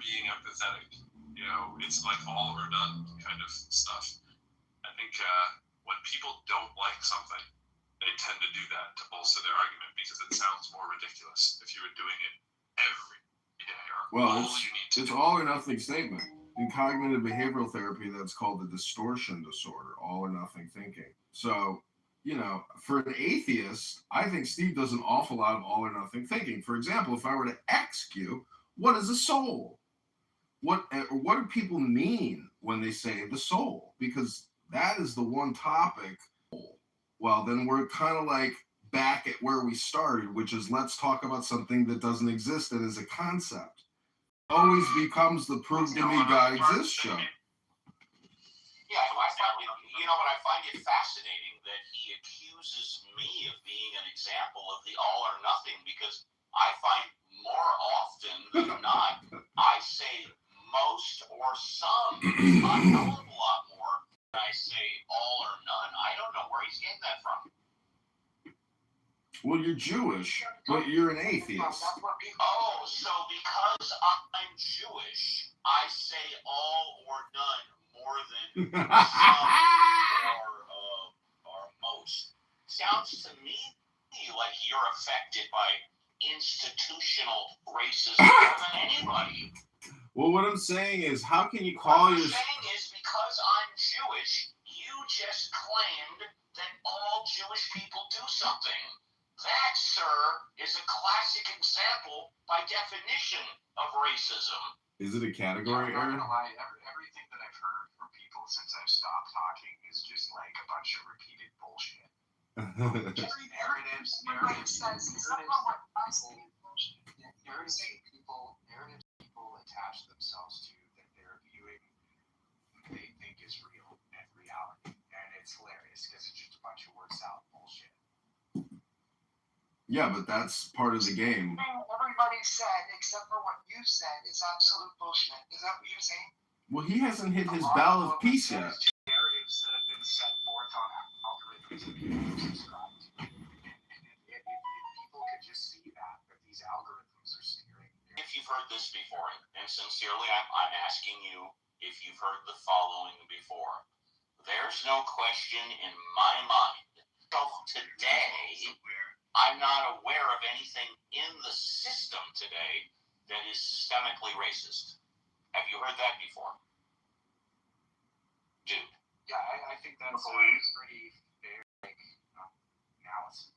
being empathetic. You know, it's like all or none kind of stuff. I think when people don't like something, they tend to do that to bolster their argument because it sounds more ridiculous if you were doing it every day or all you need to it's all or nothing statement. In cognitive behavioral therapy, that's called the distortion disorder, all or nothing thinking. So, you know, for an atheist, I think Steve does an awful lot of all or nothing thinking. For example, if I were to ask you, what is a soul? What do people mean when they say the soul? Because that is the one topic. Well, then we're kind of like back at where we started, which is let's talk about something that doesn't exist and is a concept. Always becomes the prove to me God exists show. Yeah, I find it fascinating that he accuses me of being an example of the all or nothing, because I find more often than not, I say most or some, a hell of a lot more than I say all or none. I don't know where he's getting that from. Well, you're Jewish, but you're an atheist. Oh, so because I'm Jewish, I say all or none more than some or most. Sounds to me like you're affected by institutional racism more than anybody. Well, what I'm saying is, how can you call your... What I'm saying is, because I'm Jewish, you just claimed that all Jewish people do something. That, sir, is a classic example, by definition, of racism. Is it a category error? I'm not gonna lie, everything that I've heard from people since I've stopped talking is just like a bunch of repeated bullshit. Narratives people attach themselves to that they're viewing, they think is real and reality, and it's hilarious because it's just a bunch of word salad bullshit. Yeah, but that's part of the game. Everybody said, except for what you said, is absolute bullshit. Is that what you're saying? Well, he hasn't hit his bell of peace yet. Narratives that have been set forth on algorithms that people subscribe to. If people could just see that these algorithms are steering. If you've heard this before, and sincerely, I'm asking you if you've heard the following before. There's no question in my mind. So today, I'm not aware of anything in the system today that is systemically racist. Have you heard that before? Dude. Yeah, I think that's pretty fair analysis.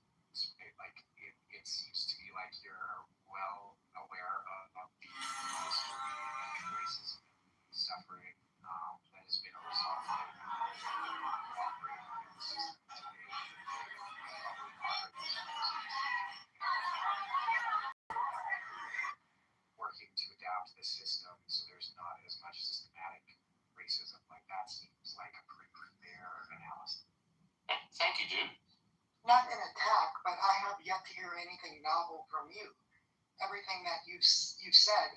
It seems to be like you're well aware of the history of racism and suffering that has been a result of operating in the system today. Working to adapt the system so there's not as much systematic racism. Like that seems like a pretty fair analysis. Thank you, dude. Not an attack, but I have yet to hear anything novel from you. Everything that you've said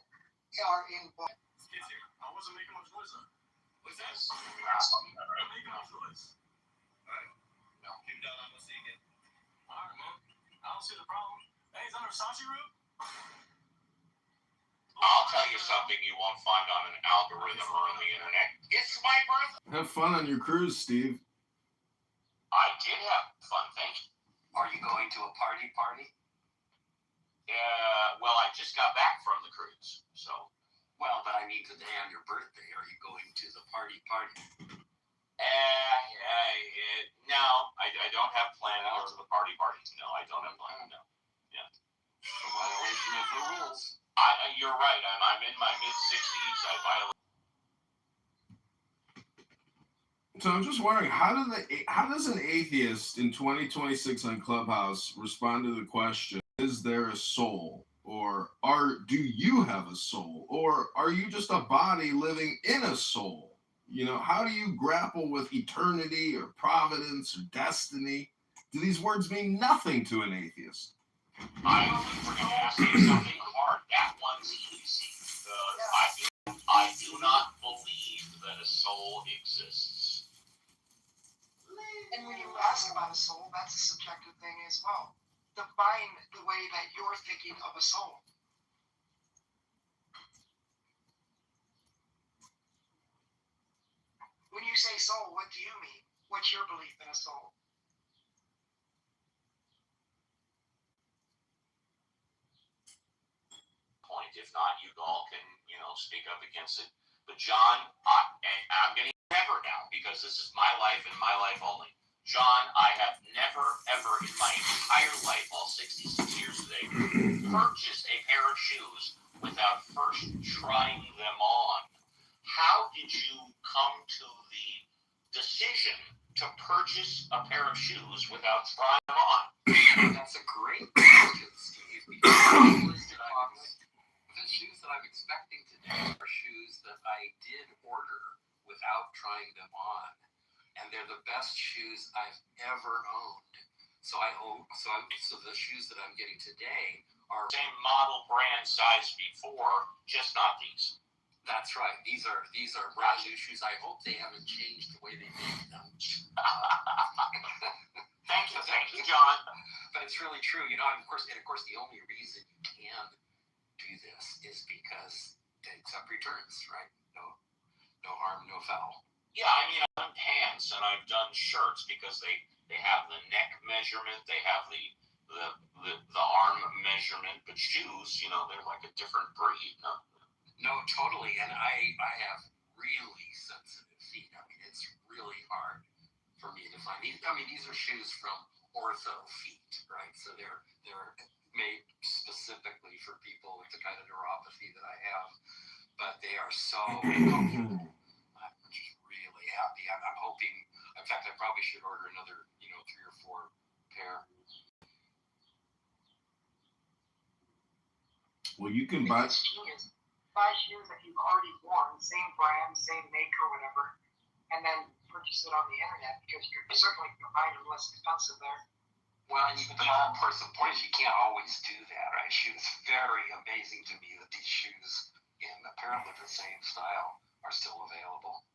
are in book. Skid's here. I wasn't making much noise though. What's that? I'm making much noise. Alright. No. Keep it down. I'm gonna see you again. Alright, man. I don't see the problem. Hey, is that a Versace room? I'll tell you something you won't find on an algorithm or on the internet. It's my birthday. Have fun on your cruise, Steve. I did have fun, thank you. Are you going to a party? Well, I just got back from the cruise, so. Well, but I mean today on your birthday, are you going to the party? No, I don't have plans to go to the party. No, I don't have plans, no. Yeah. A violation of the rules. You're right, I'm in my mid-60s, I violate. So I'm just wondering, how does an atheist in 2026 on Clubhouse respond to the question, is there a soul? Or do you have a soul? Or are you just a body living in a soul? You know, how do you grapple with eternity or providence or destiny? Do these words mean nothing to an atheist? We're going to ask you something hard. That one's easy. I do not believe that a soul exists. And when you ask about a soul, that's a subjective thing as well. Define the way that you're thinking of a soul. say soul, what do you mean? What's your belief in a soul? Point. If not, you all can, speak up against it. But John, I'm going to never now, because this is my life and my life only. John, I have never, ever in my entire life, all 66 years today, purchased a pair of shoes without first trying them on. How did you come to the decision to purchase a pair of shoes without trying them on? That's a great question, Steve. Because the shoes that I'm expecting today are shoes that I did order without trying them on, and they're the best shoes I've ever owned. So the shoes that I'm getting today are Same model, brand, size before, just not these. That's right. These are brand new shoes. I hope they haven't changed the way they make them. Thank you, John. But it's really true, and of course, the only reason you can do this is because they accept returns, right? No harm, no foul. Yeah, I mean, I've done pants and I've done shirts because they have the neck measurement, they have the arm measurement, but shoes, they're like a different breed. No, totally. And I have really sensitive feet. I mean, it's really hard for me to find these. I mean, these are shoes from Ortho Feet, right? So they're made specifically for people with the kind of neuropathy that I have, but they are so comfortable. I'm just really happy. I'm hoping. In fact, I probably should order another, 3 or 4 pair. Well, you can buy. It's genius. Buy shoes that you've already worn, same brand, same make or whatever, and then purchase it on the internet because you're certainly going to find them less expensive there. Well, and of course, the point is you can't always do that, right? It's very amazing to me that these shoes in apparently the same style are still available.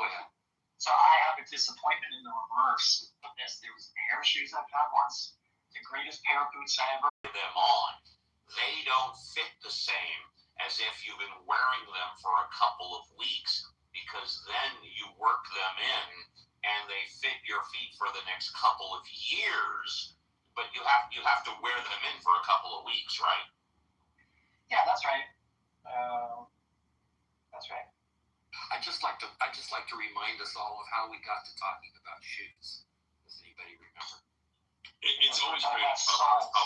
Go ahead. So I have a disappointment in the reverse of this. There was a pair of shoes I found once, the greatest pair of boots I ever Them on. They don't fit the same as if you've been wearing them for a couple of weeks, because then you work them in and they fit your feet for the next couple of years. But you have to wear them in for a couple of weeks, right? Yeah, that's right. That's right. I just like to remind us all of how we got to talking about shoes. Does anybody remember? It's always great. A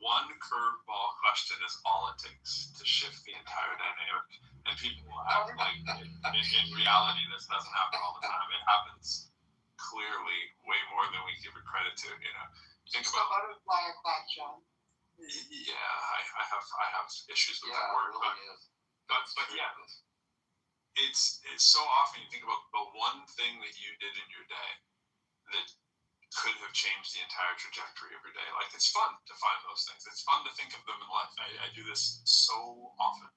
one curveball question is all it takes to shift the entire dynamic. And people will act like in reality this doesn't happen all the time. It happens clearly way more than we give it credit to. Think It's about the butterfly effect, John. Yeah, I have issues with that word, but yeah, it's so often you think about the one thing that you did in your day that could have changed the entire trajectory of your day. Like, it's fun to find those things. It's fun to think of them in life. I do this so often.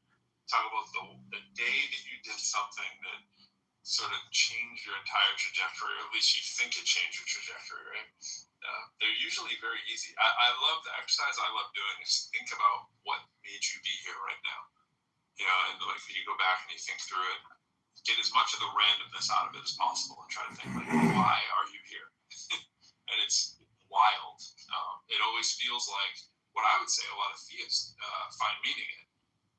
Talk about the day that you did something that sort of changed your entire trajectory, or at least you think it changed your trajectory, right? They're usually very easy. I love the exercise I love doing is think about what made you be here right now. And like you go back and you think through it, get as much of the randomness out of it as possible and try to think, like, why are you here? And it's wild. It always feels like what I would say a lot of theists find meaning in,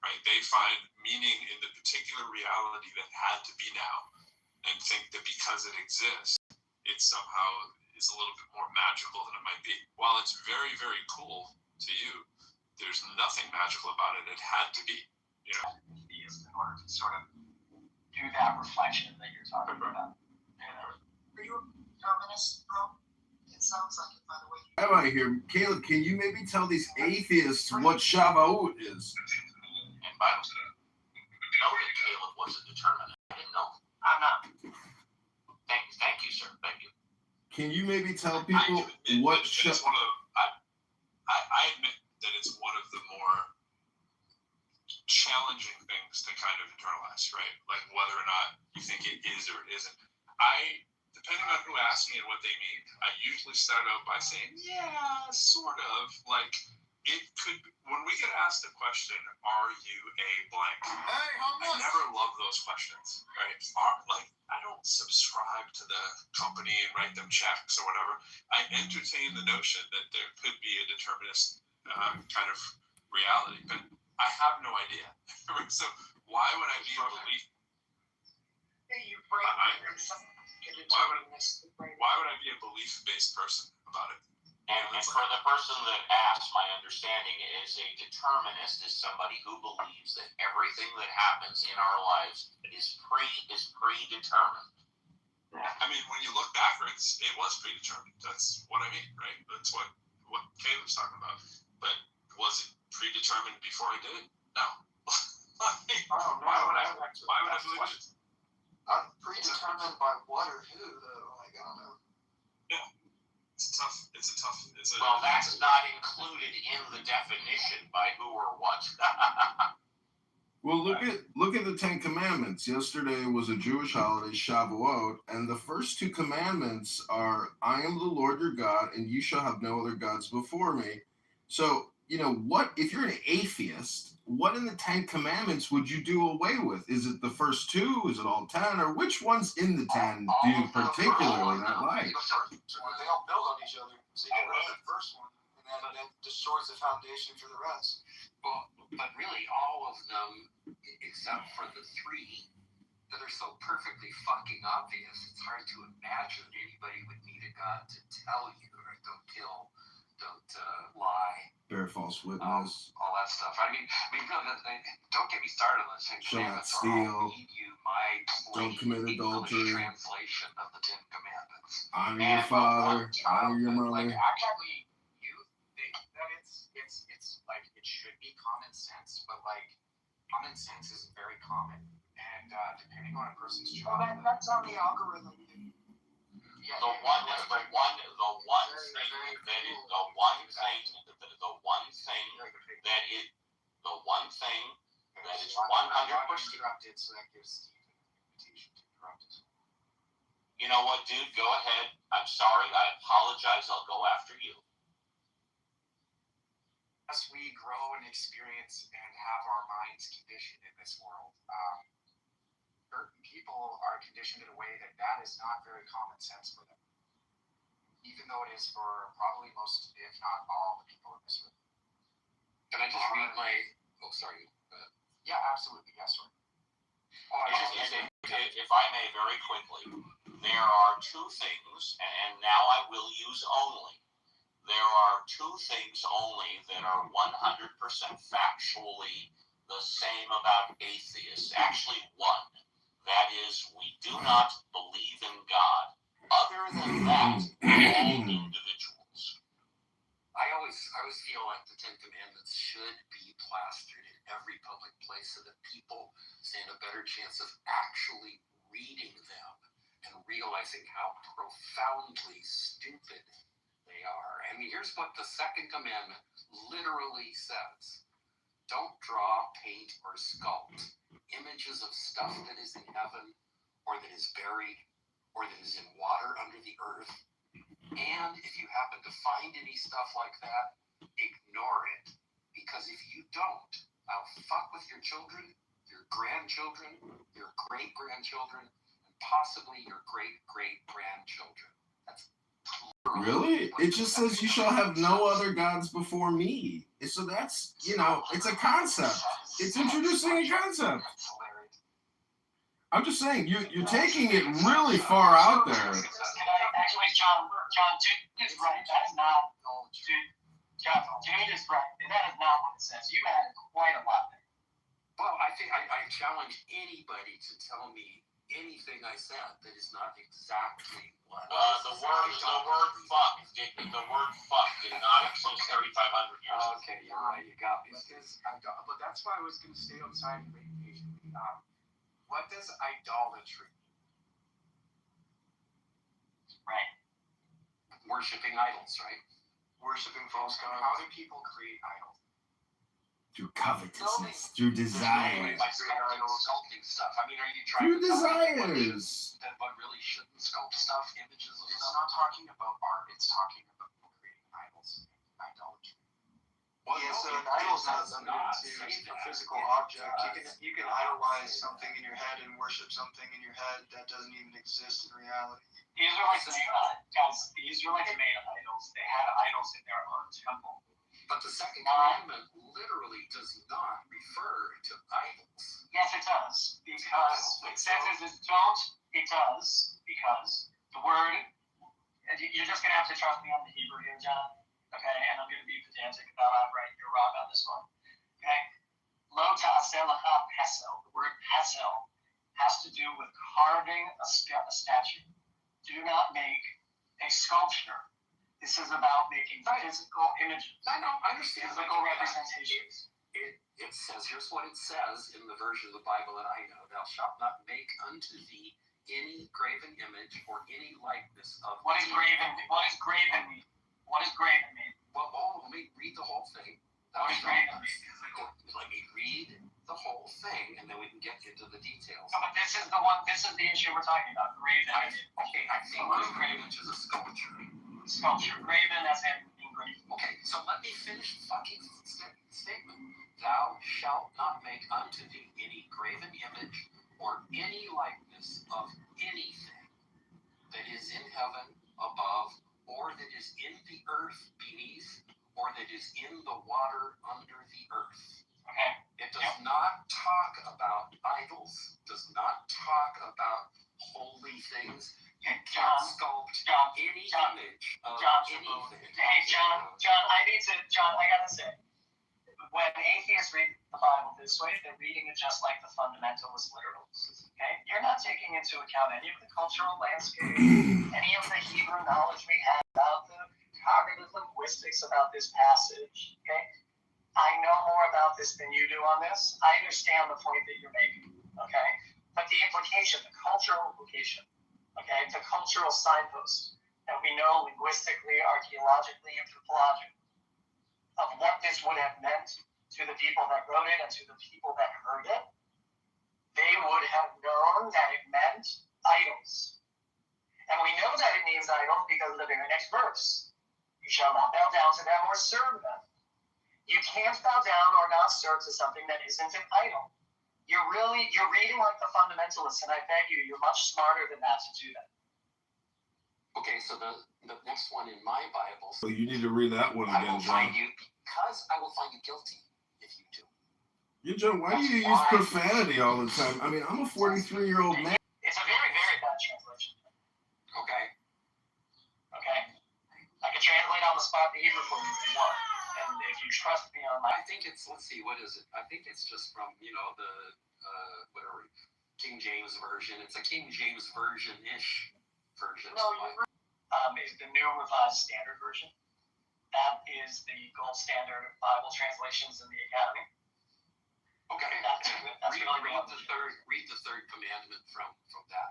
right? They find meaning in the particular reality that had to be now and think that because it exists, it somehow is a little bit more magical than it might be. While it's very, very cool to you, there's nothing magical about it. It had to be, in order to sort of do that reflection that you're talking about. Are you a feminist, bro? It sounds like it, by the way. How about here, Caleb? Can you maybe tell these atheists what Shavuot is? And Bible study. Know that Caleb was a determinant. I didn't know. I'm not. Thank you, sir. Thank you. Can you maybe tell I people admit what that it's one of I admit that it's one of the more challenging things to kind of internalize, right? Like whether or not you think it is or isn't. Depending on who asks me and what they mean, I usually start out by saying, yeah, sort of. Like, it could, when we get asked the question, are you a blank? Hey, how I much? never love those questions, right? I don't subscribe to the company and write them checks or whatever. I entertain the notion that there could be a determinist kind of reality, but I have no idea. So why would I be a belief? Hey, you bring Why would I be a belief-based person about it? And for the person that asked, my understanding is a determinist is somebody who believes that everything that happens in our lives is predetermined. I mean, when you look backwards, it was predetermined. That's what I mean, right? That's what Caleb's talking about. But was it predetermined before I did it? No. Why would I believe it? Predetermined by what or who, though? Like, I don't know. Yeah. It's a tough. Well, that's not included in the definition by who or what. Well, look at the Ten Commandments. Yesterday was a Jewish holiday, Shavuot, and the first two commandments are, I am the Lord your God, and you shall have no other gods before me. So, what if you're an atheist, what in the Ten Commandments would you do away with? Is it the first two? Is it all 10? Or which ones in the 10 do you particularly not like? They all build on each other. So you get rid of the first one, and that destroys the foundation for the rest. Well, but really all of them, except for the three that are so perfectly fucking obvious, it's hard to imagine anybody would need a God to tell you, right? Don't kill, don't lie, Bear false witness. all that stuff. I mean, really, don't get me started on the Ten Shall not Commandments. steal. I'll read you my Don't commit English adultery. translation of the Ten Commandments. Honor your father. Honor your mother. Like, actually, you think that it's like it should be common sense, but like common sense isn't very common, and depending on a person's Well, childhood. that's on the algorithm. Yeah, The one thing that is that is 100%. Interrupted, so that gives Steve an invitation to interrupt us. You know what, dude? Go ahead. I'm sorry. I apologize. I'll go after you. As we grow and experience and have our minds conditioned in this world, certain people are conditioned in a way that is not very common sense for them, even though it is for probably most, if not all, the people in this room. Can I just read my? Oh, sorry. Yeah, absolutely. Yes, sir. If I may, very quickly, there are two things, and now I will use only. There are two things only that are 100% factually the same about atheists. Actually, one. That is, we do not believe in God. Other than that, all individuals. I always feel like the Ten Commandments should be plastered in every public place so that people stand a better chance of actually reading them and realizing how profoundly stupid they are. I mean, here's what the second commandment literally says. Don't draw, paint, or sculpt images of stuff that is in heaven or that is buried or that is in water under the earth. And if you happen to find any stuff like that, ignore it. Because if you don't, I'll fuck with your children, your grandchildren, your great-grandchildren, and possibly your great-great-grandchildren. That's Really? It just says you shall have no other gods before me. So that's, it's a concept. It's introducing a concept. I'm just saying, you're taking it really far out there. Actually, John, Jade is right. That is not. Jade is right. That is not what it says. You added quite a lot there. Well, I think I challenge anybody to tell me anything I said that is not exactly what. The word fuck did not exist 3,500 years ago. Okay, you're right. You got me. But that's why I was going to stay outside and wait patiently. What does idolatry mean? Right. Worshipping idols, right? Worshipping false gods. How do people create idols? Through covetousness, through desire. Like sculpting stuff. I mean, are you trying Through desires. what really shouldn't sculpt stuff, images of It's stuff? not talking about art. It's talking about creating idols, idolatry. Well, Yeah, no, so it an idol's not does limited not to say a that. physical It object. does You can not idolize say something that. in your head and worship something in your head that doesn't even exist in reality. The Israelites made guys. The Israelites made idols. They had idols in their own temple. But the second commandment literally does not refer to idols. Yes, it does, because it says it don't. It does because the word. And you're just gonna have to trust me on the Hebrew here, John. Okay, and I'm gonna be pedantic about it. Right, you're wrong on this one. Okay, lo ta'aseh lecha pesel. The word pesel has to do with carving a statue. Do not make a sculpture. This is about making physical images. I know, I understand. Physical representations. It says, here's what it says in the version of the Bible that I know. Thou shalt not make unto thee any graven image or any likeness of. What is graven? What is graven mean? What does graven mean? Well, let me read the whole thing. What is graven mean? Let me read the whole thing, and then we can get into the details. No, but this is the one. This is the issue we're talking about. Graven. I think graven is a sculpture. Sculpture. Graven as in engraved. Okay, so let me finish the fucking statement. Thou shalt not make unto thee any graven image or any likeness of anything that is in heaven above, or that is in the earth beneath, or that is in the water under the earth. Okay. It does not talk about idols, does not talk about holy things. You can't sculpt any image of anything. Hey, John, I gotta say, when atheists read the Bible this way, they're reading it just like the fundamentalist literalists. Okay? You're not taking into account any of the cultural landscape, any of the Hebrew knowledge we have about the cognitive linguistics about this passage. Okay? I know more about this than you do on this. I understand the point that you're making. Okay? But the implication, the cultural implication, okay, the cultural signpost that we know linguistically, archaeologically, anthropologically, of what this would have meant to the people that wrote it and to the people that heard it, they would have known that it meant idols. And we know that it means idols because of the very next verse. You shall not bow down to them or serve them. You can't bow down or not serve to something that isn't an idol. You're reading like the fundamentalists, and I beg you, you're much smarter than that to do that. Okay, so the next one in my Bible. So you need to read that one I again, will John. find you because I will find you guilty if you do. Yeah, John, why do you use profanity all the time? I mean, I'm a 43-year-old man. It's a very, very bad translation. Okay. Okay? I can translate on the spot the Hebrew for you if you want. And if you trust me on my... I think it's, let's see, what is it? I think it's just from, the, whatever, King James Version. It's a King James Version-ish version. No, is the New Revised Standard Version. That is the gold standard of Bible translations in the Academy. Okay. That's read the third commandment from that.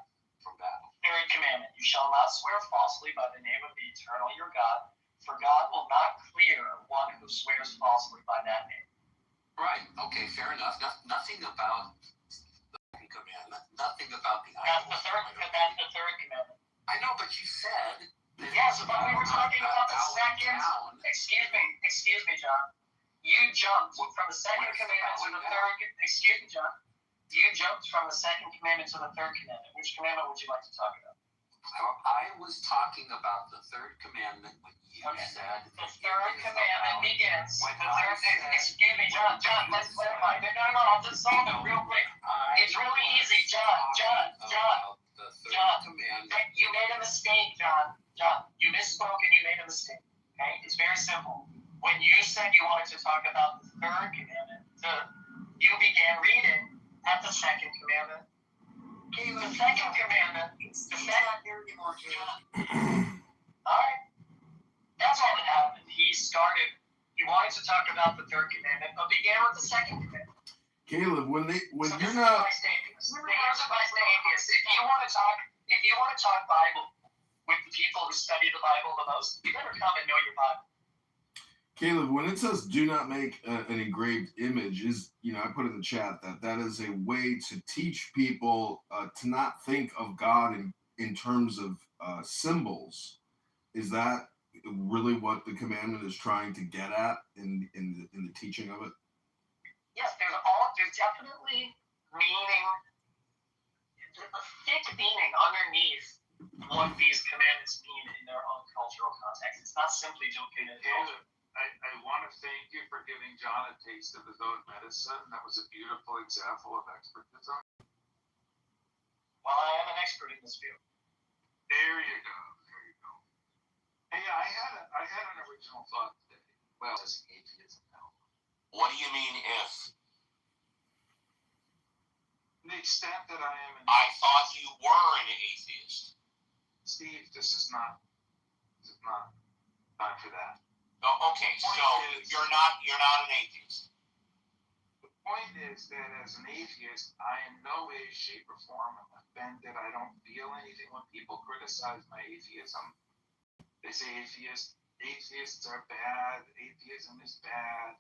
Third commandment, you shall not swear falsely by the name of the eternal your God, for God will not clear one who swears falsely by that name. Right. Okay, fair enough. Nothing about the second commandment. Nothing about the That's idols. the third commandment. I know, but you said that. Yes, but we were talking about the second. Excuse me, John. You jumped from the second commandment to the third. Excuse me, John. You jumped from the second commandment to the third commandment. Which commandment would you like to talk about? I was talking about the third commandment when you said. The third commandment begins. Excuse me, John. Let's clarify. No, I'll just solve it real quick. It's really easy, John. The third commandment. You made a mistake, John. You misspoke and you made a mistake. Okay? It's very simple. When you said you wanted to talk about the third commandment, you began reading at the second commandment. The second commandment. All right. That's all that happened. He wanted to talk about the third commandment, but began with the second commandment. Caleb, when So you're not. If you want to talk Bible with the people who study the Bible the most, you better come and know your Bible. Caleb, when it says do not make an engraved image, I put in the chat that is a way to teach people to not think of God in terms of symbols. Is that really what the commandment is trying to get at in the teaching of it? Yes, there's definitely meaning, a thick meaning underneath what these commandments mean in their own cultural context. It's not simply joking and culture. I want to thank you for giving John a taste of his own medicine. That was a beautiful example of expertism. Well, I am an expert in this field. There you go. Hey, I had an original thought today. Well, as atheism now. What do you mean if? To the extent that I am I thought you were an atheist. Steve, this is not time for that. Oh, okay, so you're not an atheist. The point is that as an atheist, I in no way, shape, or form am offended. I don't feel anything when people criticize my atheism. They say atheists are bad. Atheism is bad.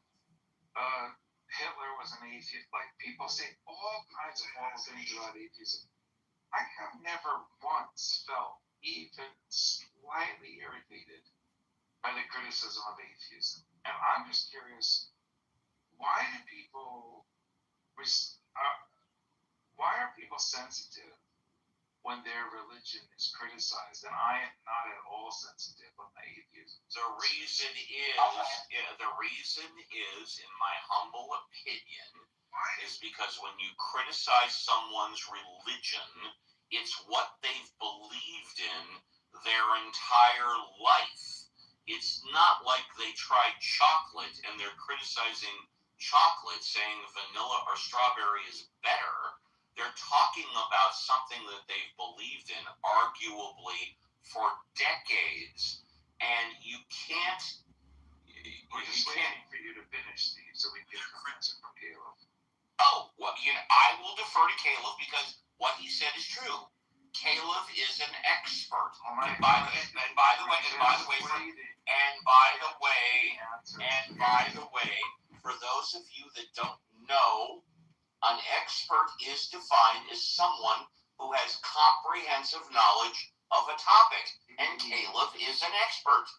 Hitler was an atheist. Like, people say all kinds of horrible things about atheism. I have never once felt even slightly irritated by the criticism of atheism. And I'm just curious, why are people sensitive when their religion is criticized? And I am not at all sensitive on my atheism. The reason is, in my humble opinion, is because when you criticize someone's religion, it's what they've believed in their entire life. It's not like they tried chocolate and they're criticizing chocolate, saying vanilla or strawberry is better. They're talking about something that they've believed in, arguably, for decades. And you can't... We're just waiting for you to finish, Steve, so we can get your answer from Caleb. Oh, well, I will defer to Caleb because what he said is true. Caleb is an expert. And by the way, for those of you that don't know, an expert is defined as someone who has comprehensive knowledge of a topic, and Caleb is an expert.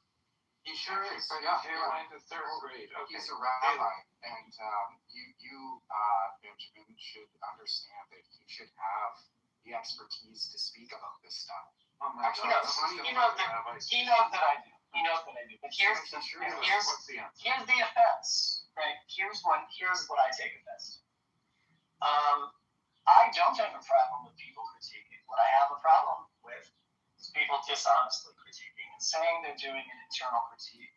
He sure is. Yeah, Caroline, the third grade. Okay. He's a rabbi, and you, Benjamin, should understand that he should have the expertise to speak about this stuff. Oh my He God. knows that I do. But here's the offense, right? Here's what I take offense to. I don't have a problem with people critiquing. What I have a problem with is people dishonestly critiquing and saying they're doing an internal critique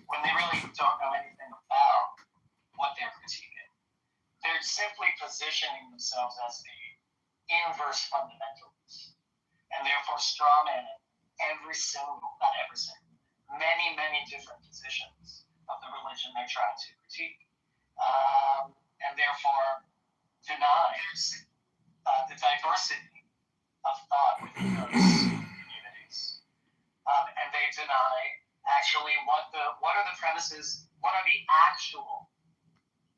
when they really don't know anything about what they're critiquing. They're simply positioning themselves as the inverse fundamentalists, and therefore strawmanning many different positions of the religion they're trying to critique, and therefore denies the diversity of thought within those communities, and they deny actually what are the actual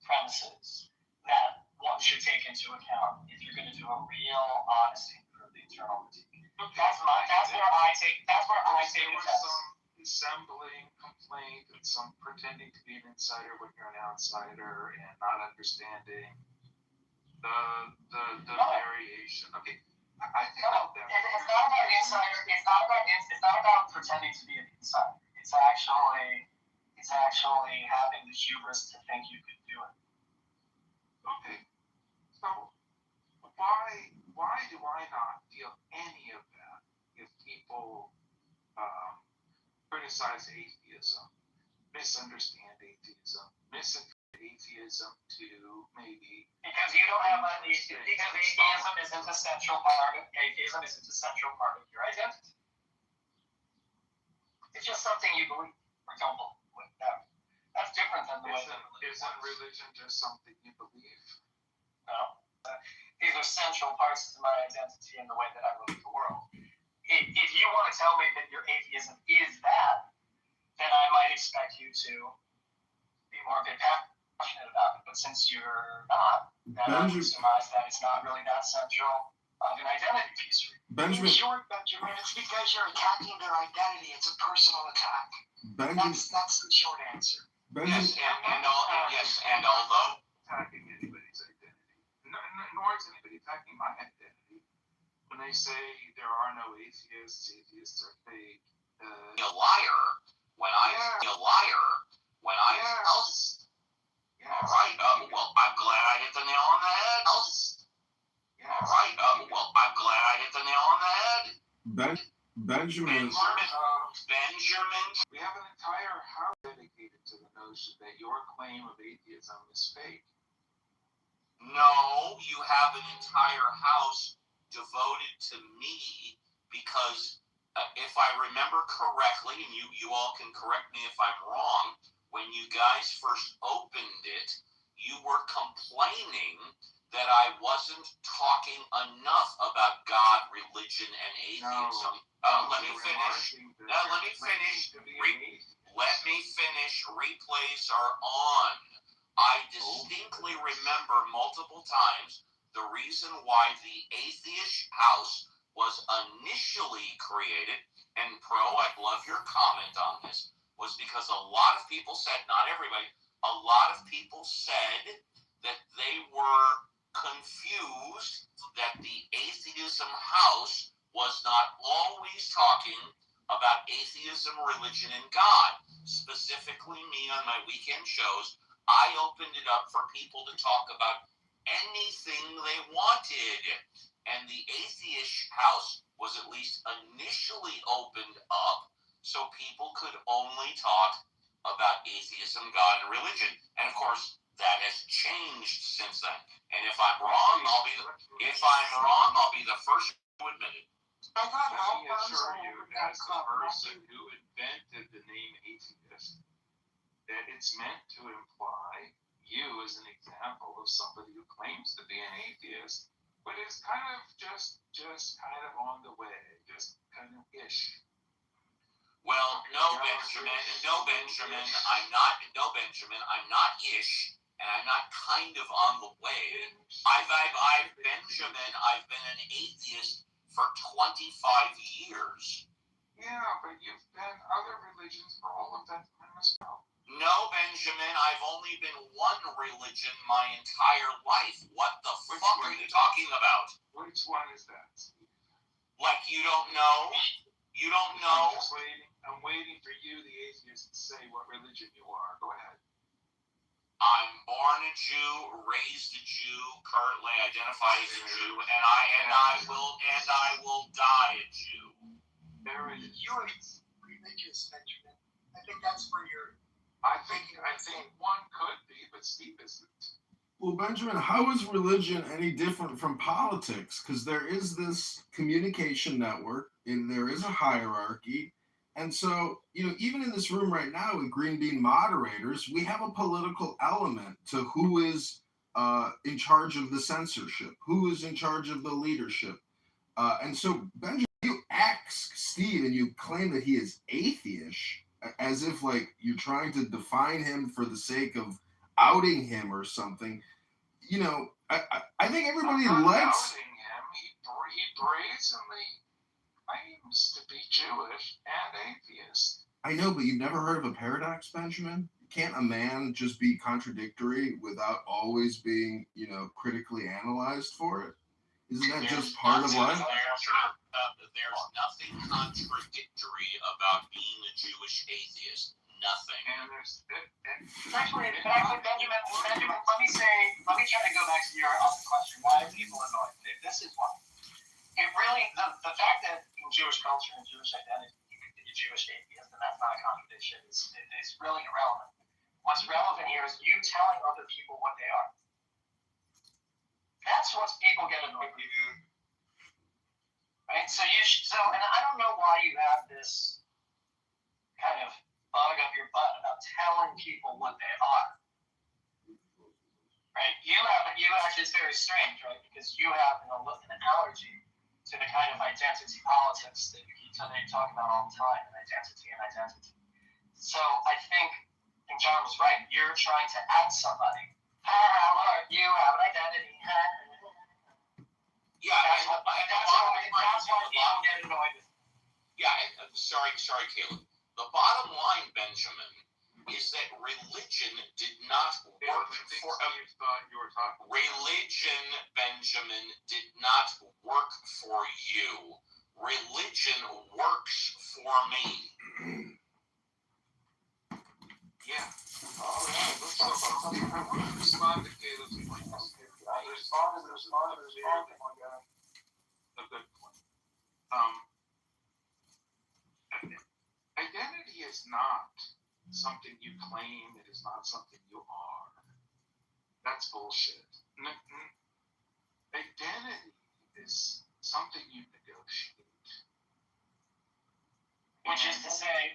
premises that one should take into account if you're going to do a real, honest, and internal critique. That's where I take the test. Some dissembling complaint and some pretending to be an insider when you're an outsider and not understanding the variation. Okay, I think it's not about insider. It's not about pretending to be an insider. It's actually having the hubris to think you could do it. Okay, so why do I not feel any of that if people criticize atheism, misunderstand atheism, misinterpret atheism to maybe... Because you don't have because atheism isn't a central part of your identity. It's just something you believe or don't believe. That's different than the way that Isn't religion just something you believe? No. These are central parts to my identity and the way that I look at the world. If you want to tell me that your atheism is that, then I might expect you to be more passionate about it. But since you're not, then I would surmise that it's not really that central of an identity piece for you. Benjamin. In short, Benjamin, it's because you're attacking their identity. It's a personal attack. Benjamin. That's the short answer. Benjamin. Yes, and although attacking anybody's identity, nor is anybody attacking my identity. When they say there are no atheists are fake. a liar, when I Yeah. a liar, when I Yes. all right, well, I'm glad I hit the nail on the head. Yes. All right, well, I'm glad I hit the nail on the head. Benjamin. Benjamin. We have an entire house dedicated to the notion that your claim of atheism is fake. No, you have an entire house devoted to me because if I remember correctly, and you all can correct me if I'm wrong, when you guys first opened it, you were complaining that I wasn't talking enough about God, religion, and atheism. Let me finish. Let me finish. Replays are on. I distinctly remember multiple times the reason why the atheist house was initially created, and Pro, I'd love your comment on this, was because a lot of people said, not everybody, a lot of people said that they were confused that the atheism house was not always talking about atheism, religion, and God. Specifically me on my weekend shows, I opened it up for people to talk about anything they wanted. And the atheist house was at least initially opened up so people could only talk about atheism, God, and religion. And of course, that has changed since then. And if I'm wrong, I'll be the first to admit it. I assure you, as the person who invented the name atheist, that it's meant to imply you as an example of somebody who claims to be an atheist, but is kind of just kind of on the way, just kind of ish. Well, no, Benjamin, I'm not ish, and I'm not kind of on the way. I've been an atheist for 25 years. Yeah, but you've been other religions for all of that time as well. No, Benjamin, I've only been one religion my entire life. What the fuck are you talking about? Which one is that? Like you don't know? You don't know? I'm waiting for you, the atheist, to say what religion you are. Go ahead. I'm born a Jew, raised a Jew, currently identify as a Jew, and I will die a Jew. You're religious, Benjamin. I think that's where you're. I think one could be, but Steve isn't. Well, Benjamin, how is religion any different from politics? Because there is this communication network, and there is a hierarchy. And so, even in this room right now with Green Bean moderators, we have a political element to who is in charge of the censorship, who is in charge of the leadership. And so, Benjamin, you ask Steve and you claim that he is atheist, as if like you're trying to define him for the sake of outing him or something. I think everybody likes. Outing him. He brazenly claims to be Jewish and atheist. I know, but you've never heard of a paradox, Benjamin? Can't a man just be contradictory without always being, critically analyzed for it? Isn't that just part of life? There's nothing contradictory about being a Jewish atheist. Nothing. Actually, Benjamin, let me try to go back to your other question. Why are people annoyed? This is why. It really, the fact that in Jewish culture and Jewish identity, you could be a Jewish atheist, and that's not a contradiction, is really irrelevant. What's relevant here is you telling other people what they are. That's what people get annoyed with. Right? And I don't know why you have this kind of bug up your butt about telling people what they are. Right? You actually, it's very strange, right? Because you have an allergy to the kind of identity politics that you keep talking about all the time, and identity. So I think John was right. You're trying to add somebody. You have an identity. Yeah, sorry, Caleb. The bottom line, Benjamin, is that religion did not work for religion, Benjamin, did not work for you. Religion works for me. Yeah. All right. Let's respond to Caleb's point. Respond. A good point. Identity is not something you claim. It is not something you are. That's bullshit. Identity is something you negotiate. Which is to say,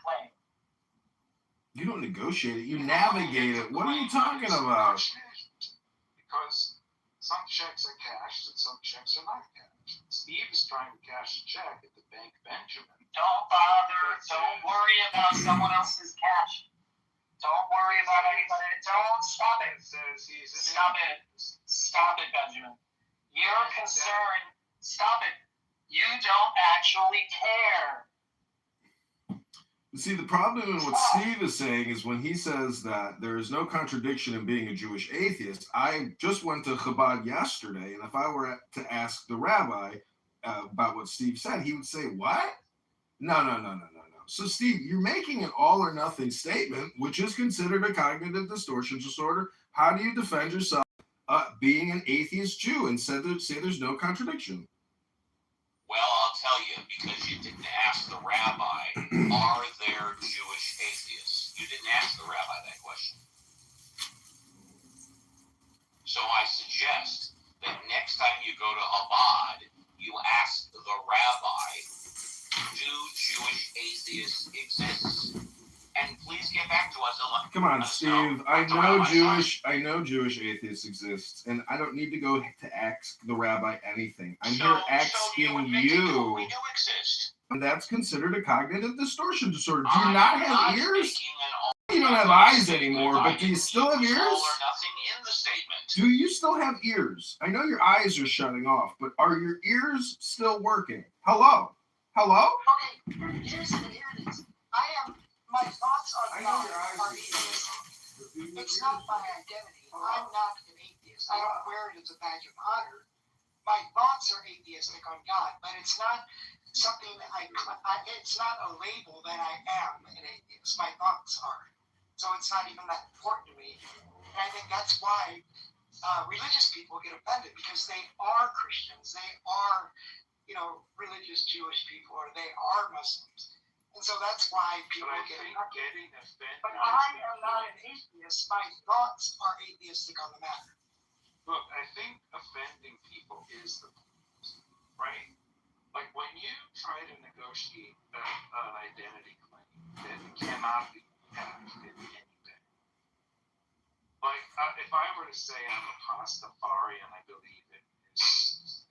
claim. You don't negotiate it. You navigate it. What are you talking about? Because some checks are cashed and some checks are not cashed. Steve is trying to cash a check at the bank, Benjamin. Don't bother. Don't worry about someone else's cash. Don't worry about anybody. Don't stop it. Stop it, Benjamin. You're concerned. Stop it. You don't actually care. See, the problem in what Steve is saying is when he says that there is no contradiction in being a Jewish atheist. I just went to Chabad yesterday, and if I were to ask the rabbi about what Steve said, he would say, what? No. So, Steve, you're making an all or nothing statement, which is considered a cognitive distortion disorder. How do you defend yourself being an atheist Jew and say there's no contradiction? Well, I'll tell you, because you didn't ask the rabbi, are there Jewish atheists? You didn't ask the rabbi that question. So I suggest that next time you go to Chabad, you ask the rabbi, do Jewish atheists exist? And please get back to us. Come on, Steve. I know Jewish atheists exist, and I don't need to go to ask the rabbi anything. I'm here asking you. We do exist. And that's considered a cognitive distortion disorder. Do you not have ears? You don't have eyes eyes anymore, but do you still have ears? All or nothing in the statement. Do you still have ears? I know your eyes are shutting off, but are your ears still working? Hello? Okay, here it is. My thoughts on God are atheistic. It's not my identity. I'm not an atheist. I don't wear it as a badge of honor. My thoughts are atheistic on God, but it's not something that it's not a label that I am an atheist. My thoughts are. So it's not even that important to me. And I think that's why religious people get offended, because they are Christians. They are, religious Jewish people, or they are Muslims. And so that's why people get getting offended. But I am not an atheist. My thoughts are atheistic on the matter. Look, I think offending people is the point, right? Like when you try to negotiate an identity claim that cannot be cashed in anything. Like if I were to say I'm a Pastafarian, I believe in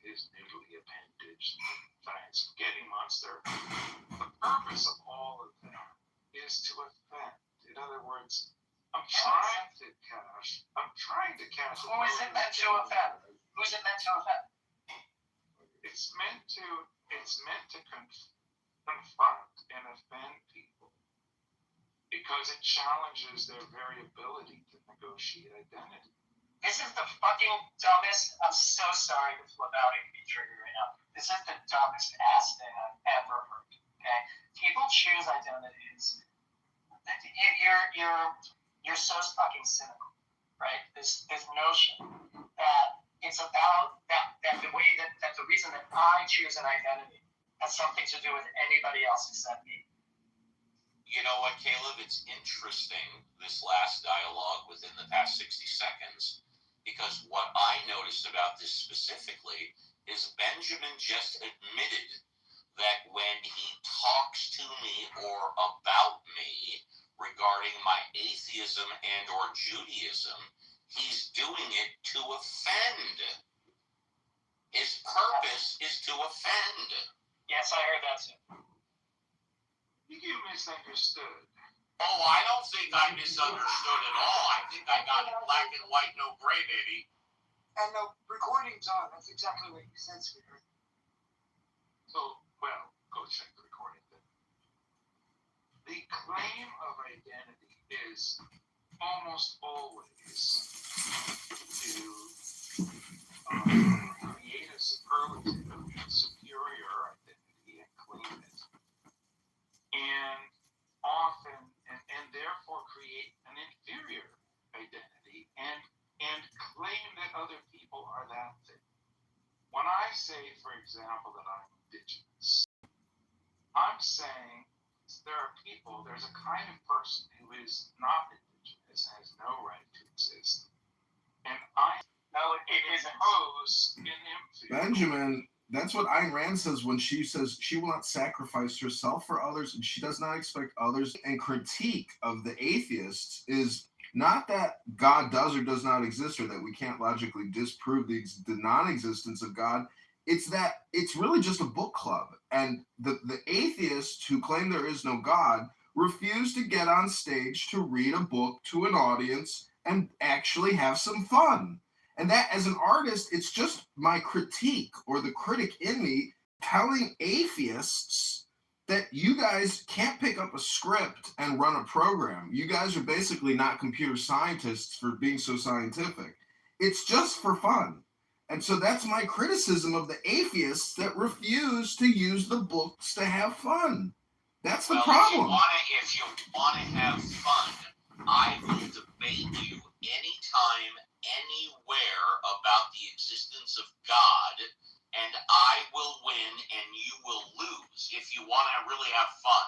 his newly appendaged giant spaghetti monster. The purpose of all of that is to offend. In other words, I'm trying to cash. Who is it meant to offend? Who's it meant to offend? It's meant to confront and offend people because it challenges their very ability to negotiate identity. This is the fucking dumbest. I'm so sorry to flip out and be triggered right now. This is the dumbest ass thing I've ever heard. Okay, people choose identities. You're so fucking cynical, right? This notion that it's about that the way that the reason that I choose an identity has something to do with anybody else except me. You know what, Caleb? It's interesting, this last dialogue within the past 60 seconds, because what I noticed about this specifically is Benjamin just admitted that when he talks to me or about me regarding my atheism and or Judaism, he's doing it to offend. His purpose is to offend. Yes, I heard that too. You misunderstood. Oh, I don't think I misunderstood at all. I think I got it black and white, no gray, baby. And the recording's on. That's exactly what you said, sweetheart. So, well, go check the recording then. the claim of identity is almost always to create a superlative, a superior identity and claim it. And often, and therefore create an inferior identity and claim that other people are that thing. When I say, for example, that I'm indigenous, I'm saying there's a kind of person who is not indigenous, has no right to exist. And I impose an inferior. Benjamin, that's what Ayn Rand says when she says she will not sacrifice herself for others and she does not expect others. And critique of the atheists is not that God does or does not exist or that we can't logically disprove the non-existence of God. It's that it's really just a book club. And the atheists who claim there is no God refuse to get on stage to read a book to an audience and actually have some fun. And that, as an artist, it's just my critique or the critic in me telling atheists that you guys can't pick up a script and run a program. You guys are basically not computer scientists for being so scientific. It's just for fun. And so that's my criticism of the atheists that refuse to use the books to have fun. That's the problem. If you want to have fun, I will debate you anytime, anywhere about the existence of God, and I will win and you will lose if you want to really have fun.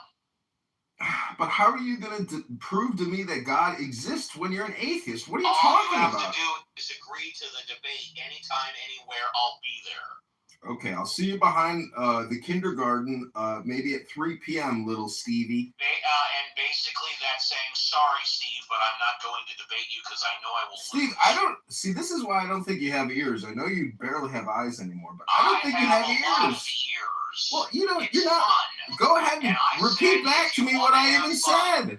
But how are you going to prove to me that God exists when you're an atheist? What are you talking about? All you have to do is agree to the debate anytime, anywhere. I'll be there. Okay, I'll see you behind the kindergarten, maybe at 3 p.m., little Stevie. And basically that's saying, sorry, Steve, but I'm not going to debate you because I know I will Steve, lose. I don't... See, this is why I don't think you have ears. I know you barely have eyes anymore, but I don't think you have ears. Lot of ears. Well, you don't... It's you're not... fun. Go ahead and repeat back to me what I even said.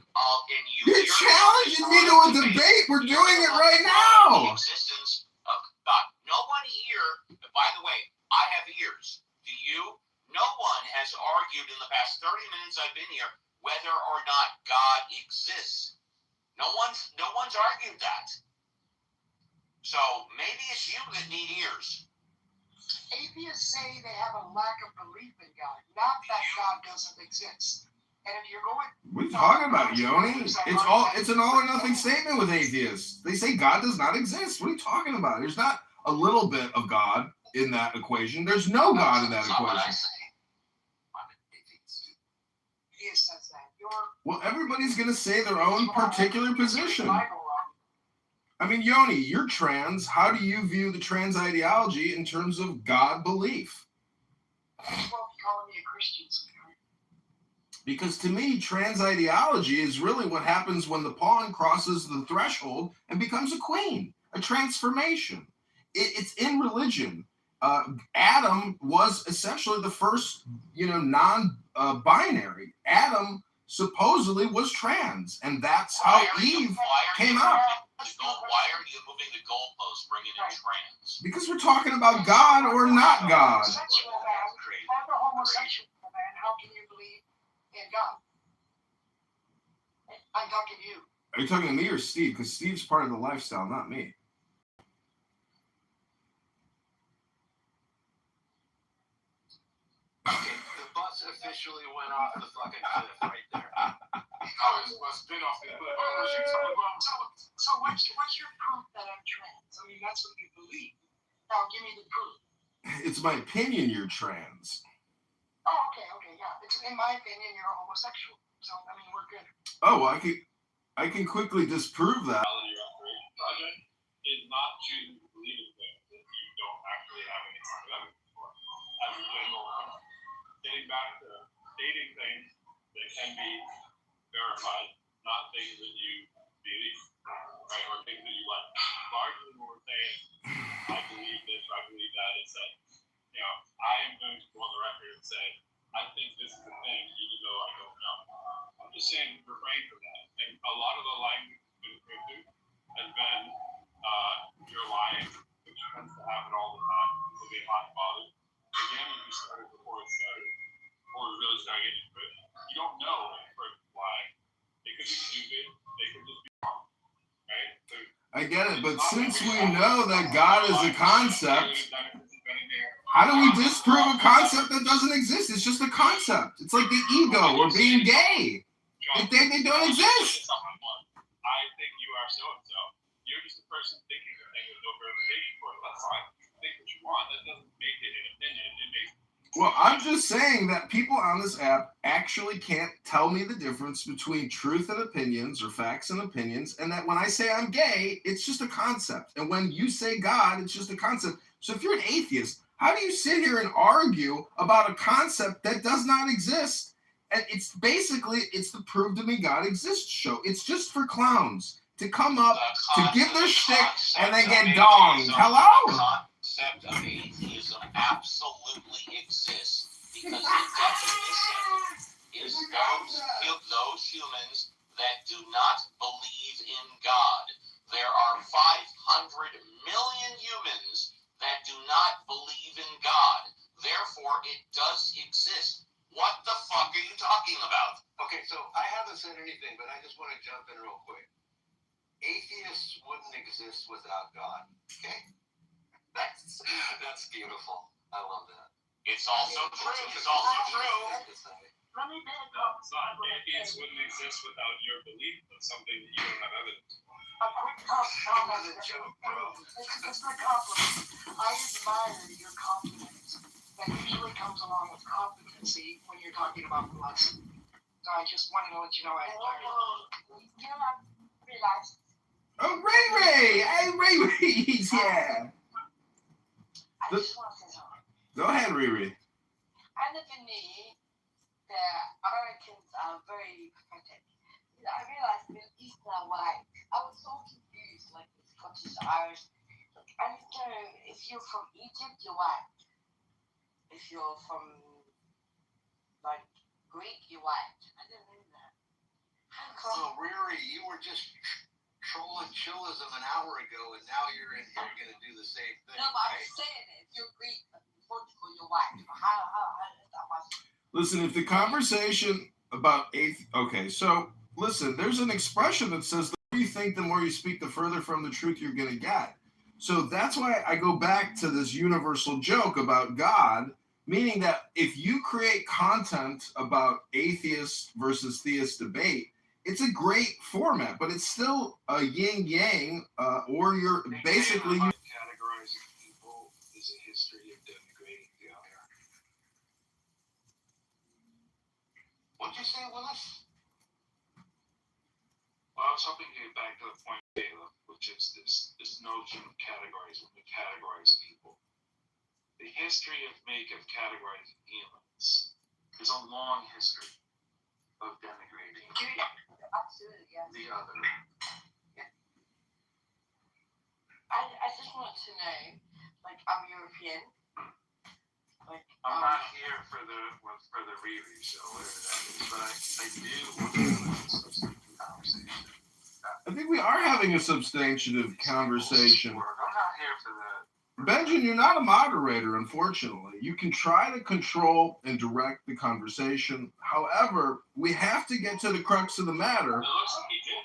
You're challenging me to a debate. We're doing it right now. The existence of God. No one here, by the way, I have ears. Do you? No one has argued in the past 30 minutes I've been here whether or not God exists. No one's argued that. So maybe it's you that need ears. Atheists say they have a lack of belief in God, not that God doesn't exist. And if you're going, what are you talking about, Yoni? It's an all or nothing statement with atheists. They say God does not exist. What are you talking about? There's not a little bit of God in that equation. There's no God in that equation. Well, everybody's going to say their own particular position. I mean, Yoni, you're trans. How do you view the trans ideology in terms of God belief? Well, calling me a Christian, sweetheart. Because to me, trans ideology is really what happens when the pawn crosses the threshold and becomes a queen, a transformation. It's in religion. Adam was essentially the first, non-binary. Adam supposedly was trans, and that's how Eve came out. Why are you moving the goalposts, bringing in trans? Because we're talking about God or not God. Homosexual man, how can you believe in God? I'm talking to you. Are you talking to me or Steve? Because Steve's part of the lifestyle, not me. Okay, the bus officially went off the fucking cliff right there. It's been off the cliff. So what's your proof that I'm trans? I mean, that's what you believe. Now, give me the proof. It's my opinion you're trans. Oh, okay, yeah. It's, in my opinion, you're a homosexual. So, I mean, we're good. Oh, I can quickly disprove that. Project is not choosing to believe in things that you don't actually have any evidence for. As a general rule, getting back to stating things that can be verified, not things that you believe, right, or things that you like. Largely, when we're saying, I believe this, I believe that, it's that, I am going to go on the record and say, I think this is the thing, even though I don't know. I'm just saying, refrain from that. And a lot of the language that's been put has been, you're lying, which tends to happen all the time. People being hot and bothered. Again, you started before it started, before we really started getting into it. You don't know if the person's lying. I get it, but since we know that God is a concept, how do we disprove a concept that doesn't exist? It's just a concept. It's like the ego or being gay. They don't exist. I think you are so and so. You're just a person thinking a thing with no verification for it. That's fine. Think what you want. That doesn't make it an opinion. It makes. Well, I'm just saying that people on this app actually can't tell me the difference between truth and opinions or facts and opinions, and that when I say I'm gay, it's just a concept. And when you say God, it's just a concept. So if you're an atheist, how do you sit here and argue about a concept that does not exist? And it's basically, it's the prove to me God exists show. It's just for clowns to come up, to give their shtick, and then get donged. Hello? Concept of atheism absolutely exists because the definition is those humans that do not believe in God. There are 500 million humans that do not believe in God. Therefore, it does exist. What the fuck are you talking about? Okay, so I haven't said anything, but I just want to jump in real quick. Atheists wouldn't exist without God. Okay? That's beautiful. I love that. It's also true. It's also true. Let me back No, up. it's not. Atheists wouldn't exist without your belief in something that you don't have evidence for. A quick compliment. It's a compliment. I admire your confidence. That usually comes along with competency when you're talking about philosophy. So I just wanted to let you know I admire you. You know, I realized. Oh, Ray Ray! Hey, Ray Ray, he's here. I just want to say something. Go ahead, Riri. I never knew that Americans are very pathetic. I realized that East are white. I was so confused, like the Scottish, Irish. I don't know if you're from Egypt, you're white. If you're from like Greek, you're white. I didn't know that. How come? So, Riri, you were just trolling chillism an hour ago, and now you're in here going to do the same thing. No, but I'm just saying it. If you're Greek, Portugal, you're white. How is that possible? Listen, if the conversation about okay, so listen, there's an expression that says the more you think, the more you speak, the further from the truth you're going to get. So that's why I go back to this universal joke about God, meaning that if you create content about atheist versus theist debate, it's a great format, but it's still a yin-yang, or you're basically... Categorizing people is a history of denigrating the other. What'd you say, Willis? Well, I was hoping to get back to the point, Caleb, which is this notion of categorizing. We categorize people. The history of categorizing humans is a long history of denigrating Absolutely, yeah. the other. I just want to know, like, I'm European. Like, I'm not here for the review show, whatever that is, but I do want to have a substantive conversation. I think we are having a substantive conversation. I'm not here for that. Benjamin, you're not a moderator, unfortunately. You can try to control and direct the conversation. However, we have to get to the crux of the matter. It looks like he did.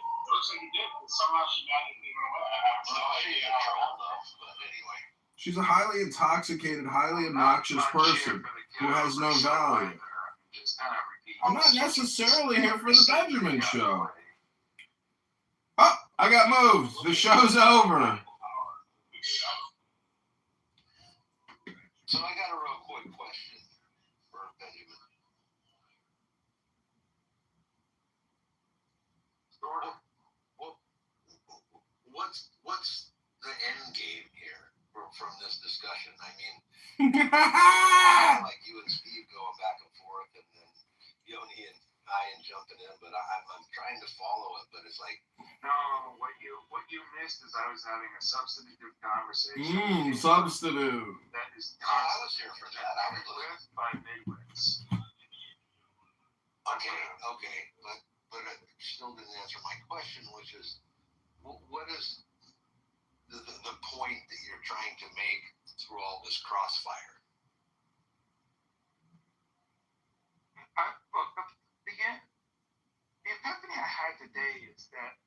Somehow she magically went away. I have no idea how but anyway. She's a highly intoxicated, highly obnoxious person who has no value. I'm not necessarily here for the Benjamin show. Oh, I got moved. The show's over. So I got a real quick question for Benjamin. What's the end game here from this discussion? I mean, like you and Steve going back and forth, and then Yoni and Ian jumping in, but I'm trying to follow it, but it's like. No, what you missed is I was having a substantive conversation. Substantive. That is I was here for that. I was with by midwits. Okay, but it still didn't answer my question, which is, what is the point that you're trying to make through all this crossfire? Look, the epiphany I had today is that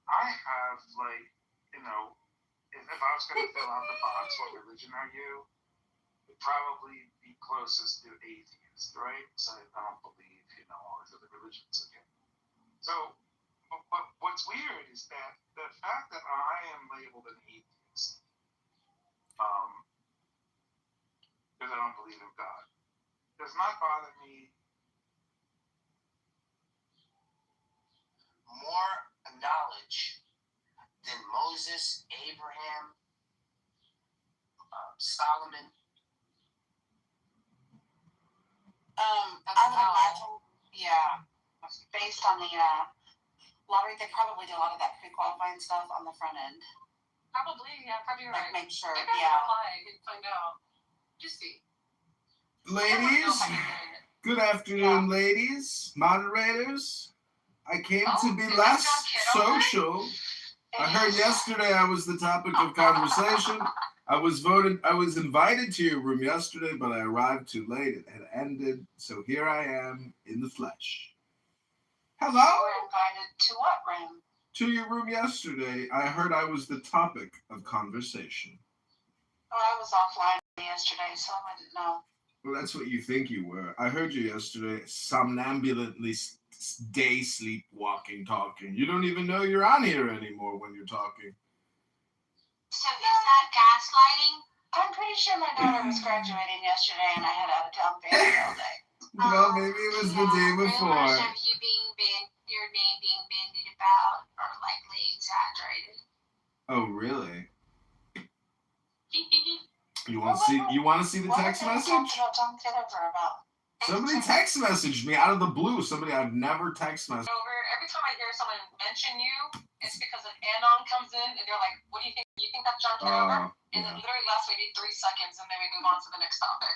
I have, like, if I was going to fill out the box, what religion are you? It'd probably be closest to atheist, right? So I don't believe, all these other religions again. So, but what's weird is that the fact that I am labeled an atheist, because I don't believe in God, does not bother me. More knowledge than Moses, Abraham, Solomon. I would imagine, yeah, based on the lottery, they probably do a lot of that pre-qualifying stuff on the front end. Probably, yeah, probably right. Like make sure, Maybe I can apply and find out. Just see. Ladies, good afternoon, ladies, moderators. I came to be less social. I heard yesterday I was the topic of conversation. I was invited to your room yesterday, but I arrived too late. It had ended, so here I am in the flesh. Hello? You were invited to what room? To your room yesterday. I heard I was the topic of conversation. Oh, I was offline yesterday, so I didn't know. Well, that's what you think you were. I heard you yesterday, somnambulantly day sleepwalking, talking. You don't even know you're on here anymore when you're talking. So is that gaslighting? I'm pretty sure my daughter was graduating yesterday and I had out-of-town family all day. Well, maybe it was the day before. Rumors of you your name being bandied about are likely exaggerated. Oh, really? You want to see the text message? Tom Kitover about. Somebody text messaged me out of the blue. Somebody I've never text messaged. Every time I hear someone mention you, it's because an anon comes in and they're like, "What do you think? You think that's John Kitover?" And then literally lasts maybe 3 seconds, and then we move on to the next topic.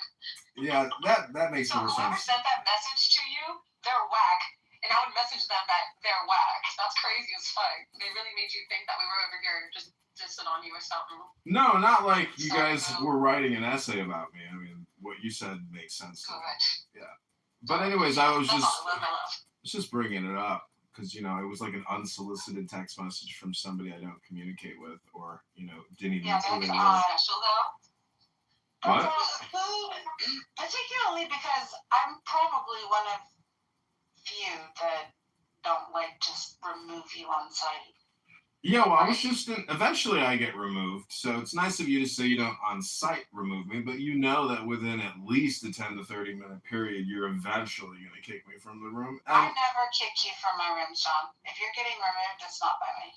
Yeah, that makes more So whoever sense. sent that message to you, they're whack, and I would message them that they're whack. That's crazy as fuck. They really made you think that we were over here just dissing on you or something. No, not like you guys were writing an essay about me. I mean, what you said makes sense to me. Good. Yeah. But anyways, I was That's all. Love my love. just bringing it up because, it was like an unsolicited text message from somebody I don't communicate with or, didn't even Yeah, really that's know. Special though. What? Particularly because I'm probably one of few that don't like just remove you on site. Yeah, well, I was just eventually I get removed, so it's nice of you to say you don't on-site remove me, but you know that within at least a 10 to 30 minute period, you're eventually going to kick me from the room. I never kick you from my room, Sean. If you're getting removed, it's not by me.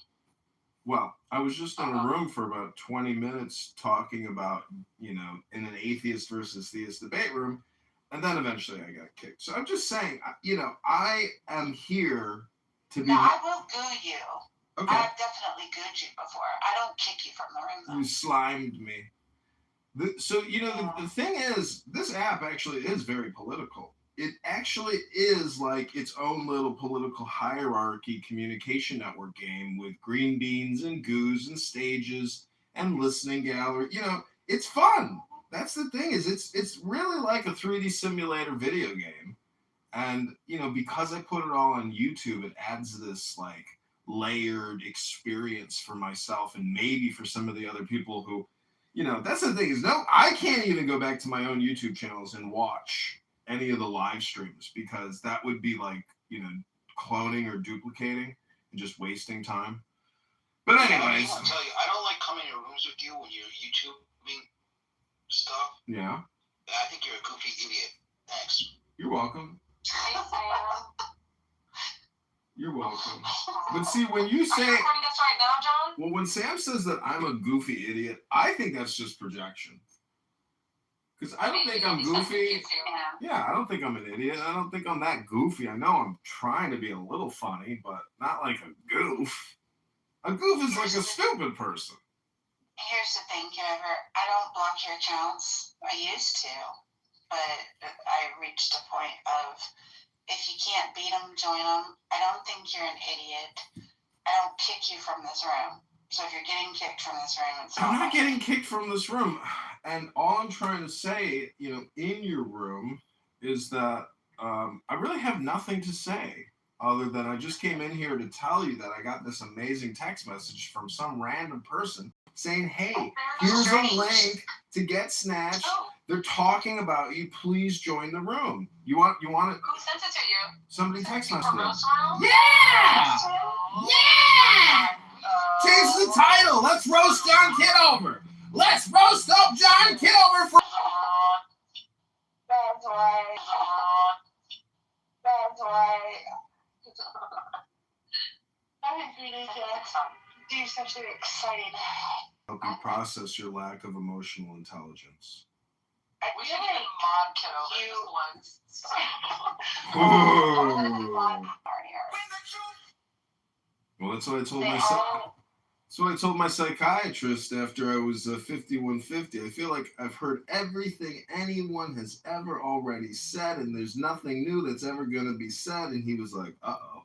Well, I was just in a room for about 20 minutes talking about, in an atheist versus theist debate room, and then eventually I got kicked. So I'm just saying, I am here to be... No, I will goo you. Okay. I've definitely gooed you before. I don't kick you from the room, though. You slimed me. The thing is, this app actually is very political. It actually is like its own little political hierarchy communication network game with green beans and goos and stages and listening gallery. It's fun. That's the thing is it's really like a 3D simulator video game. And, because I put it all on YouTube, it adds this like layered experience for myself and maybe for some of the other people who, that's the thing is I can't even go back to my own YouTube channels and watch any of the live streams because that would be like, cloning or duplicating and just wasting time. But anyways. I'll tell you, I don't like coming in rooms with you when you're YouTubing stuff. Yeah. I think you're a goofy idiot. Thanks. You're welcome. Thanks, Sam. You're welcome. But see, when you say... Are you recording us right now, John? Well, when Sam says that I'm a goofy idiot, I think that's just projection. Because I don't think I'm goofy. Yeah, I don't think I'm an idiot. I don't think I'm that goofy. I know I'm trying to be a little funny, but not like a goof. A goof is like a stupid person. Here's the thing, Kitover. I don't block your accounts. I used to. But I reached a point of... if you can't beat them, join them. I don't think you're an idiot. I don't kick you from this room. So if you're getting kicked from this room, it's I'm not getting kicked from this room. And all I'm trying to say, in your room, is that I really have nothing to say. other than I just came in here to tell you that I got this amazing text message from some random person saying, hey, here's a link to get Snatched. They're talking about you. Please join the room. You want it? Who sent it to you? Somebody text messaged me. Yeah! Yeah! Change the title. Let's roast John Kitover. Let's roast up John Kitover for... That's right. That's right. I think we need to do something exciting. Help you process your lack of emotional intelligence. We should even mod Kitover. Well, that's what I told myself. That's what I told my psychiatrist after I was 5150. I feel like I've heard everything anyone has ever already said, and there's nothing new that's ever going to be said. And he was like, uh-oh.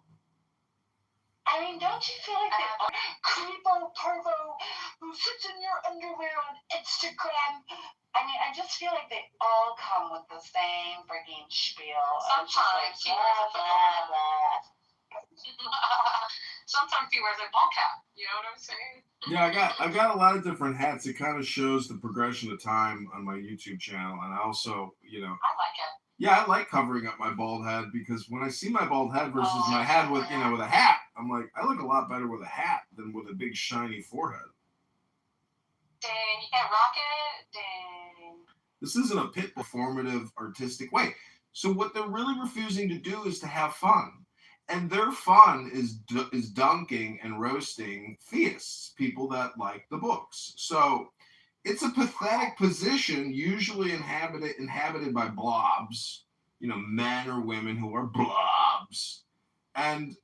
I mean, don't you feel like that creepo pervo who sits in your underwear on Instagram? I mean, I just feel like they all come with the same freaking spiel. Sometimes he wears blah, blah. Sometimes he wears a ball cap. You know what I'm saying? Yeah, I got a lot of different hats. It kind of shows the progression of time on my YouTube channel, and I also, I like it. Yeah, I like covering up my bald head because when I see my bald head versus my head with with a hat, I'm like, I look a lot better with a hat than with a big shiny forehead. Dang, you can't rock it. Dang. This isn't a pit performative artistic way. So what they're really refusing to do is to have fun. And their fun is dunking and roasting theists, people that like the books. So it's a pathetic position, usually inhabited by blobs, men or women who are blobs. And,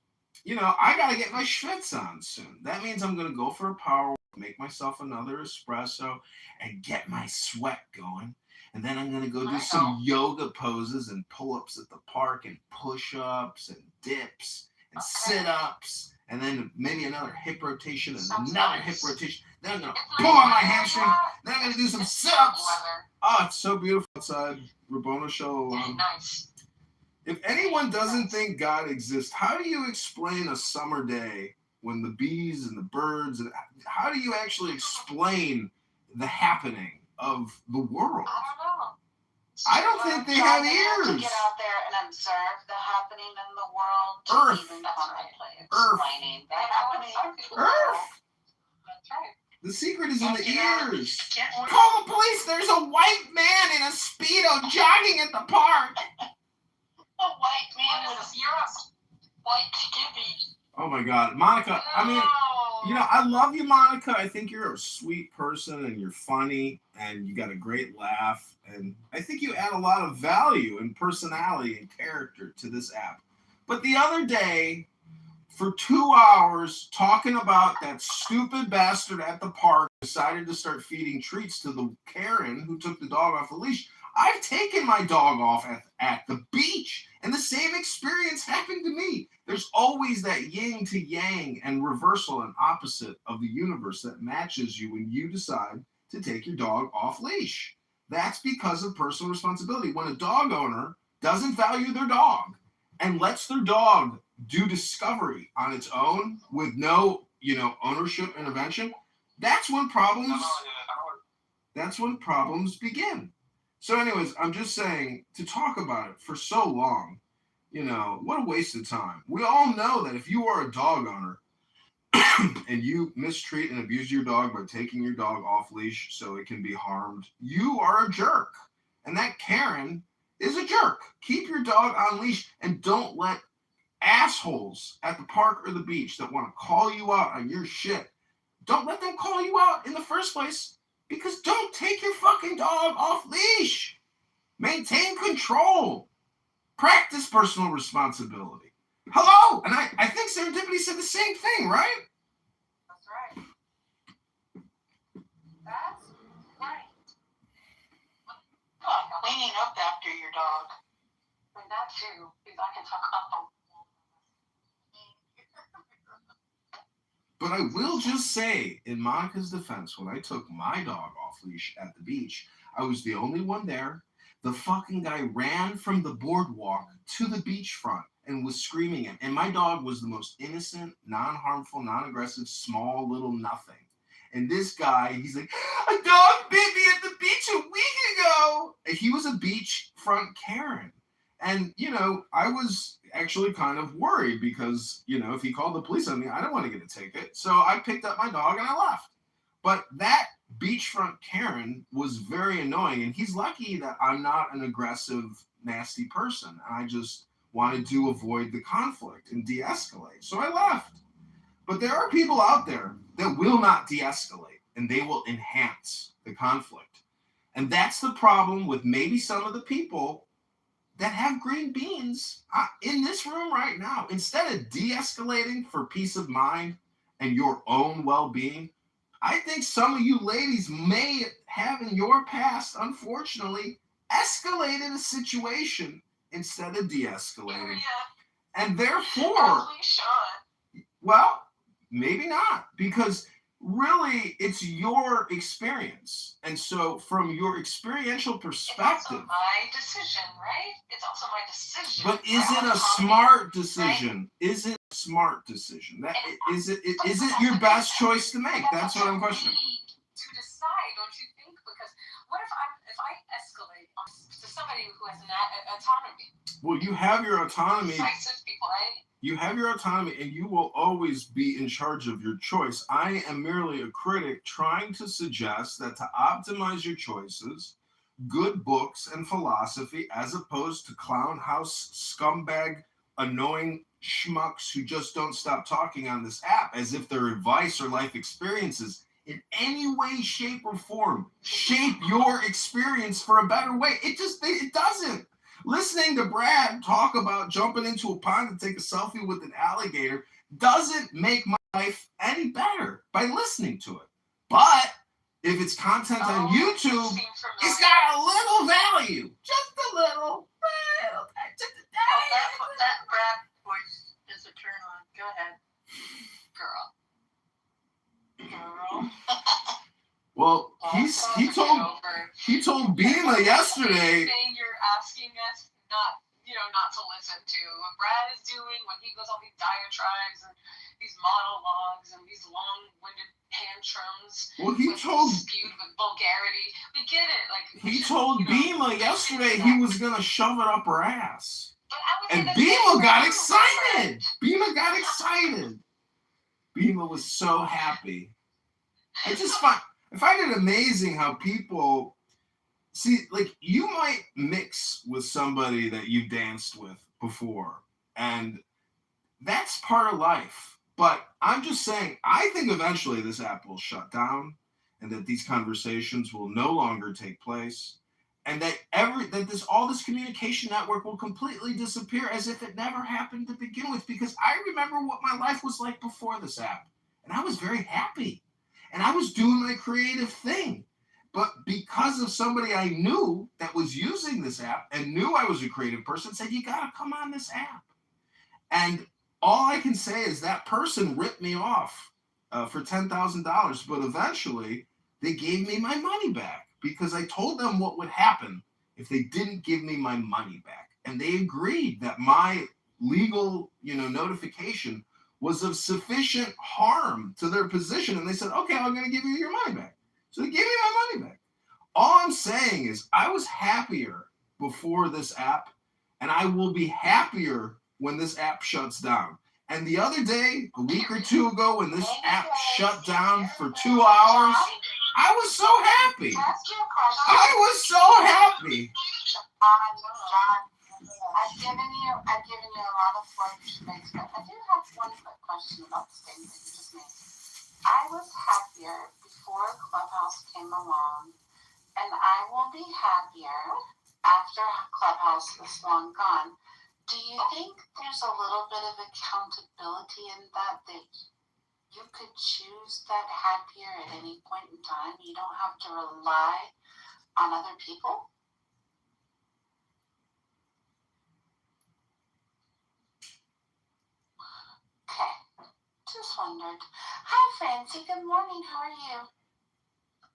I got to get my schwitz on soon. That means I'm going to go for a power walk, make myself another espresso, and get my sweat going. And then I'm going to go do some yoga poses and pull-ups at the park and push-ups and dips and sit-ups. And then maybe another hip rotation and another hip rotation. Then I'm going to pull on my hamstring. Then I'm going to do some sit-ups. Oh, it's so beautiful outside. Rabboni Shalom. Nice. If anyone doesn't think God exists, how do you explain a summer day when the bees and the birds, and how do you actually explain the happening of the world? I don't think they have ears. To get out there and observe the happening in the world. Earth. Even contemplate explaining the happening. Earth. That's right. The secret is in the ears. Call the police. There's a white man in a Speedo jogging at the park. A white man What with is a this? You're white skippy. Oh my God, Monica. I mean, I love you, Monica. I think you're a sweet person and you're funny and you got a great laugh. And I think you add a lot of value and personality and character to this app. But the other day, for 2 hours, talking about that stupid bastard at the park decided to start feeding treats to the Karen who took the dog off the leash. I've taken my dog off at the beach, and the same experience happened to me. There's always that yin to yang and reversal and opposite of the universe that matches you when you decide to take your dog off leash. That's because of personal responsibility. When a dog owner doesn't value their dog and lets their dog do discovery on its own with no, ownership intervention, that's when problems begin. So anyways, I'm just saying, to talk about it for so long, what a waste of time. We all know that if you are a dog owner and you mistreat and abuse your dog by taking your dog off leash so it can be harmed, you are a jerk. And that Karen is a jerk. Keep your dog on leash and don't let assholes at the park or the beach that want to call you out on your shit, don't let them call you out in the first place. Because don't take your fucking dog off leash. Maintain control. Practice personal responsibility. Hello? And I think Serendipity said the same thing, right? That's right. That's right. Cleaning up after your dog. And that too, because I can talk up. But I will just say, in Monica's defense, when I took my dog off leash at the beach, I was the only one there. The fucking guy ran from the boardwalk to the beachfront and was screaming at. And my dog was the most innocent, non-harmful, non-aggressive, small little nothing. And this guy, he's like, a dog bit me at the beach a week ago. And he was a beachfront Karen. And, I was actually kind of worried because, if he called the police on me, I don't want to get a ticket. So I picked up my dog and I left. But that beachfront Karen was very annoying. And he's lucky that I'm not an aggressive, nasty person. And I just wanted to avoid the conflict and de-escalate. So I left. But there are people out there that will not de-escalate, and they will enhance the conflict. And that's the problem with maybe some of the people that have green beans in this room right now. Instead of de-escalating for peace of mind and your own well-being, I think some of you ladies may have in your past, unfortunately, escalated a situation instead of de-escalating. And therefore, well, maybe not, because really it's your experience. And so from your experiential perspective, it's also my decision, right? It's also my decision. But is it a smart decision? Right? Is it a smart decision? That is it your best choice to make? That's what I'm questioning. To decide, don't you think? Because what if I escalate to somebody who has autonomy? Well, you have your autonomy. Decisive people, right? You have your autonomy, and you will always be in charge of your choice. I am merely a critic trying to suggest that to optimize your choices, good books and philosophy, as opposed to clown house scumbag, annoying schmucks who just don't stop talking on this app as if their advice or life experiences in any way, shape, or form shape your experience for a better way. It doesn't. Listening to Brad talk about jumping into a pond to take a selfie with an alligator doesn't make my life any better by listening to it. But if it's content on YouTube, it's got a little value. Just a little. That Brad voice is a turn on. Go ahead. Girl. Well, he told Bima yesterday. Thing you're asking us not to listen to. What Brad is doing when he goes on these diatribes and these monologues and these long-winded tantrums. Well, he told spewed with vulgarity. We get it. He told Bima yesterday he was gonna shove it up her ass, and Bima got excited. Bima was so happy. I find it amazing how people see, you might mix with somebody that you danced with before, and that's part of life. But I'm just saying, I think eventually this app will shut down, and that these conversations will no longer take place, and that all this communication network will completely disappear as if it never happened to begin with. Because I remember what my life was like before this app, and I was very happy. And I was doing my creative thing. But because of somebody I knew that was using this app and knew I was a creative person, said, you got to come on this app. And all I can say is that person ripped me off for $10,000. But eventually, they gave me my money back because I told them what would happen if they didn't give me my money back. And they agreed that my legal, notification was of sufficient harm to their position. And they said, okay, I'm going to give you your money back. So they gave me my money back. All I'm saying is I was happier before this app, and I will be happier when this app shuts down. And the other day, a week or two ago, when this app shut down for 2 hours, I was so happy. I was so happy. I've given you a lot of floor space, but I do have one quick question about the statement you just made. I was happier before Clubhouse came along, and I will be happier after Clubhouse is long gone. Do you think there's a little bit of accountability in that you could choose that happier at any point in time? You don't have to rely on other people? Okay, just wondered. Hi, Francie. Good morning. How are you?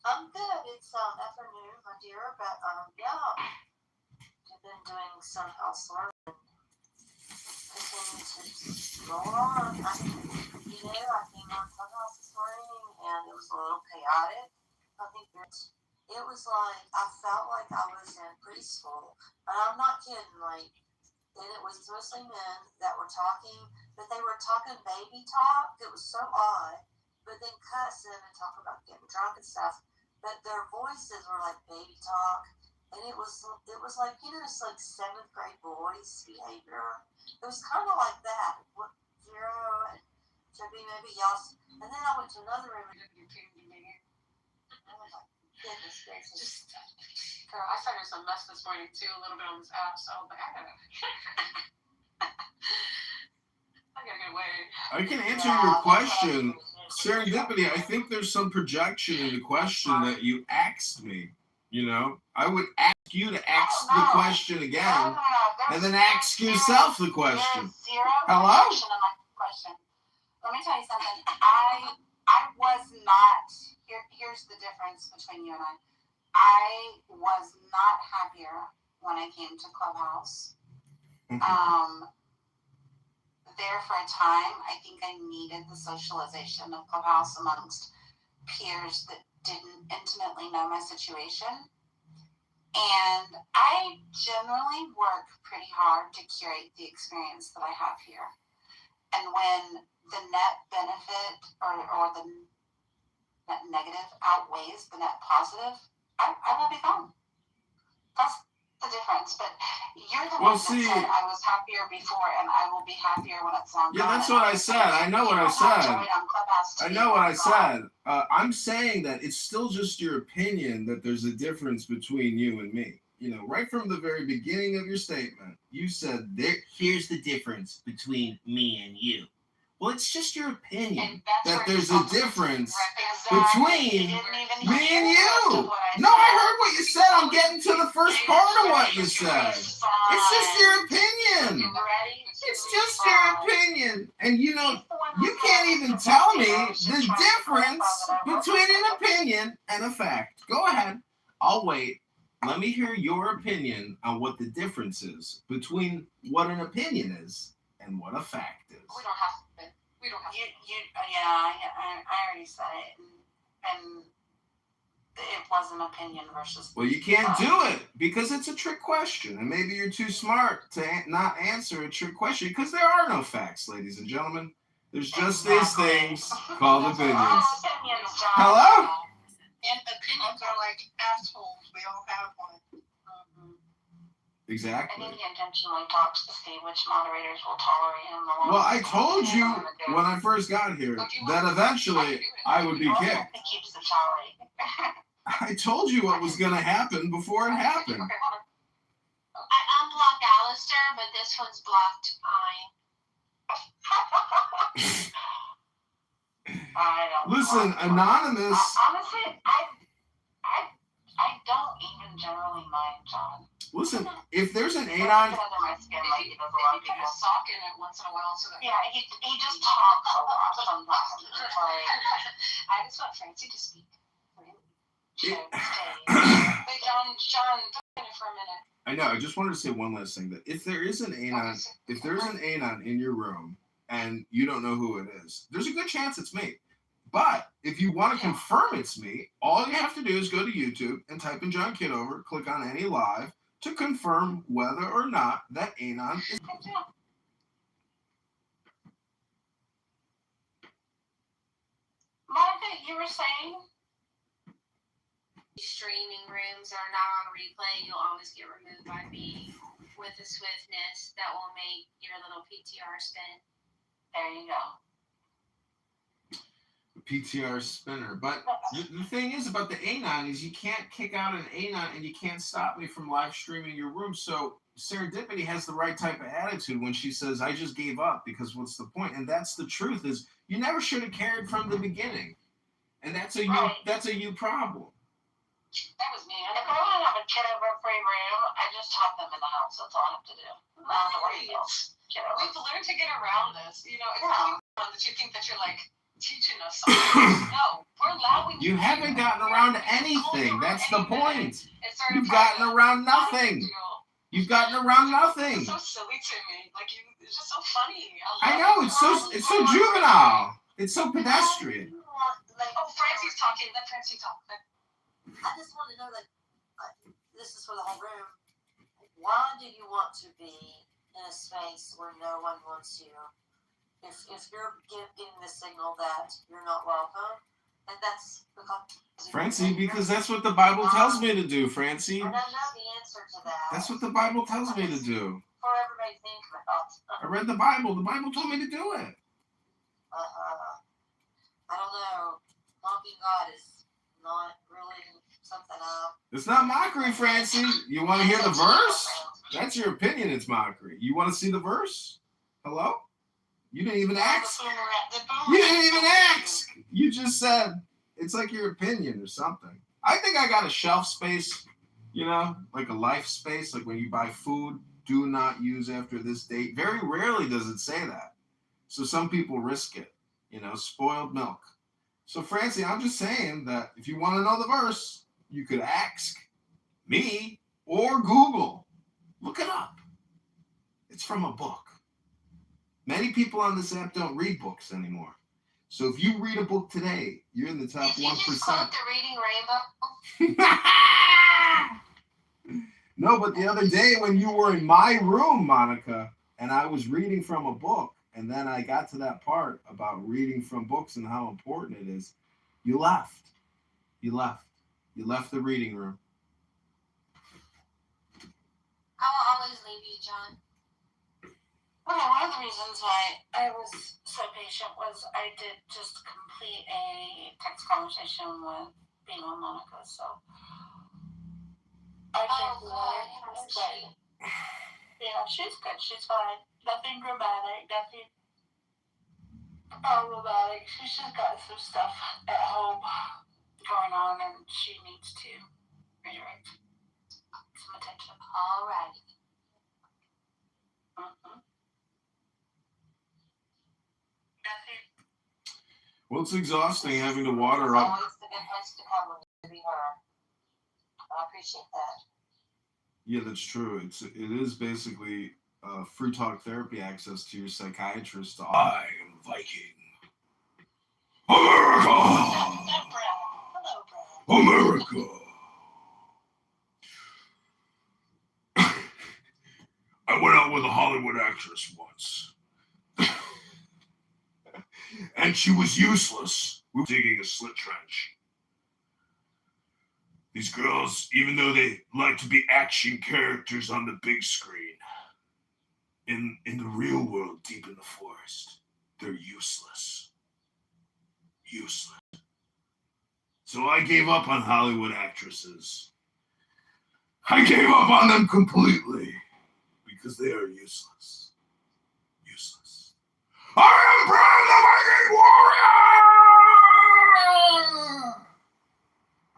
I'm good. It's afternoon, my dear, but yeah, I've been doing some housework. it's going on. I came on Clubhouse this morning and it was a little chaotic. I think it was like, I felt like I was in preschool. And I'm not kidding, like, and it was mostly men that were talking, but they were talking baby talk. It was so odd. But then cussing and talking about getting drunk and stuff. But their voices were like baby talk. And it was like, it's like 7th grade boys behavior. It was kind of like that. What, Zero and Chubby, maybe y'all. And then I went to another room and I was like, goodness gracious. Girl, I started some mess this morning too, a little bit on this app, so I was like, I gotta get away. I can answer your question. Serendipity, I think there's some projection in the question that you asked me. I would ask you to ask the question again, and then ask yourself the question. Hello? Let me tell you something. I was not. Here's the difference between you and I. I was not happier when I came to Clubhouse. There for a time, I think I needed the socialization of Clubhouse amongst peers that didn't intimately know my situation. And I generally work pretty hard to curate the experience that I have here. And when the net benefit or the net negative outweighs the net positive, I will be gone. That's the difference. But you're the one that said I was happier before and I will be happier when it's long gone. Yeah, that's what I said. I know what I said. I know what I said. I'm saying that it's still just your opinion that there's a difference between you and me. Right from the very beginning of your statement, you said, here's the difference between me and you. Well, it's just your opinion that there's a difference between me and you. No, I heard what you said. I'm getting to the first part of what you said. It's just your opinion. It's just your opinion. And you can't even tell me the difference between an opinion and a fact. Go ahead. I'll wait. Let me hear your opinion on what the difference is between what an opinion is and what a fact is. We don't have to. I already said it. And it was an opinion versus. Well, you can't do it because it's a trick question. And maybe you're too smart to not answer a trick question because there are no facts, ladies and gentlemen. There's just these things called opinions. Hello? And opinions are like assholes. We all have one. Exactly. I think he intentionally talks to see which moderators will tolerate him. Well, I told you when I first got here that eventually I would be kicked. He keeps the tally. I told you what was going to happen before it happened. I unblocked Alistair, but this one's blocked I don't. Listen, Anonymous. Honestly, I don't even generally mind John. Listen, if there's an anon. He kind of sock in it once in a while, so that he just talks a lot sometimes. I just want Francie to speak. Hey, John, talk for a minute. I know. I just wanted to say one last thing: that if there is an anon in your room and you don't know who it is, there's a good chance it's me. But if you want to confirm it's me, all you have to do is go to YouTube and type in John Kitover, click on any live to confirm whether or not that anon is. Monica, you were saying? Streaming rooms are not on replay, you'll always get removed by me with a swiftness that will make your little PTR spin. There you go. PTR spinner. But the thing is about the anon is you can't kick out an anon and you can't stop me from live streaming your room. So Serendipity has the right type of attitude when she says, I just gave up because what's the point? And that's the truth is you never should have cared from the beginning. And that's a you problem. That was me. If I want to have a Kitover free room, I just have them in the house. That's all I have to do. We've learned to get around this. It's that you think that you're like teaching us something. No, we're allowing you. You haven't gotten around to anything. That's the point. You've gotten around nothing. You've gotten around nothing. It's so silly to me. Like, it's just so funny. I know, it's so juvenile. It's so pedestrian. Oh, Francie's talking. Let Francie talk. I just want to know, like, this is for the whole room. Why do you want to be in a space where no one wants you? If you're getting the signal that you're not welcome, and that's because Francie, because that's what the Bible tells me to do, Francie. I don't know the answer to that. That's what the Bible tells me to do. For everybody to think about. I read the Bible. The Bible told me to do it. I don't know. Mocking God is not really something It's not mockery, Francie. You want to hear the verse? That's your opinion. It's mockery. You want to see the verse? Hello? You didn't even ask. You didn't even ask. You just said it's like your opinion or something. I think I got a shelf space, like a life space, like when you buy food, do not use after this date. Very rarely does it say that. So some people risk it, spoiled milk. So Francie, I'm just saying that if you want to know the verse, you could ask me or Google. Look it up. It's from a book. Many people on this app don't read books anymore. So if you read a book today, you're in the top 1%. Did you just quote the Reading Rainbow? No, but the other day when you were in my room, Monica, and I was reading from a book, and then I got to that part about reading from books and how important it is, you left. You left the reading room. I will always leave you, John. Okay, one of the reasons why I was so patient was I did just complete a text conversation with Monica, so I can't do that. Yeah, she's good. She's fine. Nothing dramatic. Nothing problematic. She's just got some stuff at home going on, and she needs to redirect some attention. Alrighty. Well, it's exhausting having to water up. always the good place to have when you be heard. I appreciate that. Yeah, that's true. It is basically free talk therapy access to your psychiatrist. I am Viking. America! I went out with a Hollywood actress once. And she was useless. We were digging a slit trench. These girls, even though they like to be action characters on the big screen, in the real world, deep in the forest, they're useless. Useless. So I gave up on Hollywood actresses. I gave up on them completely because they are useless. Useless. I am proud the Viking warrior!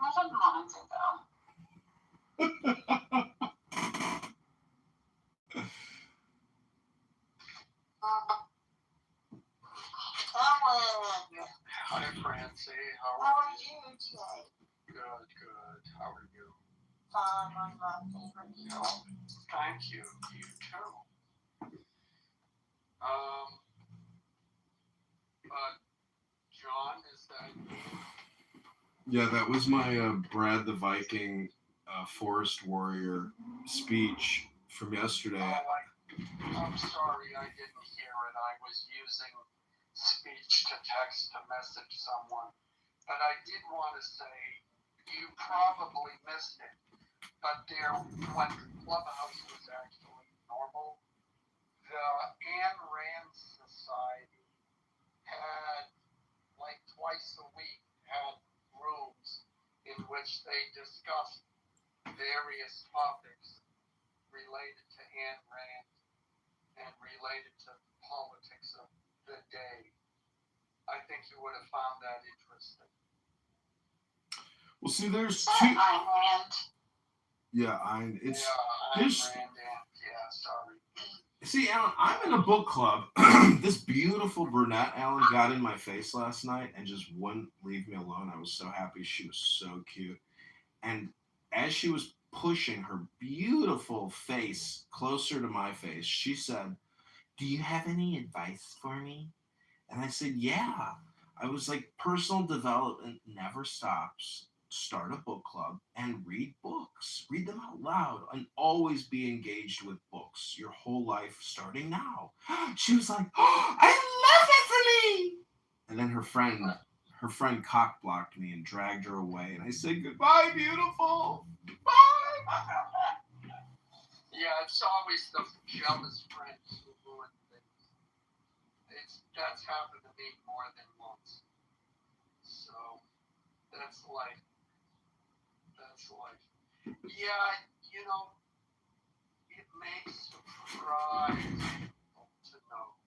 I don't want to Hi, Francie. How How are are you? you today? Good. How are you? Fine, one of my favorite people. Oh, thank you. You too. John, is that you? Yeah, that was my Brad the Viking Forest Warrior speech from yesterday. I'm sorry, I didn't hear it. I was using speech to text to message someone. But I did want to say, you probably missed it, but when Clubhouse was actually normal, the Ayn Rand Society had, like twice a week, had rooms in which they discussed various topics related to Ayn Rand and related to politics of the day. I think you would have found that interesting. Well, see, there's Ayn two. Rand. Yeah, Ayn. It's Ayn there's. Rand and sorry. See, Alan, I'm in a book club. This beautiful brunette, Alan, got in my face last night and just wouldn't leave me alone. I was so happy. She was so cute. And as she was pushing her beautiful face closer to my face, she said, "Do you have any advice for me?" And I said, "Yeah." I was like, personal development never stops. Start a book club and read books. Read them out loud and always be engaged with books your whole life starting now. She was like, "Oh, I love that for me." And then her friend cock blocked me and dragged her away. And I said, "Goodbye, beautiful. Bye." Yeah, it's always the jealous friends who ruin things. That's happened to me more than once. So that's life. That's life. Yeah, it may surprise people to know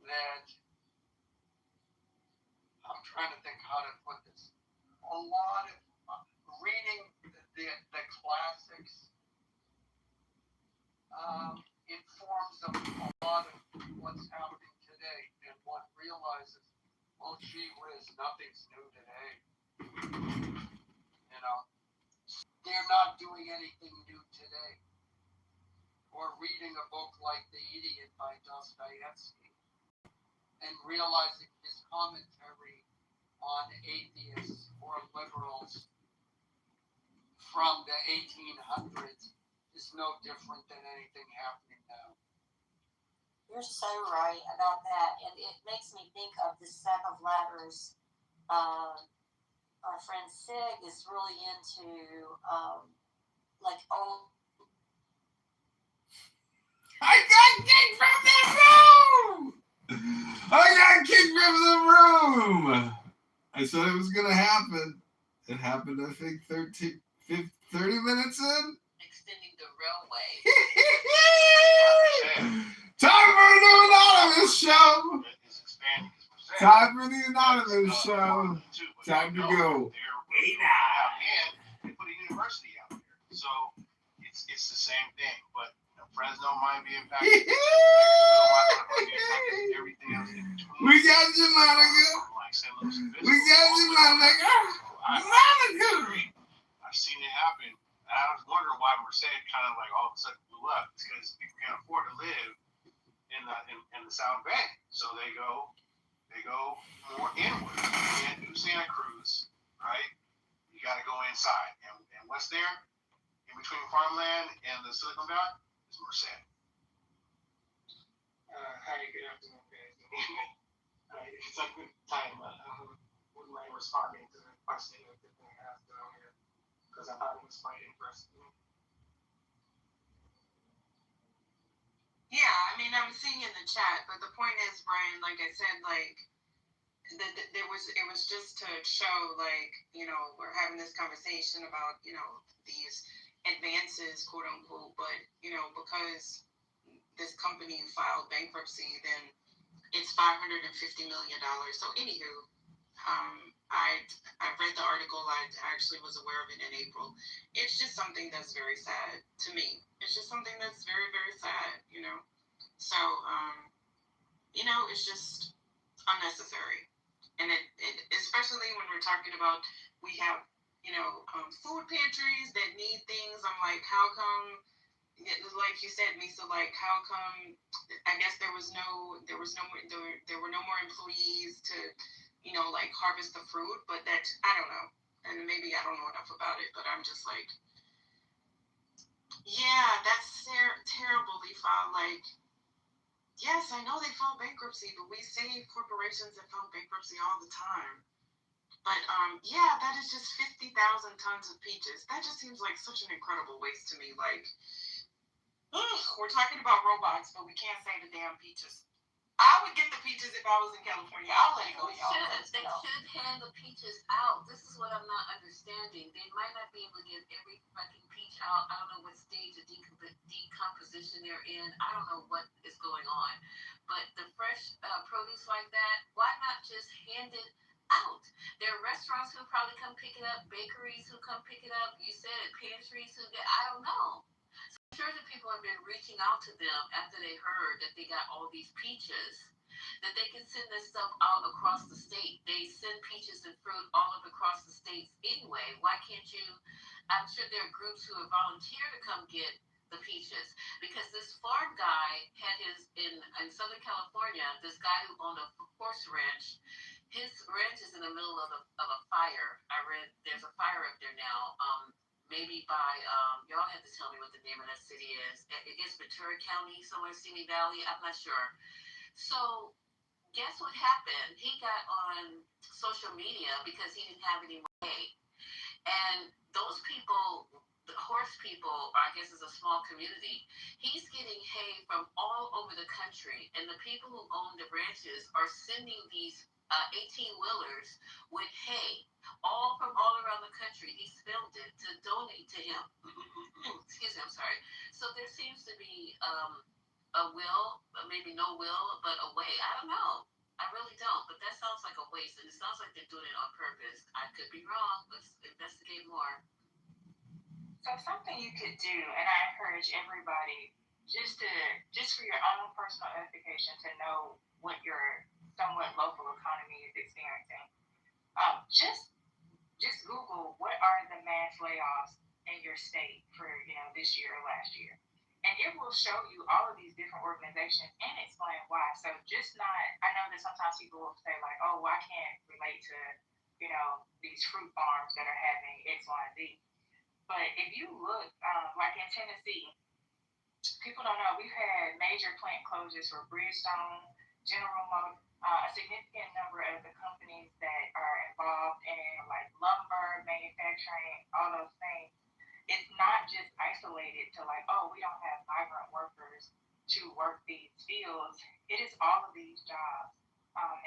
that I'm trying to think how to put this. A lot of reading the classics informs them a lot of what's happening today, and one realizes, well, gee whiz, nothing's new today. They're not doing anything new today. Or reading a book like The Idiot by Dostoevsky and realizing his commentary on atheists or liberals from the 1800s is no different than anything happening now. You're so right about that, and it makes me think of the Set of Ladders. Our friend Sig is really into like old. I got kicked from the room! I got kicked from the room! I said it was going to happen. It happened, I think, 30 minutes in. Extending the railway. Time for a new anonymous show! Time for the anonymous show. Time to go. Hey now. And they put a university out there. So it's the same thing. But Fresno might be impacted. Everything else in between. We got you, Monica. We got you, Monica. Monica. I've seen it happen. And I was wondering why Merced kind of like all of a sudden blew up. It's because people can't afford to live in the South Bay. So they go more inward. You can't do Santa Cruz, right? You got to go inside. And what's there in between farmland and the Silicon Valley? It's Merced. Hi, good afternoon, guys. It's a good time. Wouldn't mind responding to the question that the thing asked earlier because I thought it was quite interesting. Yeah, I mean, I'm seeing in the chat, but the point is, Brian, like I said, like it was just to show, like, we're having this conversation about, these advances, quote unquote, but because this company filed bankruptcy, then it's $550 million. So anywho, I read the article. I actually was aware of it in April. It's just something that's very sad to me. It's just something that's very, very sad, So, it's just unnecessary. And it especially when we're talking about, we have, food pantries that need things. I'm like, how come, like you said, Misa, like, how come, I guess there were no more employees to, like, harvest the fruit, but that, I don't know. And maybe I don't know enough about it, but I'm just like, yeah, that's terrible. They filed, like, yes, I know they filed bankruptcy, but we see corporations that file bankruptcy all the time. But yeah, that is just 50,000 tons of peaches. That just seems like such an incredible waste to me. Like, we're talking about robots, but we can't say the damn peaches. I would get the peaches if I was in California. I'll let it go, y'all. They should hand the peaches out. This is what I'm not understanding. They might not be able to get every fucking peach out. I don't know what stage of decomposition they're in. I don't know what is going on. But the fresh produce like that, why not just hand it out? There are restaurants who probably come pick it up, bakeries who come pick it up. You said pantries who get, I don't know. Sure that people have been reaching out to them after they heard that they got all these peaches, that they can send this stuff out across the state. They send peaches and fruit all up across the states anyway. Why can't you I'm sure there are groups who have volunteered to come get the peaches, because this farm guy had his in Southern California. This guy who owned a horse ranch. His ranch is in the middle of a fire. I read there's a fire up there now. Maybe by y'all have to tell me what the name of that city is. It's Ventura County, somewhere Simi Valley. I'm not sure. So guess what happened? He got on social media because he didn't have any hay, and those people, the horse people, I guess is a small community. He's getting hay from all over the country, and the people who own the ranches are sending these 18-wheelers with hay, all from all around the country. He filmed it to donate to him. Excuse me, I'm sorry. So there seems to be a will, maybe no will, but a way. I don't know. I really don't, but that sounds like a waste, and it sounds like they're doing it on purpose. I could be wrong. Let's investigate more. So something you could do, and I encourage everybody just for your own personal edification to know what your somewhat local economy is experiencing. Just Google what are the mass layoffs in your state for this year or last year, and it will show you all of these different organizations and explain why. So I know that sometimes people will say like, oh, well, I can't relate to these fruit farms that are having X, Y, and Z. But if you look, like in Tennessee, people don't know, we've had major plant closures for Bridgestone, General Motors, a significant number of the companies that are involved in like lumber, manufacturing, all those things. It's not just isolated to like, oh, we don't have migrant workers to work these fields. It is all of these jobs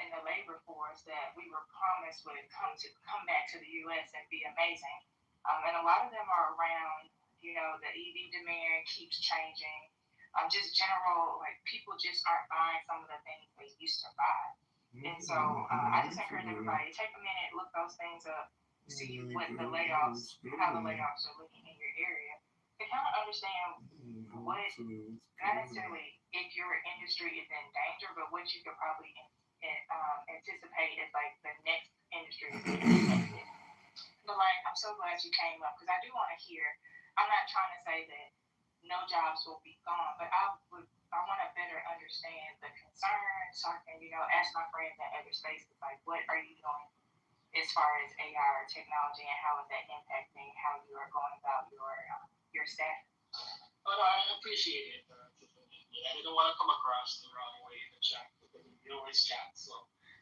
in the labor force that we were promised would come back to the U.S. and be amazing. And a lot of them are around, the EV demand keeps changing. Just general, like people just aren't buying some of the things they used to buy. And so I just encourage everybody, take a minute, look those things up, see what the layoffs, how the layoffs are looking in your area, to kind of understand what, not necessarily if your industry is in danger, but what you could probably anticipate as like the next industry to be affected. But like, I'm so glad you came up, because I do want to hear, I'm not trying to say that no jobs will be gone, but I want to better understand the concerns, so I can, ask my friends in other spaces, like, what are you doing as far as AI or technology, and how is that impacting how you are going about your staff? But I appreciate it, Tiffany. I didn't want to come across the wrong way in the chat, because we always chat. So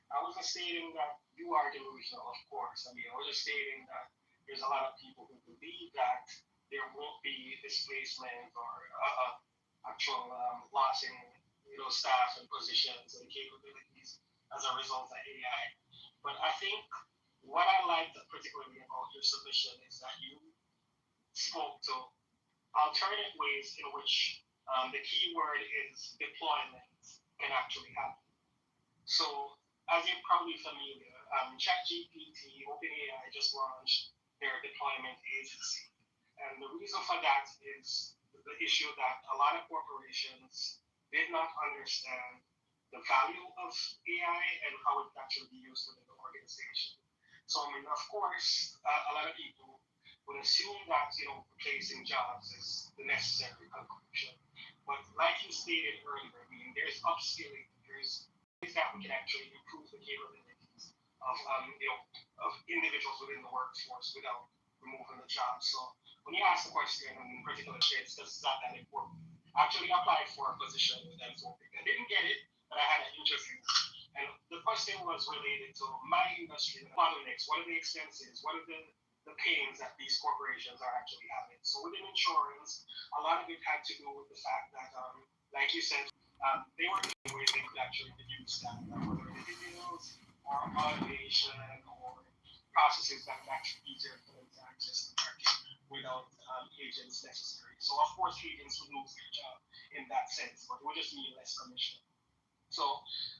I wasn't stating that you are delusional, of course. I was just stating that there's a lot of people who believe that there won't be displacement or actual loss in staff and positions and capabilities as a result of AI. But I think what I liked particularly about your submission is that you spoke to alternate ways in which the key word is deployment can actually happen. So as you're probably familiar, ChatGPT, OpenAI just launched their deployment agency. And the reason for that is the issue that a lot of corporations did not understand the value of AI and how it can actually be used within the organization. So, of course, a lot of people would assume that, replacing jobs is the necessary conclusion. But like you stated earlier, there's upskilling, there's ways that we can actually improve the capabilities of individuals within the workforce without removing the job. So when you ask the question in particular shades, this is not that important. I actually applied for a position with them. I didn't get it, but I had an interview. And the question was related to my industry, the bottlenecks, what are the expenses, what are the pains that these corporations are actually having. So within insurance, a lot of it had to do with the fact that, like you said, they were in ways they could actually reduce that, whether it is or automation or processes that are actually easier for them to access the market without agents necessary. So of course agents would lose their job in that sense, but it would just mean less commission. So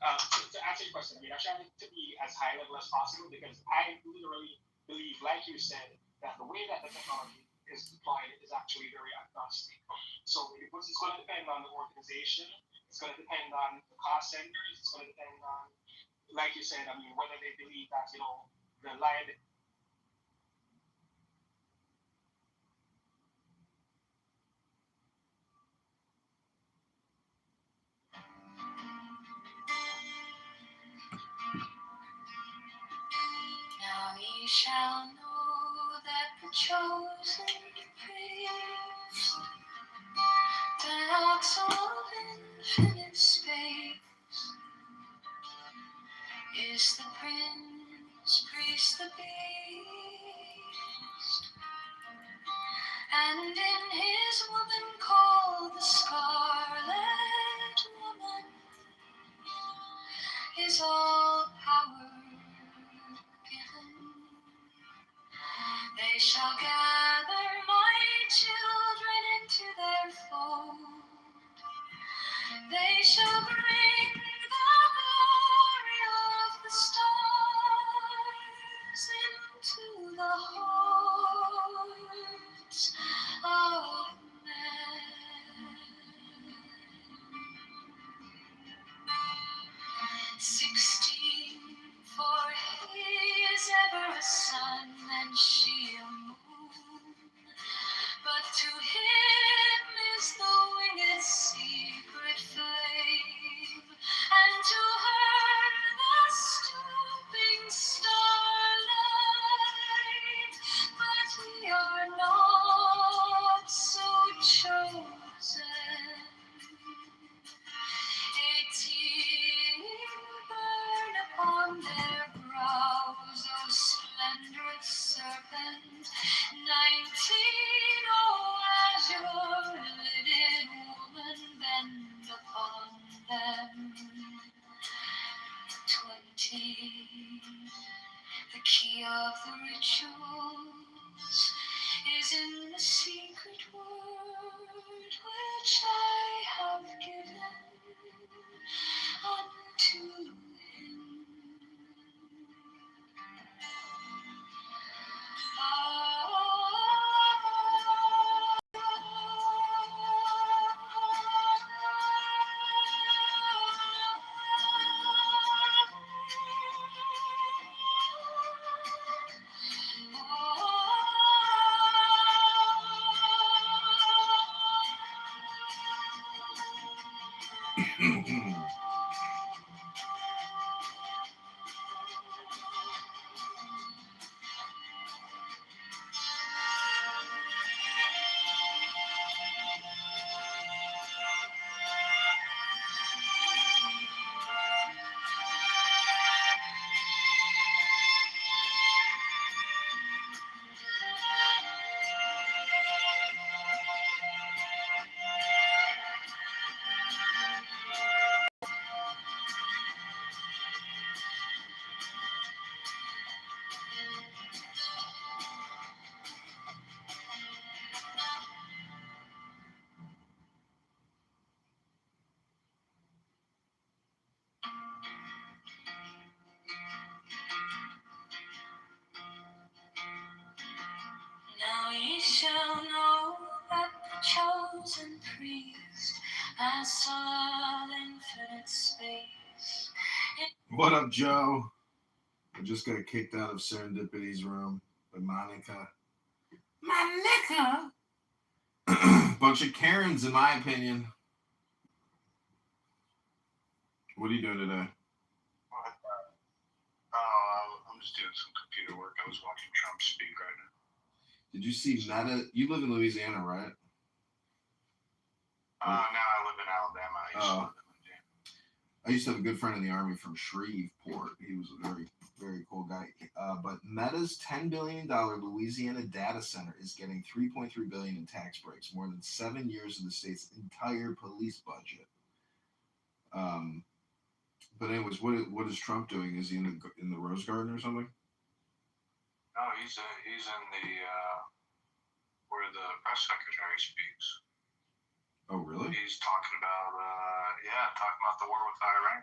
to answer your question, I try to be as high level as possible, because I literally believe, like you said, that the way that the technology is deployed is actually very agnostic. So it's going to depend on the organization, it's going to depend on the cost centers, it's going to depend on, like you said, whether they believe that, the line shall know that the chosen priest, that ox of infinite space, is the prince, priest, the beast, and in his woman called the Scarlet Woman is all power given. They shall gather my children into their fold. They shall bring the glory of the stars into the hearts of men. 16, for he is ever a sun and she a moon. But to him is the winged secret flame, and to her the stooping starlight. But we are not so chosen. 18 burn upon their brows, O splendorous serpent. 19, oh azure lidded woman, bend upon them. 20, the key of the rituals is in the secret word which I have given unto him. Now ye shall know that the chosen priest has sought infinite space. What up, Joe? I just got kicked out of Serendipity's room by Monica. Monica? Bunch of Karens, in my opinion. What are you doing today? I'm just doing some computer work. I was watching Trump speak right now. Did you see Meta? You live in Louisiana, right? Now I live in Alabama. I used to have a good friend in the Army from Shreveport. He was a very, very cool guy. But Meta's $10 billion Louisiana data center is getting $3.3 billion in tax breaks, more than 7 years of the state's entire police budget. But anyways, what is Trump doing? Is he in the Rose Garden or something? No, he's in the where the press secretary speaks. Oh, really? He's talking about the war with Iran.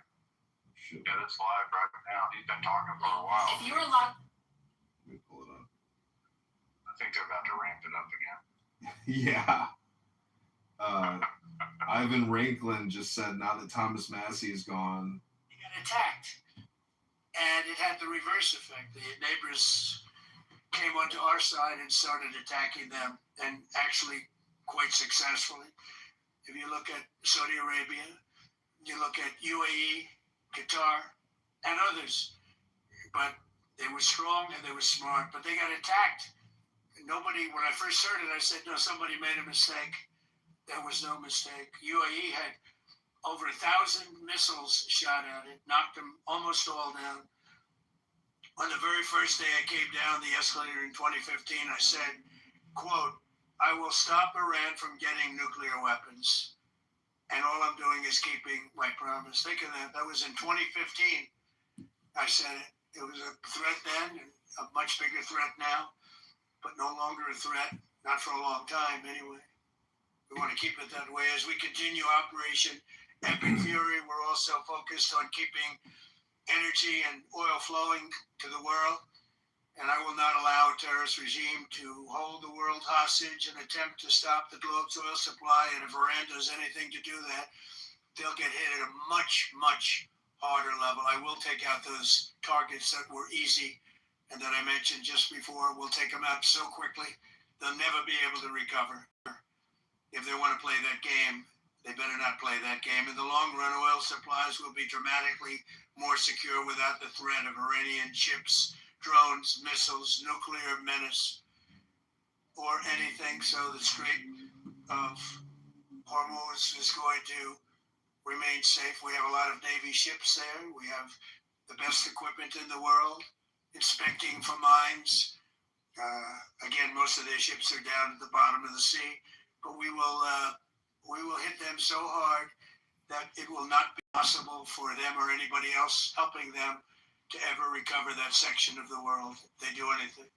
Shit. Yeah, that's live right now. He's been talking for a while. If you were locked. Let me pull it up. I think they're about to ramp it up again. Yeah. Ivan Ranklin just said now that Thomas Massey is gone. He got attacked. And it had the reverse effect. The neighbors came onto our side and started attacking them, and actually quite successfully. If you look at Saudi Arabia, you look at UAE, Qatar, and others. But They were strong and they were smart, but they got attacked. Nobody, when I first heard it, I said, no, somebody made a mistake. There was no mistake. UAE had over 1,000 missiles shot at it, knocked them almost all down. On the very first day I came down the escalator in 2015, I said, quote, I will stop Iran from getting nuclear weapons. And all I'm doing is keeping my promise. Think of that. That was in 2015. I said it. It was a threat then, and a much bigger threat now, but no longer a threat, not for a long time anyway. We want to keep it that way. As we continue Operation Epic Fury, we're also focused on keeping energy and oil flowing to the world. And I will not allow a terrorist regime to hold the world hostage and attempt to stop the globe's oil supply. And if Iran does anything to do that, they'll get hit at a much, much harder level. I will take out those targets that were easy and that I mentioned just before. We'll take them out so quickly, they'll never be able to recover. If they want to play that game, they better not play that game. In the long run, oil supplies will be dramatically more secure without the threat of Iranian ships, drones, missiles, nuclear menace, or anything. So the Strait of Hormuz is going to remain safe. We have a lot of Navy ships there. We have the best equipment in the world, inspecting for mines. Again, most of their ships are down at the bottom of the sea, but we will hit them so hard that it will not be possible for them or anybody else helping them to ever recover that section of the world if they do anything.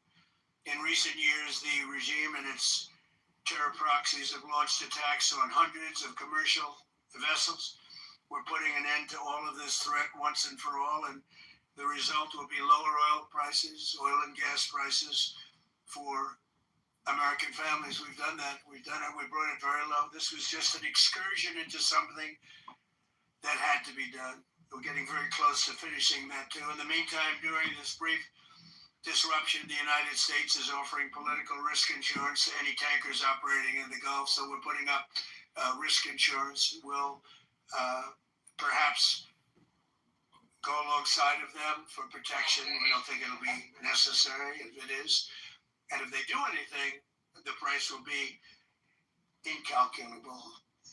In recent years, the regime and its terror proxies have launched attacks on hundreds of commercial vessels. We're putting an end to all of this threat once and for all, and the result will be lower oil prices, oil and gas prices for American families. We've done that. We've done it. We brought it very low. This was just an excursion into something that had to be done. We're getting very close to finishing that too. In the meantime, during this brief disruption, the United States is offering political risk insurance to any tankers operating in the Gulf. So we're putting up risk insurance. We'll perhaps go alongside of them for protection. We don't think it'll be necessary if it is. And if they do anything, the price will be incalculable.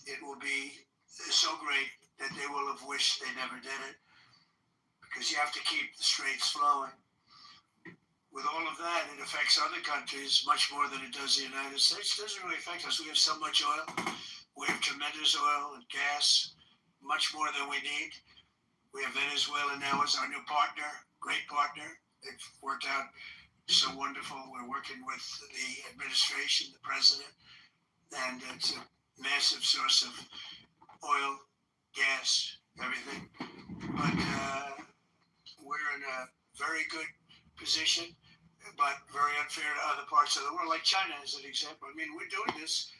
It will be so great that they will have wished they never did it, because you have to keep the straits flowing. With all of that, it affects other countries much more than it does the United States. It doesn't really affect us. We have so much oil. We have tremendous oil and gas, much more than we need. We have Venezuela now as our new partner, great partner. They've worked out so wonderful. We're working with the administration, the president, and it's a massive source of oil, gas, everything. But we're in a very good position, but very unfair to other parts of the world, like China as an example. I mean, we're doing this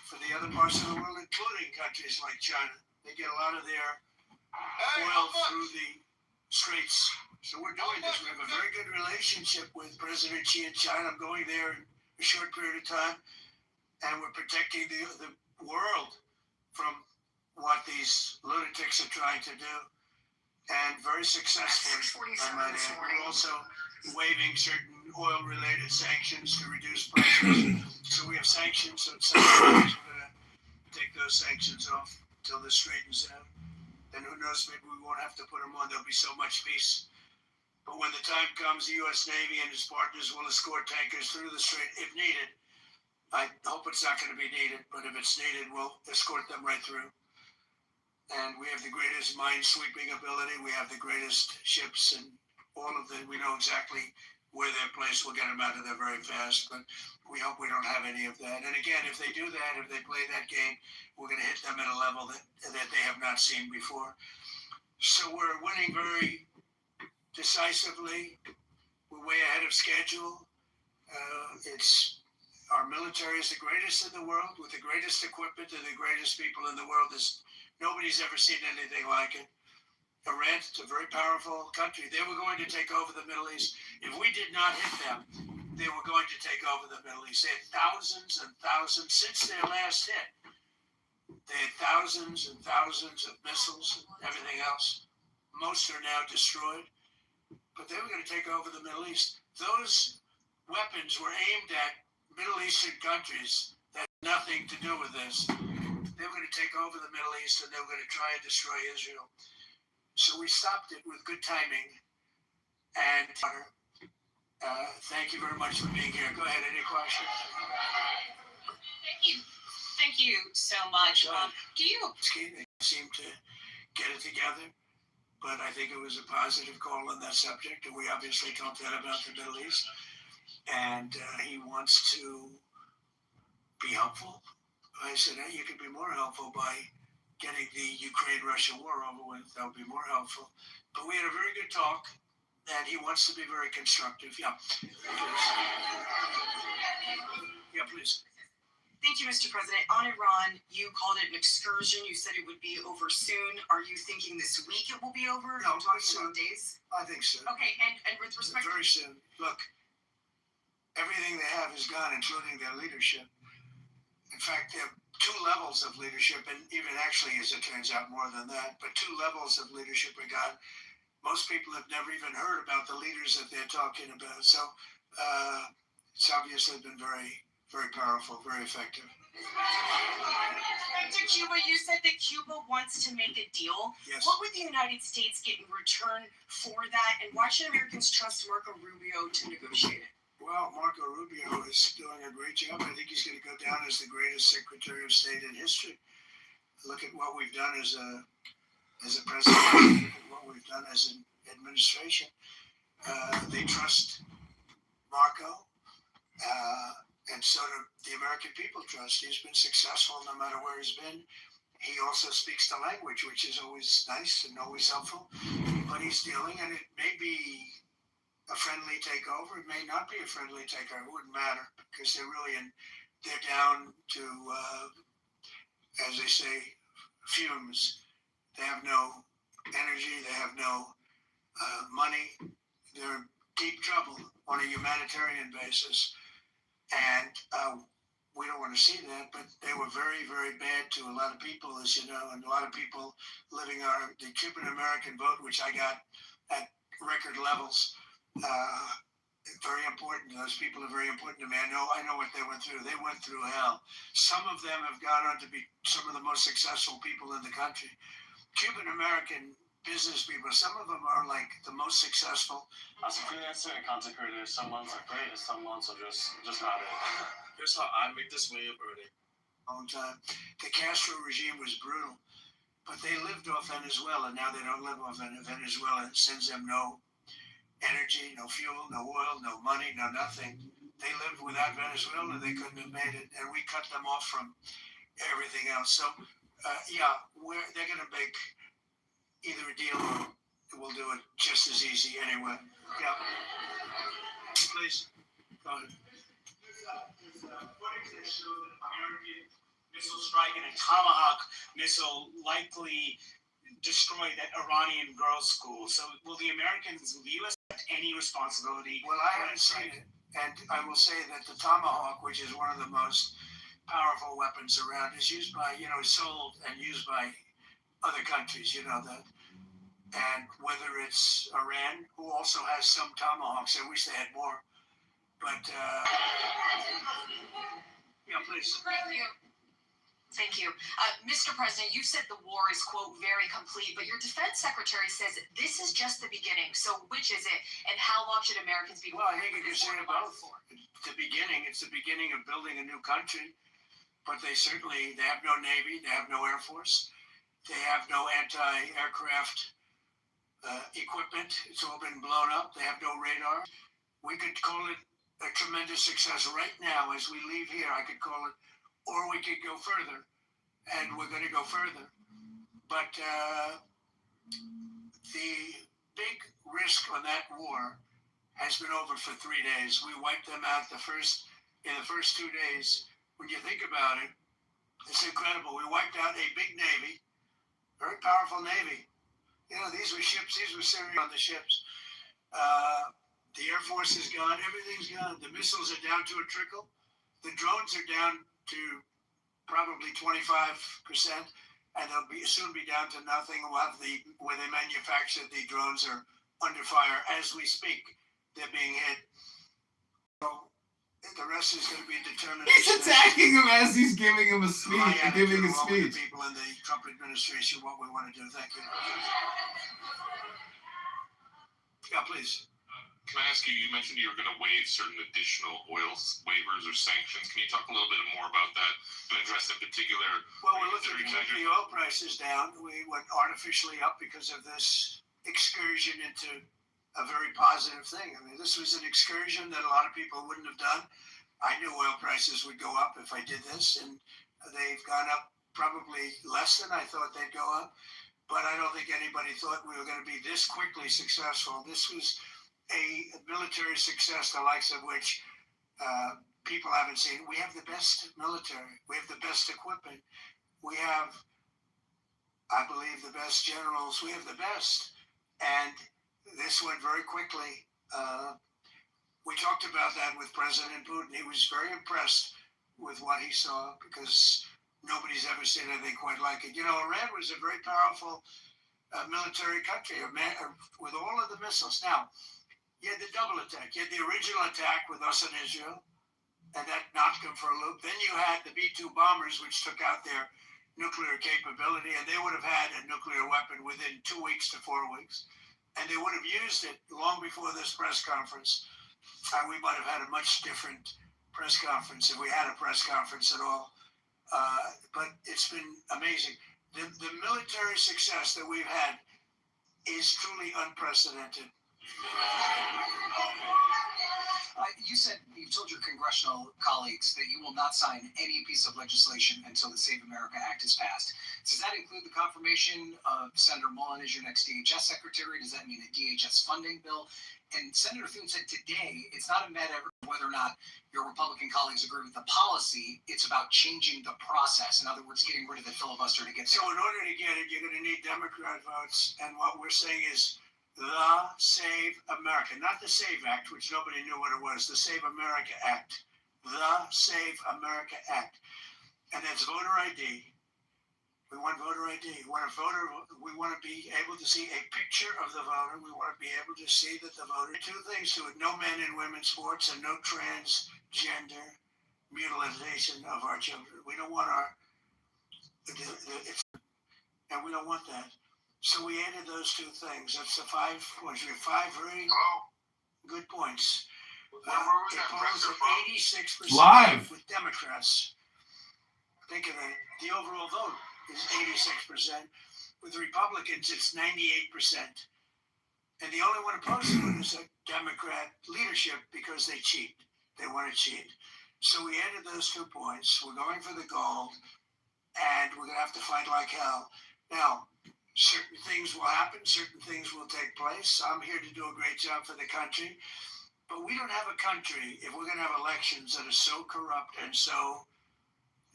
for the other parts of the world, including countries like China. They get a lot of their oil through the straits. So we're doing this. We have a very good relationship with President Xi in China. I'm going there in a short period of time, and we're protecting the world from what these lunatics are trying to do, and very successfully, I might add. We're also waiving certain oil-related sanctions to reduce prices. So we have sanctions, so sometimes we're going to take those sanctions off until this straightens out. Then who knows, maybe we won't have to put them on. There'll be so much peace. But when the time comes, the U.S. Navy and its partners will escort tankers through the strait if needed. I hope it's not going to be needed, but if it's needed, we'll escort them right through. And we have the greatest mine-sweeping ability. We have the greatest ships, and all of them. We know exactly where they're placed. We'll get them out of there very fast, but we hope we don't have any of that. And again, if they do that, if they play that game, we're going to hit them at a level that they have not seen before. So we're winning very decisively. We're way ahead of schedule. Our military is the greatest in the world, with the greatest equipment and the greatest people in the world. Nobody's ever seen anything like it. Iran is a very powerful country. They were going to take over the Middle East. If we did not hit them, they were going to take over the Middle East. They had thousands and thousands since their last hit. They had thousands and thousands of missiles and everything else. Most are now destroyed, but they were going to take over the Middle East. Those weapons were aimed at Middle Eastern countries that had nothing to do with this. They were going to take over the Middle East and they were going to try and destroy Israel. So we stopped it with good timing. And thank you very much for being here. Go ahead, any questions? Thank you so much. Do you? They seem to get it together, but I think it was a positive call on that subject, and we obviously talked that about the Middle East. And he wants to be helpful. I said, hey, you could be more helpful by getting the Ukraine-Russia war over with. That would be more helpful. But we had a very good talk, and he wants to be very constructive. Yeah. Yeah, please. Thank you, Mr. President. On Iran, you called it an excursion. You said it would be over soon. Are you thinking this week it will be over? No, Are you talking about days? I think so. Okay, and with respect very soon. Look, everything they have is gone, including their leadership. In fact, there are two levels of leadership, and even actually, as it turns out, more than that, but two levels of leadership are gone. Most people have never even heard about the leaders that they're talking about. So it's obviously been very, very powerful, very effective. To Cuba, you said that Cuba wants to make a deal. Yes. What would the United States get in return for that, and why should Americans trust Marco Rubio to negotiate it? Well, Marco Rubio is doing a great job. I think he's going to go down as the greatest Secretary of State in history. Look at what we've done as a president. Look at what we've done as an administration. They trust Marco, and so do the American people trust. He's been successful no matter where he's been. He also speaks the language, which is always nice and always helpful. But he's dealing, and it may be a friendly takeover. It may not be a friendly takeover. It wouldn't matter because they're down to, as they say, fumes. They have no energy. They have no money. They're in deep trouble on a humanitarian basis. And we don't want to see that, but they were very, very bad to a lot of people, as you know, and a lot of people living the Cuban-American vote, which I got at record levels. Very important. Those people are very important to me. I know what they went through. They went through hell. Some of them have gone on to be some of the most successful people in the country. Cuban-American business people, some of them are like the most successful. As a freelancer and content creator, some months are great and some months are just not it. Here's how I make this way up early. Long time. The Castro regime was brutal, but they lived off Venezuela. Now they don't live off Venezuela. It sends them no energy, no fuel, no oil, no money, no nothing. They lived without Venezuela. They couldn't have made it, and we cut them off from everything else. So, they're going to make either a deal or we'll do it just as easy anyway. Yeah. Please. Go ahead. Footage that show that American missile strike and a Tomahawk missile likely destroyed that Iranian girls' school. So will the U.S. have any responsibility? Well, I haven't seen it. And I will say that the Tomahawk, which is one of the most powerful weapons around, is used by, sold and used by other countries, that. And whether it's Iran, who also has some Tomahawks, I wish they had more. But, yeah, please. Thank you. Mr. President, you said the war is, quote, very complete, but your defense secretary says this is just the beginning. So which is it, and how long should Americans be Well, I think you can say both. It's the beginning of building a new country, but they have no Navy, they have no Air Force, they have no anti-aircraft equipment. It's all been blown up. They have no radar. We could call it a tremendous success right now as we leave here. I could call it, or we could go further, and we're going to go further. But the big risk on that war has been over for 3 days. We wiped them out in the first 2 days. When you think about it, it's incredible. We wiped out a big Navy, very powerful Navy. These were ships. These were Syria on the ships. The Air Force is gone. Everything's gone. The missiles are down to a trickle. The drones are down to probably 25%, and they'll soon be down to nothing. We'll have where they manufacture the drones are under fire as we speak. They're being hit. So the rest is going to be determined. He's attacking him as he's giving him a speech. Giving a speech. People in the Trump administration, what we want to do. Thank you. Yeah, please. Can I ask you? You mentioned you were going to waive certain additional oil waivers or sanctions. Can you talk a little bit more about that and address in particular? Well, we're looking to keep the oil prices down. We went artificially up because of this excursion into a very positive thing. I mean, this was an excursion that a lot of people wouldn't have done. I knew oil prices would go up if I did this, and they've gone up probably less than I thought they'd go up. But I don't think anybody thought we were going to be this quickly successful. This was a military success, the likes of which people haven't seen. We have the best military. We have the best equipment. We have, I believe, the best generals. We have the best. And this went very quickly. We talked about that with President Putin. He was very impressed with what he saw because nobody's ever seen anything quite like it. You know, Iran was a very powerful military country with all of the missiles. Now, you had the double attack. You had the original attack with us in Israel, and that knocked them for a loop. Then you had the B-2 bombers, which took out their nuclear capability, and they would have had a nuclear weapon within 2 weeks to 4 weeks. And they would have used it long before this press conference. And we might have had a much different press conference if we had a press conference at all. But it's been amazing. The military success that we've had is truly unprecedented. You told your congressional colleagues that you will not sign any piece of legislation until the Save America Act is passed. Does that include the confirmation of Senator Mullen as your next DHS secretary? Does that mean a DHS funding bill? And Senator Thune said today it's not a matter of whether or not your Republican colleagues agree with the policy. It's about changing the process. In other words, getting rid of the filibuster to get there. So in order to get it, you're going to need Democrat votes. And what we're saying is the Save America, not the Save Act, which nobody knew what it was, the Save America Act. The Save America Act. And that's voter ID. We want voter ID. We want to be able to see a picture of the voter. We want to be able to see that the voter. Two things to it: no men and women's sports, and no transgender mutilation of our children. We don't want and we don't want that. So we added those two things. That's the 5 points. We have 5 very good points. It polls at 86% Live with Democrats. Think of that. The overall vote is 86%. With Republicans, it's 98%. And the only one opposed to it is a Democrat leadership because they cheat. They want to cheat. So we added those 2 points. We're going for the gold, and we're going to have to fight like hell. Now, certain things will happen. Certain things will take place. I'm here to do a great job for the country. But we don't have a country if we're going to have elections that are so corrupt and so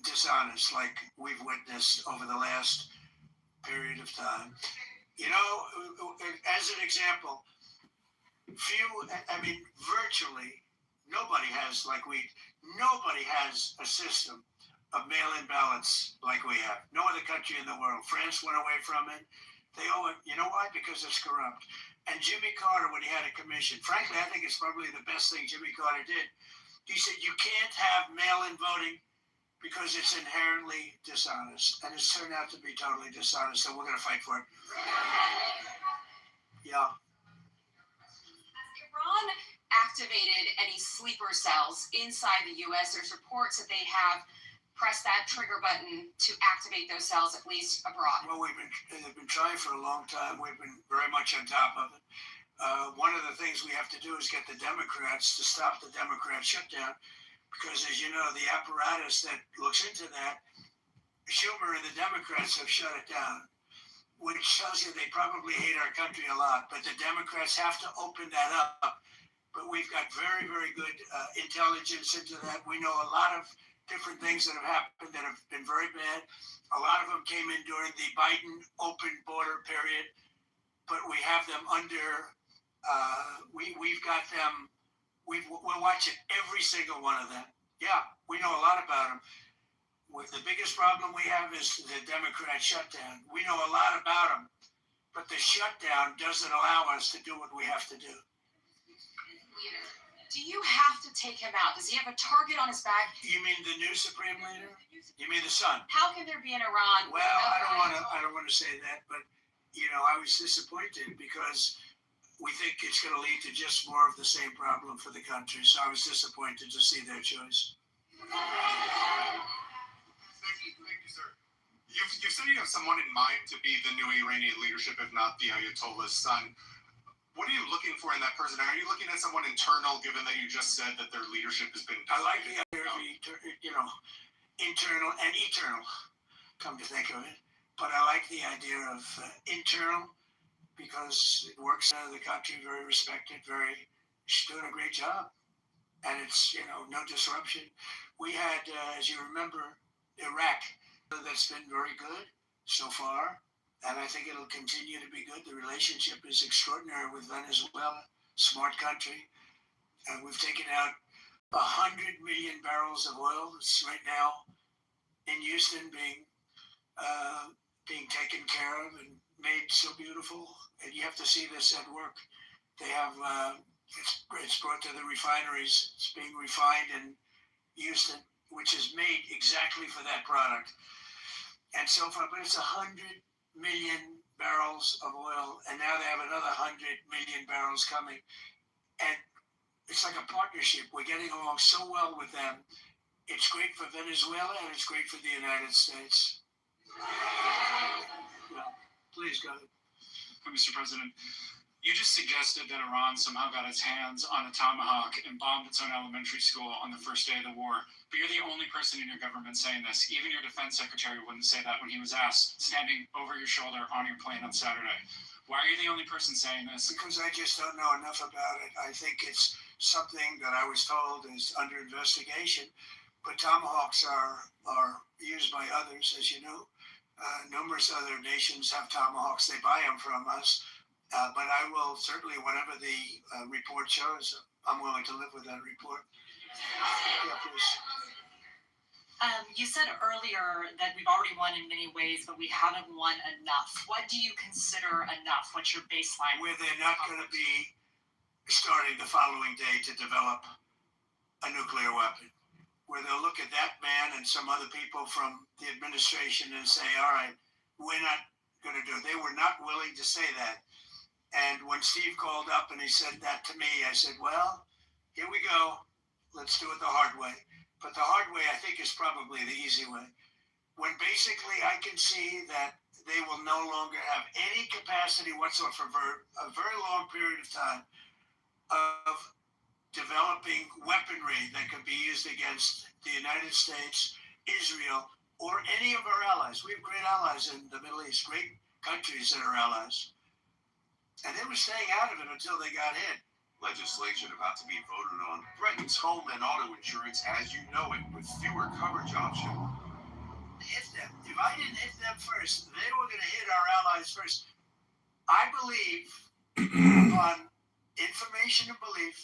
dishonest like we've witnessed over the last period of time. You know, as an example, virtually nobody has a system of mail-in ballots like we have. No other country in the world. France went away from it. They owe it. You know why? Because it's corrupt. And Jimmy Carter, when he had a commission, frankly, I think it's probably the best thing Jimmy Carter did. He said, you can't have mail-in voting because it's inherently dishonest. And it's turned out to be totally dishonest, so we're going to fight for it. Yeah. Iran activated any sleeper cells inside the U.S. There's reports that they have pressed that trigger button to activate those cells, at least abroad. Well, they've been trying for a long time. We've been very much on top of it. One of the things we have to do is get the Democrats to stop the Democrat shutdown, because, as you know, the apparatus that looks into that, Schumer and the Democrats have shut it down, which shows you they probably hate our country a lot. But the Democrats have to open that up. But we've got very, very good intelligence into that. We know a lot of different things that have happened that have been very bad. A lot of them came in during the Biden open border period, but we have them under, we've got them, we're watching every single one of them. Yeah, we know a lot about them. The biggest problem we have is the Democrat shutdown. We know a lot about them, but the shutdown doesn't allow us to do what we have to do. Do you have to take him out? Does he have a target on his back? You mean the new supreme leader? You mean the son? How can there be an Iran? Well, I don't want to say that, but I was disappointed because we think it's going to lead to just more of the same problem for the country. So I was disappointed to see their choice. Thank you, sir. You said you have someone in mind to be the new Iranian leadership, if not the Ayatollah's son. What are you looking for in that person? Are you looking at someone internal, given that you just said that their leadership has been... I like the idea of, internal and eternal, come to think of it. But I like the idea of internal because it works out of the country, very respected, she's doing a great job. And it's, no disruption. We had, as you remember, Iraq, that's been very good so far. And I think it'll continue to be good. The relationship is extraordinary with Venezuela, smart country. And we've taken out 100 million barrels of oil. It's right now in Houston being taken care of and made so beautiful. And you have to see this at work. They have, it's brought to the refineries. It's being refined in Houston, which is made exactly for that product. And so far, but it's 100 million barrels of oil, and now they have another 100 million barrels coming. And it's like a partnership. We're getting along so well with them. It's great for Venezuela, and it's great for the United States. Please go ahead. Mr. President, you just suggested that Iran somehow got its hands on a tomahawk and bombed its own elementary school on the first day of the war. But you're the only person in your government saying this. Even your defense secretary wouldn't say that when he was asked, standing over your shoulder on your plane on Saturday. Why are you the only person saying this? Because I just don't know enough about it. I think it's something that I was told is under investigation. But tomahawks are used by others, as you know. Numerous other nations have tomahawks. They buy them from us. But I will certainly, whatever the report shows, I'm willing to live with that report. Yeah, please. You said earlier that we've already won in many ways, but we haven't won enough. What do you consider enough? What's your baseline? Where they're not going to be starting the following day to develop a nuclear weapon. Where they'll look at that man and some other people from the administration and say, all right, we're not going to do it. They were not willing to say that. And when Steve called up and he said that to me, I said, well, here we go. Let's do it the hard way. But the hard way, I think, is probably the easy way. When basically I can see that they will no longer have any capacity whatsoever for a very long period of time of developing weaponry that could be used against the United States, Israel, or any of our allies. We have great allies in the Middle East, great countries that are allies. And they were staying out of it until they got hit. Legislation about to be voted on threatens home and auto insurance as you know it, with fewer coverage options. Hit them. If I didn't hit them first, they were going to hit our allies first. I believe, upon information and belief,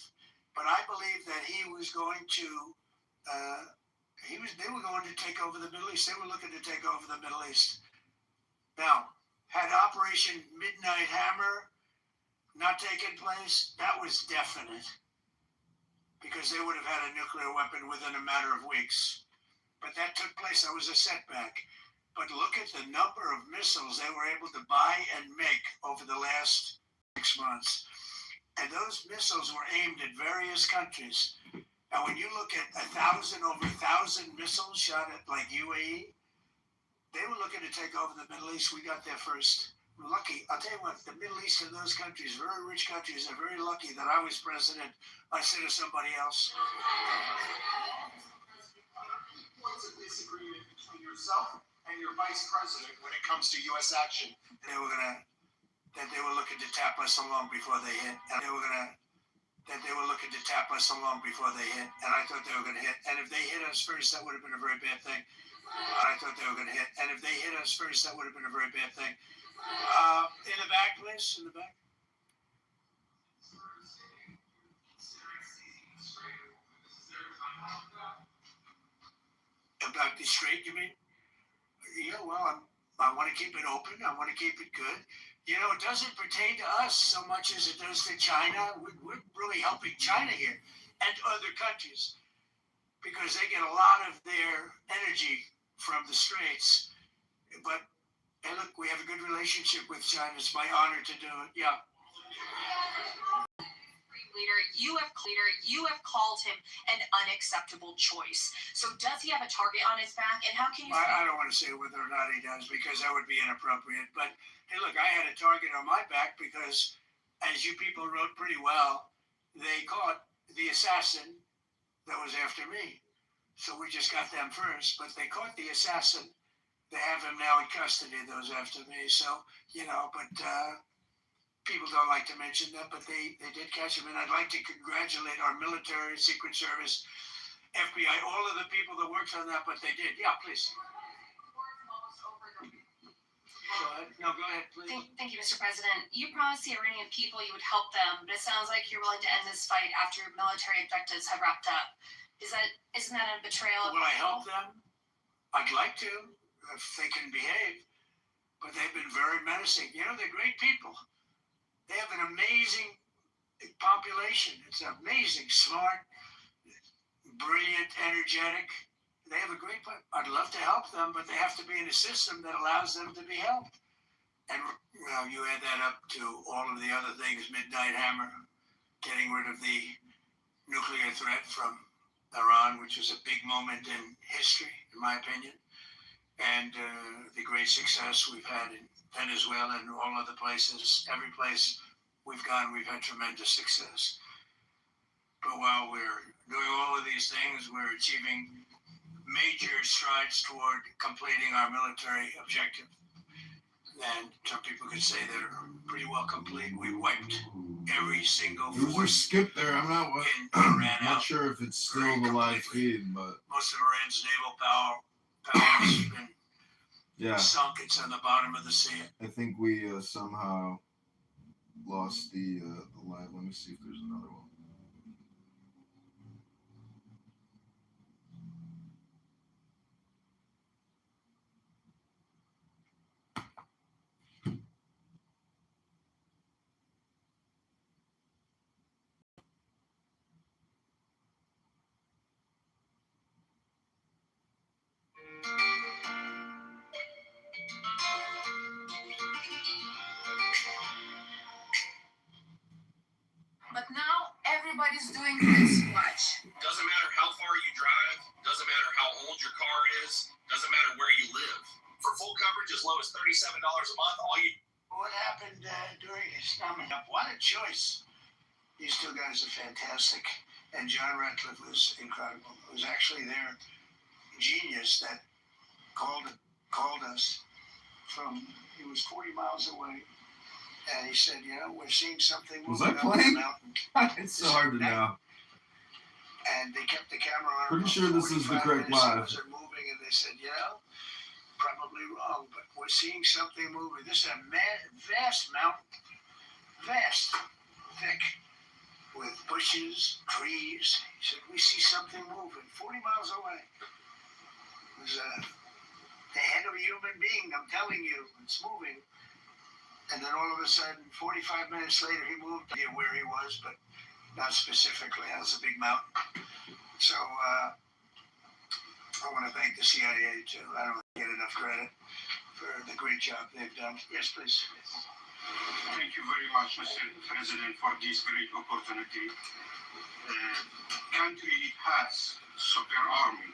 but I believe that he was going to, they were going to take over the Middle East. They were looking to take over the Middle East. Now, had Operation Midnight Hammer not taken place, that was definite, because they would have had a nuclear weapon within a matter of weeks. But that took place. That was a setback. But look at the number of missiles they were able to buy and make over the last 6 months. And those missiles were aimed at various countries. And when you look at over 1,000 missiles shot at like UAE, they were looking to take over the Middle East. We got there first. We're lucky. I'll tell you what, the Middle East and those countries, very rich countries, are very lucky that I was president instead of somebody else. What's a disagreement between yourself and your vice president when it comes to U.S. action? They were looking to tap us along before they hit. And they were looking to tap us along before they hit. And I thought they were going to hit. And if they hit us first, that would have been a very bad thing. I thought they were going to hit. And if they hit us first, that would have been a very bad thing. In the back, please. In the back. About the strait, you mean? Yeah, well, I want to keep it open. I want to keep it good. You know, it doesn't pertain to us so much as it does to China. We're really helping China here and other countries because they get a lot of their energy from the Straits. But, hey, look, we have a good relationship with China. It's my honor to do it. Yeah. You have called him an unacceptable choice. So does he have a target on his back? And how can you? I don't want to say whether or not he does because that would be inappropriate. But hey, look, I had a target on my back because, as you people wrote pretty well, they caught the assassin that was after me. So we just got them first, but they caught the assassin. They have him now in custody, those after me. So, you know, but people don't like to mention that, but they did catch him. And I'd like to congratulate our military, Secret Service, FBI, all of the people that worked on that, but they did. Yeah, please. Go ahead. No, go ahead, please. Thank you, Mr. President. You promised the Iranian people you would help them, but it sounds like you're willing to end this fight after military objectives have wrapped up. Isn't that a betrayal? Will I help them? I'd like to, if they can behave. But they've been very menacing. You know, they're great people. They have an amazing population. It's amazing, smart, brilliant, energetic. They have a great plan. I'd love to help them, but they have to be in a system that allows them to be helped. And well, you add that up to all of the other things, Midnight Hammer, getting rid of the nuclear threat from Iran, which was a big moment in history, in my opinion, and the great success we've had in Venezuela and all other places. Every place we've gone, we've had tremendous success. But while we're doing all of these things, we're achieving major strides toward completing our military objective. And some people could say they're pretty well complete. We wiped every single There was a skip there. I'm not sure if it's still the live feed, but most of Iran's naval power has been sunk. It's on the bottom of the sea. I think we somehow lost the live. Let me see if there's another one. But now everybody's doing this. Watch. Doesn't matter how far you drive, doesn't matter how old your car is, doesn't matter where you live. For full coverage as low as $37 a month, all you... What happened during his summing up? What a choice. These two guys are fantastic. And John Ratcliffe was incredible. It was actually their genius that called us from, he was 40 miles away. And he said, you know, we're seeing something. Was I playing? It's so hard to know. And they kept the camera on. Pretty sure this is the correct live. They're moving, and they said, you know, probably wrong, but we're seeing something moving. This is a vast mountain, vast, thick, with bushes, trees. He said, we see something moving 40 miles away. It was the head of a human being, I'm telling you, it's moving. And then all of a sudden, 45 minutes later, he moved to where he was, but not specifically. That was a big mountain. So I want to thank the CIA, too. I don't get enough credit for the great job they've done. Yes, please. Thank you very much, Mr. President, for this great opportunity. Country has super army.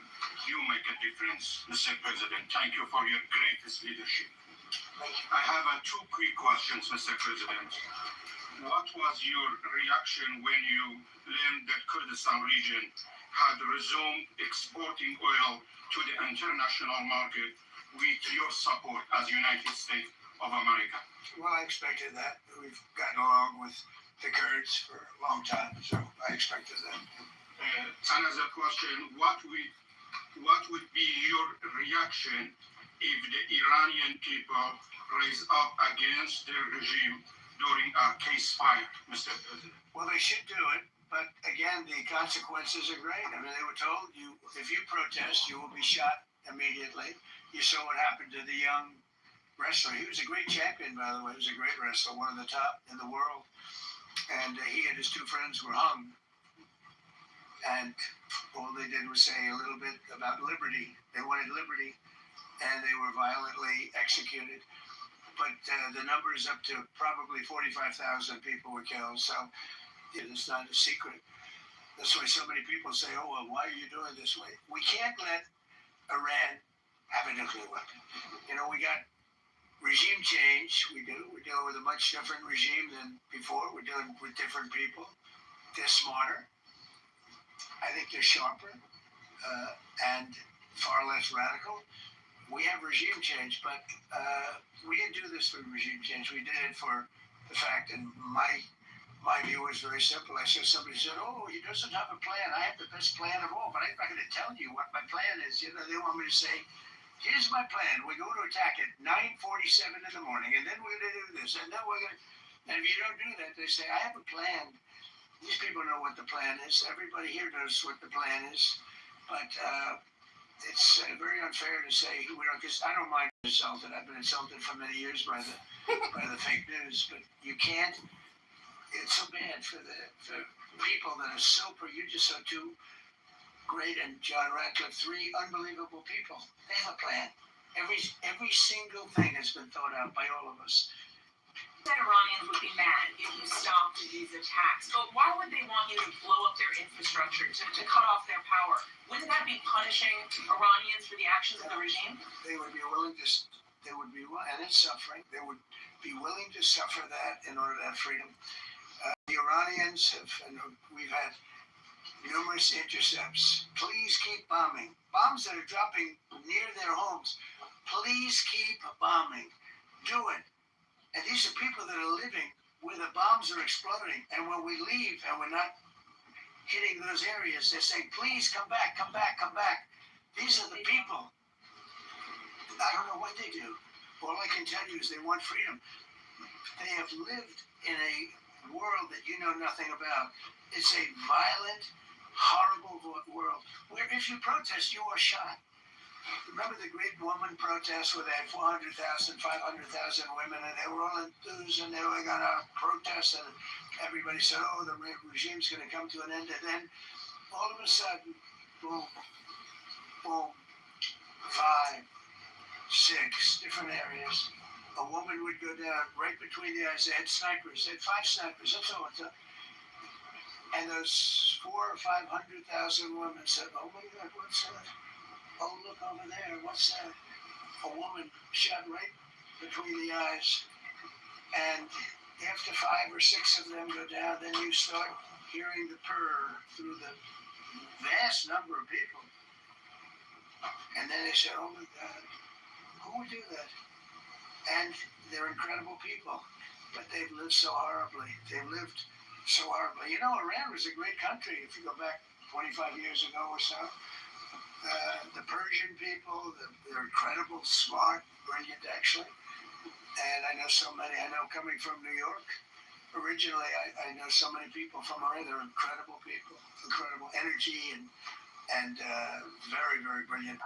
You make a difference, Mr. President. Thank you for your greatest leadership. I have two quick questions, Mr. President. What was your reaction when you learned that Kurdistan region had resumed exporting oil to the international market with your support as United States of America? Well, I expected that. We've gotten along with the Kurds for a long time, so I expected that. Another question, what would be your reaction if the Iranian people raise up against their regime during a case fight, Mr. President? Well, they should do it, but again, the consequences are great. I mean, they were told, if you protest, you will be shot immediately. You saw what happened to the young wrestler. He was a great champion, by the way. He was a great wrestler, one of the top in the world. And he and his two friends were hung. And all they did was say a little bit about liberty. They wanted liberty, and they were violently executed. But the number is up to probably 45,000 people were killed. So it's not a secret. That's why so many people say, oh, well, why are you doing this way? We can't let Iran have a nuclear weapon. You know, we got regime change. We do. We're dealing with a much different regime than before. We're dealing with different people. They're smarter. I think they're sharper and far less radical. We have regime change, but we didn't do this for regime change. We did it for the fact, and my view was very simple. I said, somebody said, oh, he doesn't have a plan. I have the best plan of all, but I'm not going to tell you what my plan is. You know, they want me to say, here's my plan. We're going to attack at 9:47 in the morning, and then we're going to do this, and then we're going to... And if you don't do that, they say, I have a plan. These people know what the plan is. Everybody here knows what the plan is. But it's very unfair to say, because I don't mind being insulted. I've been insulted for many years by the fake news, but you can't... It's so bad for people that are so you just saw two great and John Ratcliffe, three unbelievable people. They have a plan. Every single thing has been thought out by all of us. That Iranians would be mad if you stopped these attacks, but why would they want you to blow up their infrastructure, to cut off their power? Wouldn't that be punishing Iranians for the actions of the regime? They would be willing to, and it's suffering, they would be willing to suffer that in order to have freedom. The Iranians have, and we've had numerous intercepts. Please keep bombing. Bombs that are dropping near their homes. Please keep bombing. Do it. And these are people that are living where the bombs are exploding. And when we leave and we're not hitting those areas, they're saying, please come back, come back, come back. These are the people. I don't know what they do. All I can tell you is they want freedom. They have lived in a world that you know nothing about. It's a violent, horrible world where if you protest, you are shot. Remember the great woman protests where they had 400,000, 500,000 women, and they were all enthused and they were going to protest, and everybody said, oh, the regime's going to come to an end. And then all of a sudden, boom, boom, 5, 6 different areas. A woman would go down right between the eyes. They had snipers. They had 5 snipers. That's all it took. And those 400,000 or 500,000 women said, oh my God, what's that? Oh, look over there. What's that? A woman shot right between the eyes. And after 5 or 6 of them go down, then you start hearing the purr through the vast number of people. And then they said, oh my God, who would do that? And they're incredible people, but they've lived so horribly. They've lived so horribly. You know, Iran was a great country if you go back 25 years ago or so. The Persian people, they're incredible, smart, brilliant actually. And I know so many. I know coming from New York, originally I know so many people from Iran. They're incredible people, incredible energy and very, very brilliant.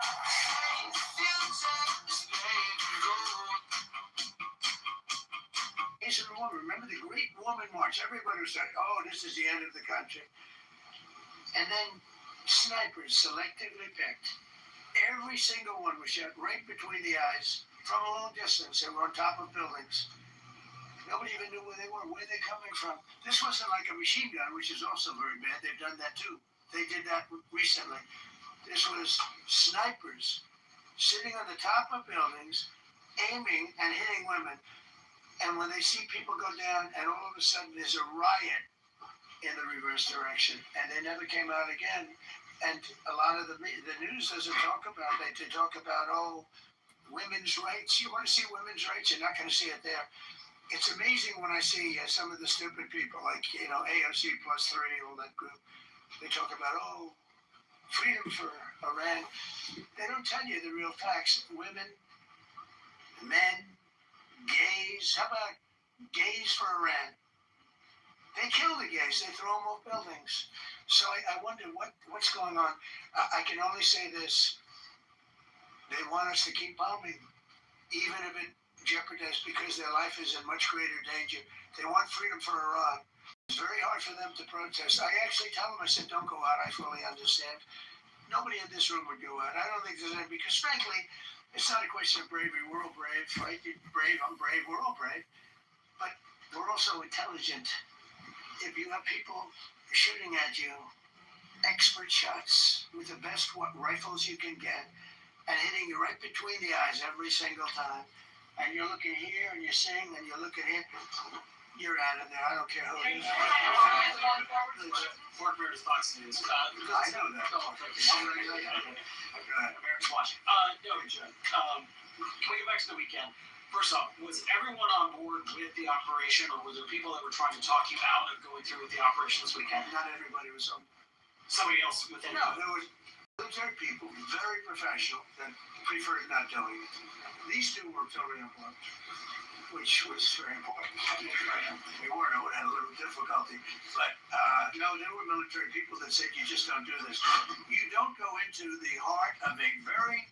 Remember the Great Woman March? Everybody was saying, oh, this is the end of the country. And then snipers selectively picked. Every single one was shot right between the eyes from a long distance. They were on top of buildings. Nobody even knew where they were, where they're coming from. This wasn't like a machine gun, which is also very bad. They've done that too. They did that recently. This was snipers sitting on the top of buildings, aiming and hitting women. And when they see people go down, and all of a sudden there's a riot in the reverse direction, and they never came out again. And a lot of the news doesn't talk about that. They talk about, oh, women's rights. You want to see women's rights? You're not going to see it there. It's amazing when I see some of the stupid people, like, you know, AOC plus 3, all that group. They talk about, oh, freedom for Iran. They don't tell you the real facts. Women, men, gays. How about gays for Iran? They kill the gays. They throw them off buildings. So I wonder what's going on. I can only say this. They want us to keep bombing, even if it jeopardized because their life is in much greater danger. They want freedom for Iran. It's very hard for them to protest. I actually tell them, I said, don't go out. I fully understand. Nobody in this room would go out. I don't think there's any, because frankly, it's not a question of bravery. We're all brave, right? You're brave, I'm brave, we're all brave. But we're also intelligent. If you have people shooting at you, expert shots with the best rifles you can get, and hitting you right between the eyes every single time, and you're looking here and you're seeing and you're looking here, you're out of there. I don't care who it is. Fort Bear's Fox News. I know that. America's watching. Can we get back to the weekend? First off, was everyone on board with the operation, or were there people that were trying to talk you out of going through with the operation this weekend? Not everybody was on. Somebody else within? No, there was military people, very professional, that preferred not doing it. These two were totally on board, which was very important. They weren't, I would have had a little difficulty. But no, there were military people that said, you just don't do this. You don't go into the heart of a very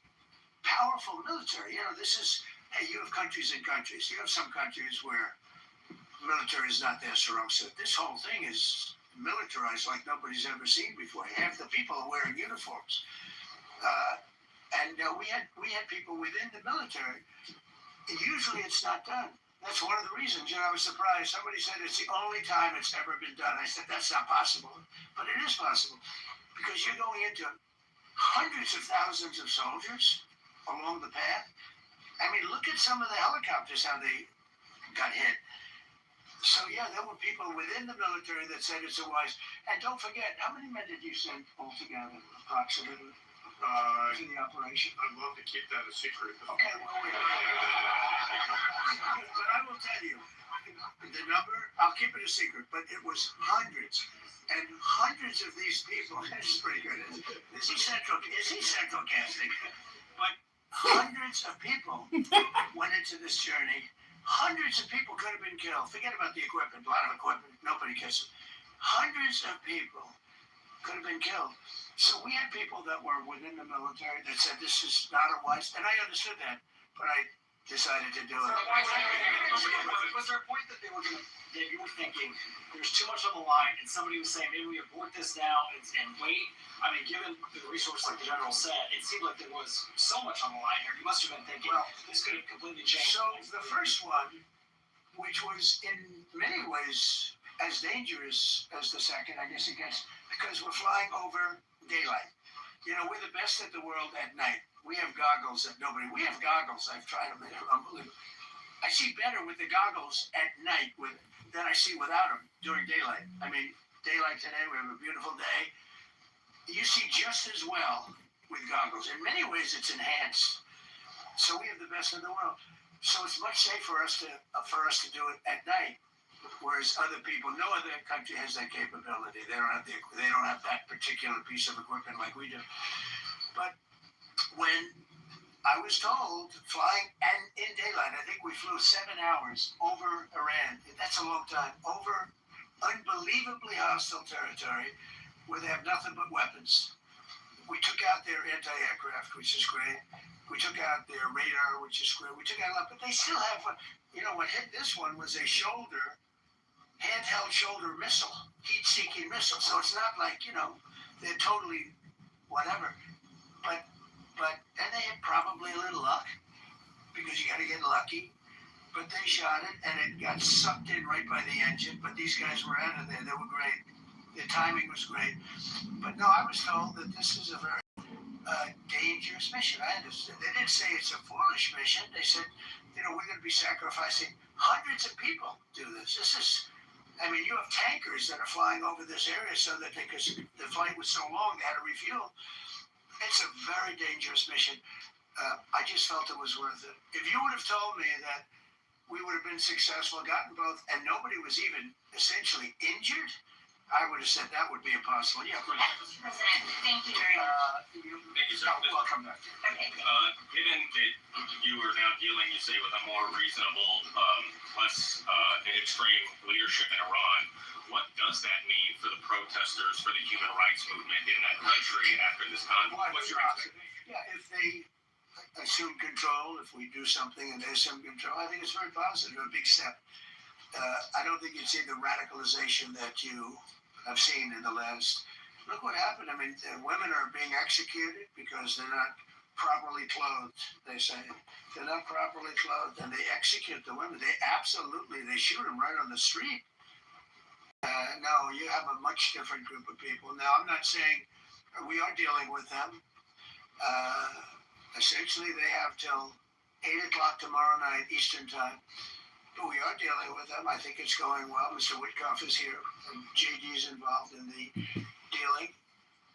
powerful military. You know, this is, hey, you have countries and countries. You have some countries where military is not their strong suit. This whole thing is militarized like nobody's ever seen before. Half the people are wearing uniforms. We had people within the military. Usually it's not done. That's one of the reasons, I was surprised. Somebody said it's the only time it's ever been done. I said, that's not possible. But it is possible, because you're going into hundreds of thousands of soldiers along the path. I mean, look at some of the helicopters, how they got hit. So yeah, there were people within the military that said it's a wise. And don't forget, how many men did you send altogether, approximately, to the operation? I'd love to keep that a secret. Okay, well, but I will tell you, the number, I'll keep it a secret, but it was hundreds and hundreds of these people. That's pretty good. Is he central casting? But hundreds of people went into this journey. Hundreds of people could have been killed. Forget about the equipment, a lot of equipment, nobody cares. Hundreds of people could have been killed. So we had people that were within the military that said this is not a wise, and I understood that, but I decided to do it. Was there a point that they were going to, that you were thinking there's too much on the line, and somebody was saying maybe we abort this now and wait? I mean, given the resource, like the general said, it seemed like there was so much on the line here. You must have been thinking, well, this could have completely changed. So the first one, which was in many ways as dangerous as the second, I guess it gets, because we're flying over daylight. You know, we're the best at the world at night. We have goggles that we have goggles, I've tried them, they're unbelievable. I see better with the goggles at night than I see without them during daylight. I mean, daylight today, we have a beautiful day. You see just as well with goggles. In many ways, it's enhanced. So we have the best in the world. So it's much safer for us to do it at night, whereas other people, no other country has that capability. They don't have that particular piece of equipment like we do. But when I was told, flying and in daylight, I think we flew 7 hours over Iran. That's a long time. Over unbelievably hostile territory where they have nothing but weapons. We took out their anti-aircraft, which is great. We took out their radar, which is great. We took out a lot, but they still have, what hit this one was a handheld shoulder missile, heat-seeking missile. So it's not like, they're totally whatever. And they had probably a little luck, because you got to get lucky. But they shot it, and it got sucked in right by the engine. But these guys were out of there. They were great. The timing was great. But no, I was told that this is a very dangerous mission. I understood. They didn't say it's a foolish mission. They said, we're going to be sacrificing hundreds of people to do this. You have tankers that are flying over this area so that because the flight was so long, they had to refuel. It's a very dangerous mission. I just felt it was worth it. If you would have told me that we would have been successful, gotten both, and nobody was even essentially injured, I would have said that would be impossible. Yeah, Mr. President, thank you very much. Thank you, sir. Welcome back. Okay. Given that you are now dealing, you say, with a more reasonable, less extreme leadership in Iran, what does that mean for the protesters, for the human rights movement in that country after this conflict? What's your expectation? Yeah, if they assume control, if we do something and they assume control, I think it's very positive, a big step. I don't think you'd see the radicalization that you have seen in the last. Look what happened. I mean, women are being executed because they're not properly clothed, they say. They're not properly clothed, and they execute the women. They shoot them right on the street. No, you have a much different group of people. Now, I'm not saying we are dealing with them. Essentially, they have till 8 o'clock tomorrow night Eastern time. But we are dealing with them. I think it's going well. Mr. Witkoff is here. And JD's involved in the dealing.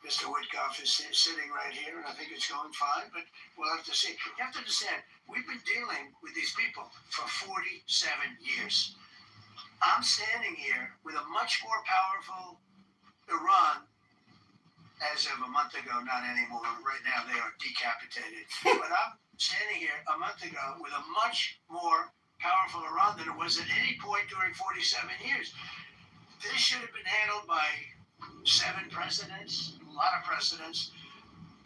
Mr. Witkoff is sitting right here, and I think it's going fine. But we'll have to see. You have to understand, we've been dealing with these people for 47 years. I'm standing here with a much more powerful Iran as of a month ago, not anymore. Right now, they are decapitated. But I'm standing here a month ago with a much more powerful Iran than it was at any point during 47 years. This should have been handled by 7 presidents, a lot of presidents.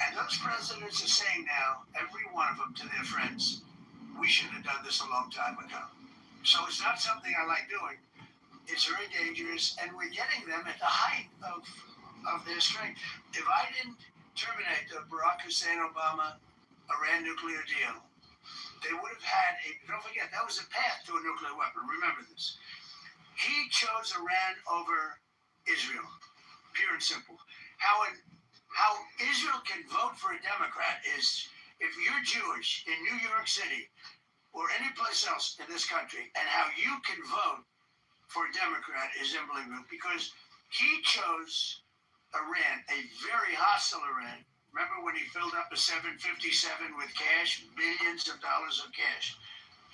And those presidents are saying now, every one of them to their friends, we should have done this a long time ago. So it's not something I like doing. It's very dangerous, and we're getting them at the height of their strength. If I didn't terminate the Barack Hussein Obama Iran nuclear deal, they would have had don't forget, that was a path to a nuclear weapon. Remember this. He chose Iran over Israel, pure and simple. How Israel can vote for a Democrat is if you're Jewish in New York City or any place else in this country, and how you can vote for a Democrat is unbelievable, because he chose Iran, a very hostile Iran. Remember when he filled up a 757 with cash, billions of dollars of cash,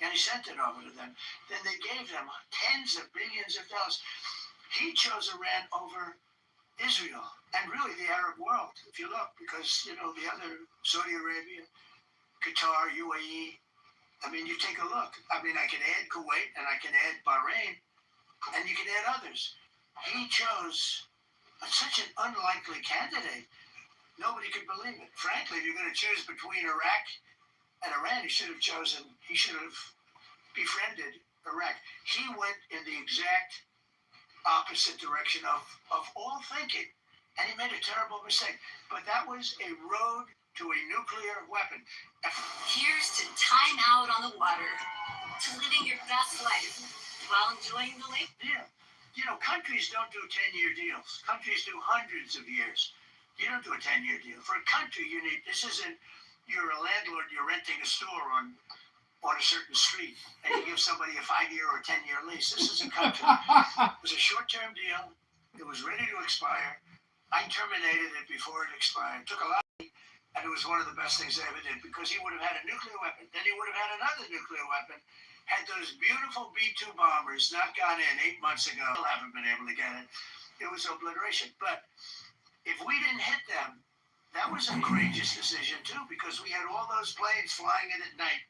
and he sent it over to them. Then they gave them tens of billions of dollars. He chose Iran over Israel and really the Arab world, if you look, because, the other, Saudi Arabia, Qatar, UAE, I mean, you take a look. I mean, I can add Kuwait and I can add Bahrain, and you can add others. He chose such an unlikely candidate. Nobody could believe it. Frankly, if you're going to choose between Iraq and Iran, he should have befriended Iraq. He went in the exact opposite direction of all thinking, and he made a terrible mistake. But that was a road to a nuclear weapon. Here's to time out on the water, to living your best life while enjoying the lake. Yeah. Countries don't do 10-year deals. Countries do hundreds of years. You don't do a 10-year deal. For a country, this isn't, you're a landlord, you're renting a store on a certain street, and you give somebody a 5-year or 10-year lease. This is a country. It was a short-term deal. It was ready to expire. I terminated it before it expired. It took a lot of money, and it was one of the best things I ever did, because he would have had a nuclear weapon. Then he would have had another nuclear weapon. Had those beautiful B-2 bombers not gone in 8 months ago, still haven't been able to get it. It was obliteration. But if we didn't hit them, that was a courageous decision too, because we had all those planes flying in at night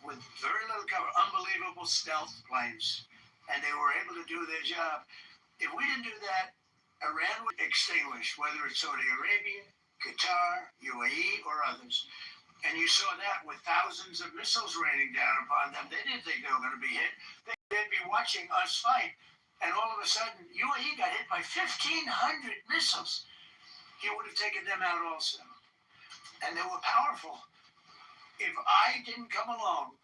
with very little cover, unbelievable stealth planes, and they were able to do their job. If we didn't do that, Iran would extinguish, whether it's Saudi Arabia, Qatar, UAE, or others. And you saw that with thousands of missiles raining down upon them. They didn't think they were going to be hit. They'd be watching us fight. And all of a sudden, UAE got hit by 1,500 missiles. He would have taken them out also. And they were powerful. If I didn't come along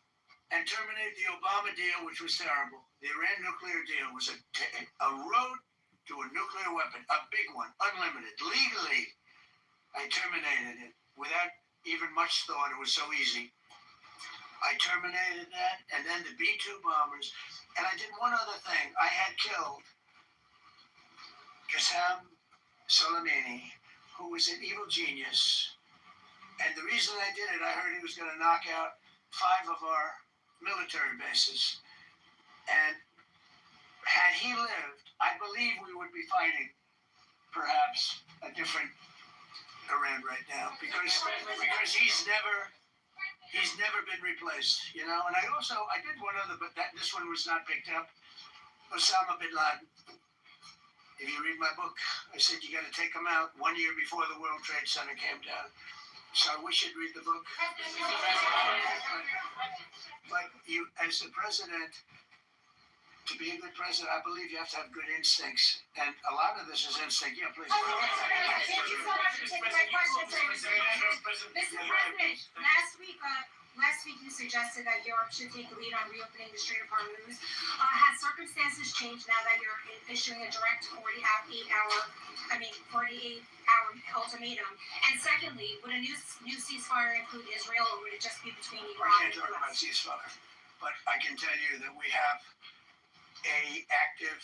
and terminate the Obama deal, which was terrible, the Iran nuclear deal was a road to a nuclear weapon, a big one, unlimited. Legally, I terminated it without even much thought. It was so easy. I terminated that, and then the B-2 bombers. And I did one other thing. I had killed Qasem Soleimani, who was an evil genius. And the reason I did it, I heard he was going to knock out 5 of our military bases. And had he lived, I believe we would be fighting perhaps a different Iran right now, because he's never been replaced, And I did one other, but this one was not picked up. Osama bin Laden. If you read my book, I said you got to take him out 1 year before the World Trade Center came down. So we should read the book. But you, as the president, to be a good president, I believe you have to have good instincts. And a lot of this is instinct. Yeah, please. Thank you so much for taking my question, Mr. President, last week you suggested that Europe should take the lead on reopening the Strait of Hormuz. Has circumstances changed now that you're issuing a direct 48-hour ultimatum? And secondly, would a new ceasefire include Israel, or would it just be between Iran I and can't talk the about US? ceasefire, but I can tell you that we have a active,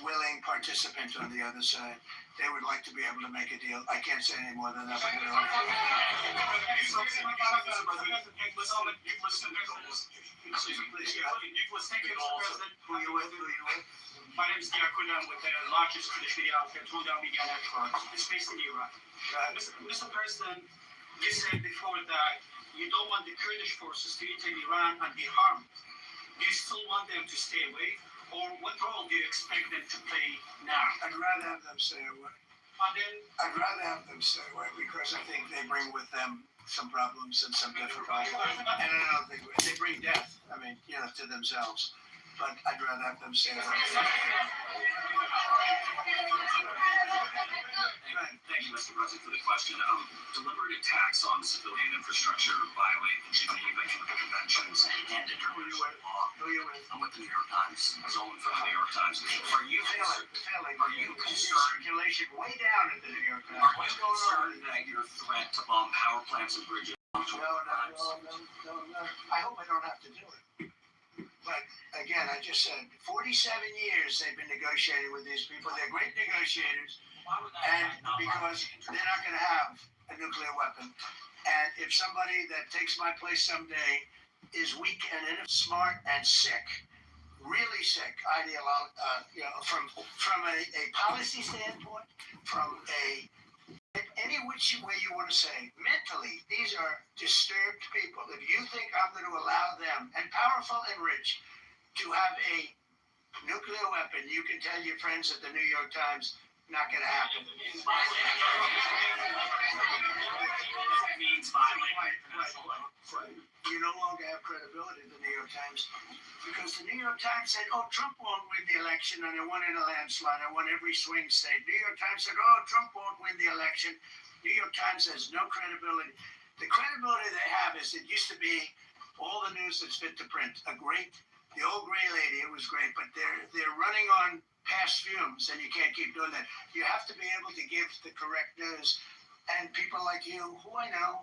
willing participant on the other side. They would like to be able to make a deal. I can't say any more than that. Who you with? My name is Diakun. I'm with the largest Kurdish media outfit, Hulda Media Network. It's based in Iraq. Mr. President, you said before that you don't want the Kurdish forces to enter Iran and be harmed. Do you still want them to stay away? Or what role do you expect them to play now? I'd rather have them stay away. I'd rather have them stay away because I think they bring with them some problems and some difficulties. And I don't think they bring death, to themselves. But I'd rather have them stay away. Thank you, Mr. President, for the question. Deliberate attacks on civilian infrastructure violate the Geneva Conventions and international law. I'm with the New York Times. Zolan from the New York Times. Are you concerned? Circulation way down at the New York Times. Are you concerned that your threat to bomb power plants and bridges? No. I hope I don't have to do it. But again, I just said 47 years they've been negotiating with these people. They're great negotiators, and because they're not going to have a nuclear weapon. And if somebody that takes my place someday is weak and smart and sick, really sick, from a policy standpoint, from any which way you want to say, mentally, these are disturbed people. If you think I'm going to allow them, and powerful and rich, to have a nuclear weapon, you can tell your friends at the New York Times, not going to happen. You no longer have credibility at the New York Times because the New York Times said, Trump won't win the election, and I won in a landslide. I won every swing state. New York Times said, Trump won't win the election. New York Times has no credibility. The credibility they have is it used to be all the news that's fit to print. The old gray lady, it was great, but they're running on past fumes, and you can't keep doing that. You have to be able to give the correct news. And people like you, who I know,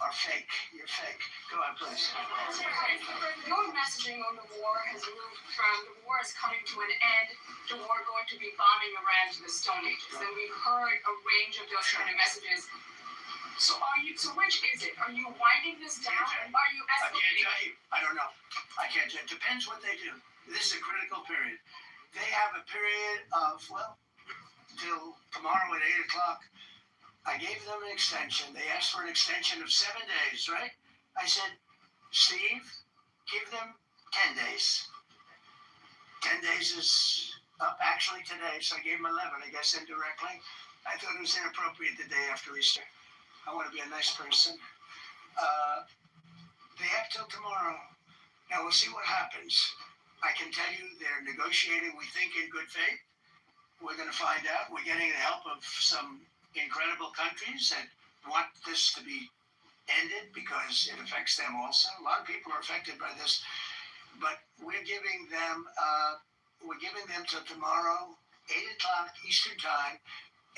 are fake. You're fake. Go on, please. Your messaging on the war has moved from the war is coming to an end to war going to be bombing Iran to the Stone Ages. And we've heard a range of those kind of messages. So which is it? Are you winding this down? Are you escalating? I can't tell you. I don't know. I can't tell you. It depends what they do. This is a critical period. They have a period of, till tomorrow at 8 o'clock. I gave them an extension. They asked for an extension of 7 days, right? I said, Steve, give them 10 days. 10 days is up actually today, so I gave them 11, I guess, indirectly. I thought it was inappropriate the day after Easter. I want to be a nice person. They have till tomorrow. Now we'll see what happens. I can tell you they're negotiating, we think, in good faith. We're going to find out. We're getting the help of some incredible countries that want this to be ended because it affects them also. A lot of people are affected by this, but we're giving them till tomorrow, 8 o'clock Eastern time,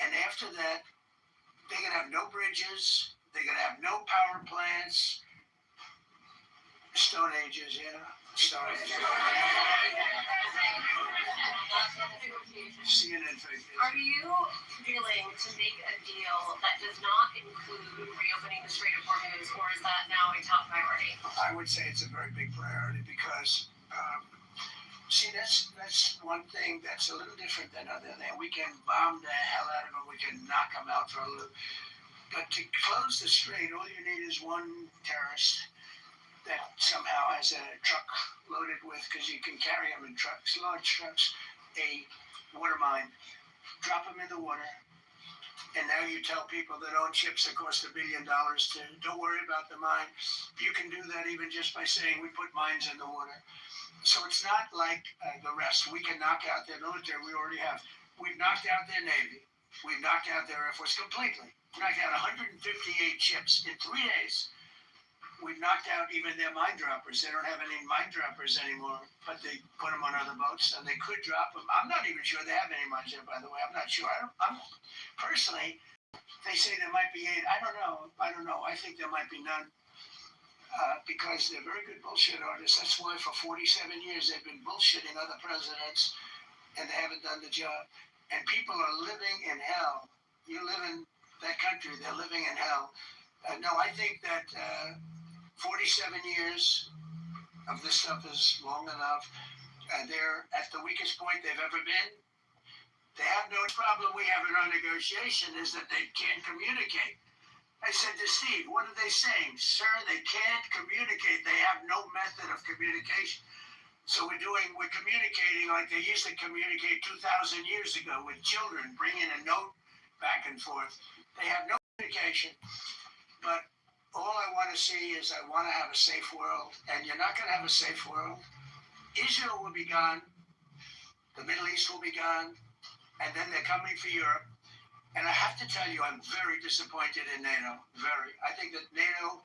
and after that, they're going to have no bridges, they're going to have no power plants. Stone Ages, yeah. Stone Ages. CNN fake news. Are you willing to make a deal that does not include reopening the Strait of Hormuz, or is that now a top priority? I would say it's a very big priority because, that's one thing that's a little different than other than we can bomb the hell out of them, we can knock them out for a loop. But to close the strait, all you need is one terrorist that somehow has a truck loaded with, because you can carry them in trucks, large trucks, a water mine, drop them in the water, And now you tell people that own ships that cost $1 billion to don't worry about the mine. You can do that even just by saying we put mines in the water. So it's not like the rest. We can knock out their military. We already have. We've knocked out their Navy. We've knocked out their Air Force completely. We knocked out 158 ships in 3 days. We've knocked out even their mine droppers. They don't have any mine droppers anymore, but they put them on other boats and they could drop them. I'm not even sure they have any mines there, by the way. I'm not sure. I'm personally, they say there might be 8. I don't know. I think there might be none because they're very good bullshit artists. That's why for 47 years they've been bullshitting other presidents and they haven't done the job. And people are living in hell. You live in that country, they're living in hell. No, I think that 47 years of this stuff is long enough. They're at the weakest point they've ever been. They have no problem we have in our negotiation is that they can't communicate. I said to Steve, what are they saying? Sir, they can't communicate. They have no method of communication. So we're communicating like they used to communicate 2,000 years ago with children, bringing a note back and forth. They have no communication. But all I want to see is I want to have a safe world, and you're not going to have a safe world. Israel will be gone, the Middle East will be gone, and then they're coming for Europe. And I have to tell you, I'm very disappointed in NATO, very. I think that NATO,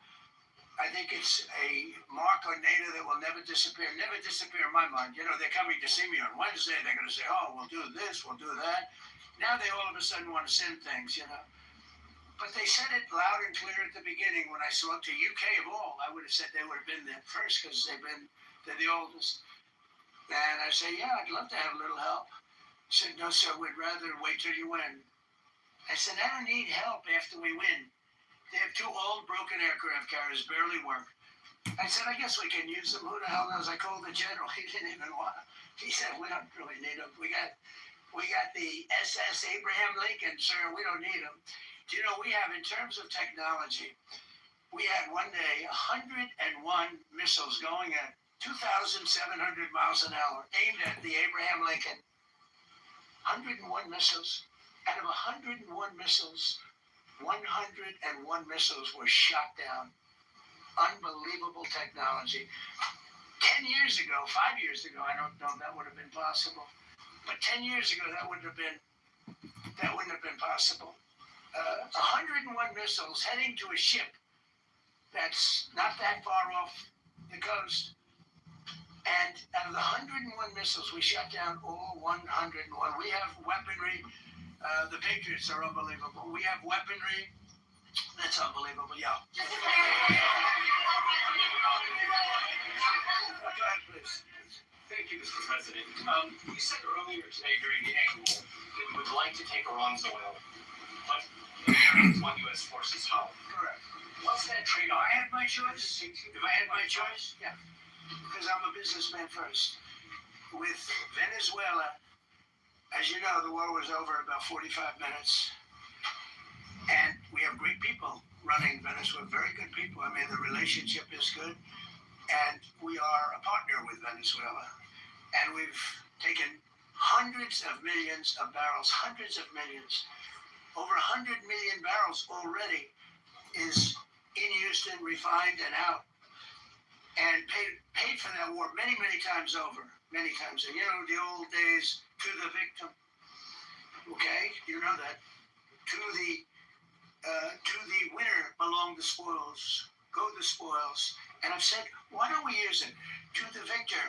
I think it's a mark on NATO that will never disappear in my mind. You know, they're coming to see me on Wednesday, they're going to say, oh, we'll do this, we'll do that. Now they all of a sudden want to send things, you know. But they said it loud and clear at the beginning when I spoke to UK of all. I would have said they would have been there first because they're the oldest. And I say, yeah, I'd love to have a little help. He said, no, sir, we'd rather wait till you win. I said, I don't need help after we win. They have 2 old broken aircraft carriers, barely work. I said, I guess we can use them. Who the hell knows? I called the general. He didn't even want them. He said, we don't really need them. We got the SS Abraham Lincoln, sir. We don't need them. Do you know, we have, in terms of technology, we had one day 101 missiles going at 2,700 miles an hour aimed at the Abraham Lincoln. 101 missiles. Out of 101 missiles, 101 missiles were shot down. Unbelievable technology. 10 years ago, 5 years ago, I don't know if that would have been possible. But 10 years ago, that wouldn't have been possible. 101 missiles heading to a ship that's not that far off the coast. And out of the 101 missiles, we shot down all 101. We have weaponry. The Patriots are unbelievable. We have weaponry that's unbelievable. Yeah. Go ahead, please. Thank you, Mr. President. You said earlier today during the egg roll that we would like to take Iran's oil, but the Americans want U.S. forces home. Correct. What's that trade-off? I had my choice. If I had my choice, yeah. Because I'm a businessman first. With Venezuela, as you know, the war was over in about 45 minutes. And we have great people running Venezuela, very good people. I mean, the relationship is good. And we are a partner with Venezuela. And we've taken hundreds of millions of barrels, hundreds of millions. Over 100 million barrels already is in Houston, refined and out. And paid for that war many, many times over. Many times. And you know, the old days, to the victim. Okay? You know that. To the winner belong the spoils. Go the spoils. And I've said, why don't we use it? To the victor,